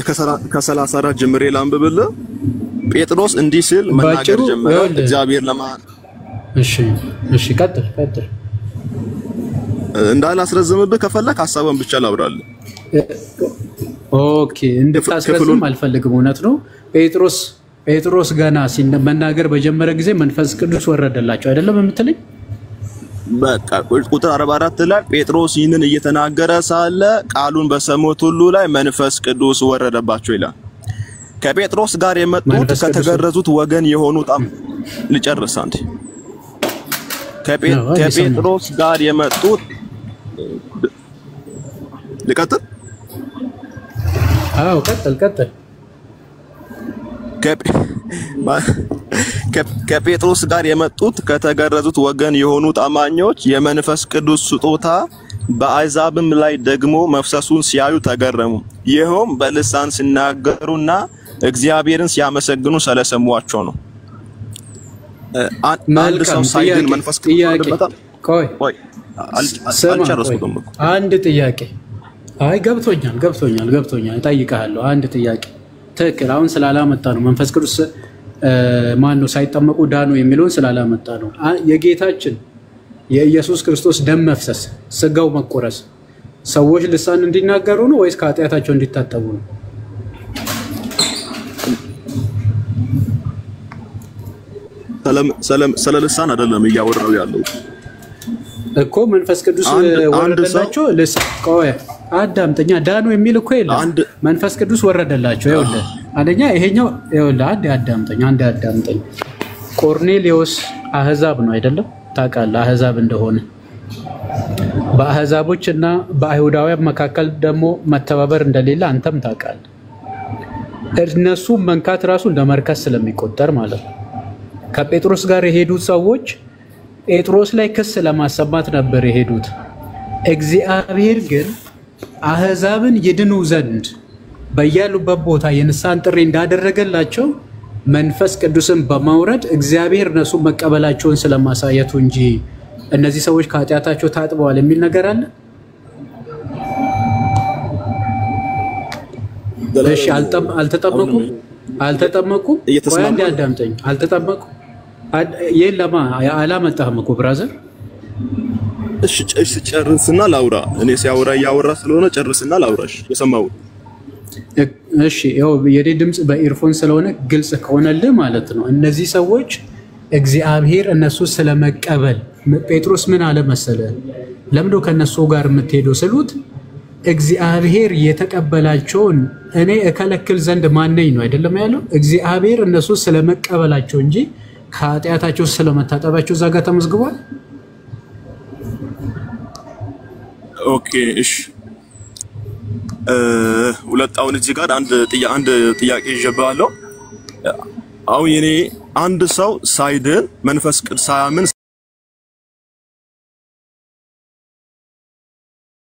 ከ34 ጀምሬ ላንብብልህ። ጴጥሮስ እንዲህ ሲል መናገር ጀመረ። እግዚአብሔር እሺ ቀጥል። እንዳላስረዝምብህ ከፈለክ ሐሳቡን ብቻ ላብራልህ። ኦኬ እንድታስረዝም አልፈልግም። እውነት ነው። ጴጥሮስ ገና መናገር በጀመረ ጊዜ መንፈስ ቅዱስ ወረደላቸው አይደለም የምትለኝ? በቃ ቁጥር 44 ላይ ጴጥሮስ ይህንን እየተናገረ ሳለ ቃሉን በሰሙት ሁሉ ላይ መንፈስ ቅዱስ ወረደባቸው ይላል። ከጴጥሮስ ጋር የመጡት ከተገረዙት ወገን የሆኑት ልጨርስ አንዴ። ከጴጥሮስ ጋር የመጡት ልቀጥል? አዎ ቀጥል። ከጴጥሮስ ጋር የመጡት ከተገረዙት ወገን የሆኑት አማኞች የመንፈስ ቅዱስ ስጦታ በአሕዛብም ላይ ደግሞ መፍሰሱን ሲያዩ ተገረሙ። ይኸውም በልሳን ሲናገሩና እግዚአብሔርን ሲያመሰግኑ ስለሰሟቸው ነው። አንድ ሰው ሳይድን መንፈስ ቅዱስ ወረደበታል? ቆይ አልጨረስኩም እኮ አንድ ጥያቄ። አይ ገብቶኛል እጠይቅሃለሁ። አንድ ጥያቄ ትክክል። አሁን ስላላመጣ ነው መንፈስ ቅዱስ ማን ነው ሳይጠመቁ ዳኑ የሚለውን ስላላመጣ ነው። የጌታችን የኢየሱስ ክርስቶስ ደም መፍሰስ፣ ስጋው መቆረስ ሰዎች ልሳን እንዲናገሩ ነው ወይስ ከኃጢአታቸው እንዲታጠቡ ነው? ስለ ልሳን አይደለም እያወራው ያለው እኮ መንፈስ ቅዱስ ወረደላቸው። ቆይ አዳምጠኛ። ዳኑ የሚል እኮ የለም። መንፈስ ቅዱስ ወረደላቸው። ይኸውልህ አንደኛ ይሄኛው ይኸውልህ አንድ አዳምጠኝ። ቆርኔሌዎስ አህዛብ ነው አይደለም? ታውቃለህ አህዛብ እንደሆነ። በአህዛቦች እና በአይሁዳውያን መካከል ደግሞ መተባበር እንደሌለ አንተም ታውቃለህ። እነሱ መንካት ራሱ እንደ መርከስ ስለሚቆጠር ማለት ነው። ከጴጥሮስ ጋር የሄዱት ሰዎች ጴጥሮስ ላይ ክስ ለማሰማት ነበር የሄዱት። እግዚአብሔር ግን አህዛብን ይድኑ ዘንድ በያሉበት ቦታ የንስሐን ጥሪ እንዳደረገላቸው መንፈስ ቅዱስን በማውረድ እግዚአብሔር እነሱ መቀበላቸውን ስለማሳየቱ እንጂ እነዚህ ሰዎች ከኃጢአታቸው ታጥበዋል የሚል ነገር አለ? እሺ አልተጠመቁም? ወይ አንዴ አዳምጠኝ። አልተጠመቁም? የለማ አላመጣህም እኮ ብራዘር። እሺ ጨርስና ላውራ። እኔ ሲያወራ እያወራ ስለሆነ ጨርስና ላውራሽ የሰማው። እሺ ያው የኔ ድምጽ በኢርፎን ስለሆነ ግልጽ ከሆነልህ ማለት ነው። እነዚህ ሰዎች እግዚአብሔር እነሱ ስለመቀበል ጴጥሮስ ምን አለ መሰለ? ለምዶ ከነሱ ጋር የምትሄደው ስሉት እግዚአብሔር የተቀበላቸውን እኔ እከለክል ዘንድ ማነኝ ነው አይደለም ያለው? እግዚአብሔር እነሱ ስለመቀበላቸው እንጂ ከኃጢአታቸው ስለመታጠባቸው እዛ ጋር ተመዝግቧል። ኦኬ እሺ ሁለታውን እዚህ ጋር አንድ ጥያቄ ይጀባለሁ። አሁን የኔ አንድ ሰው ሳይድን መንፈስ ቅዱስ ሳያምን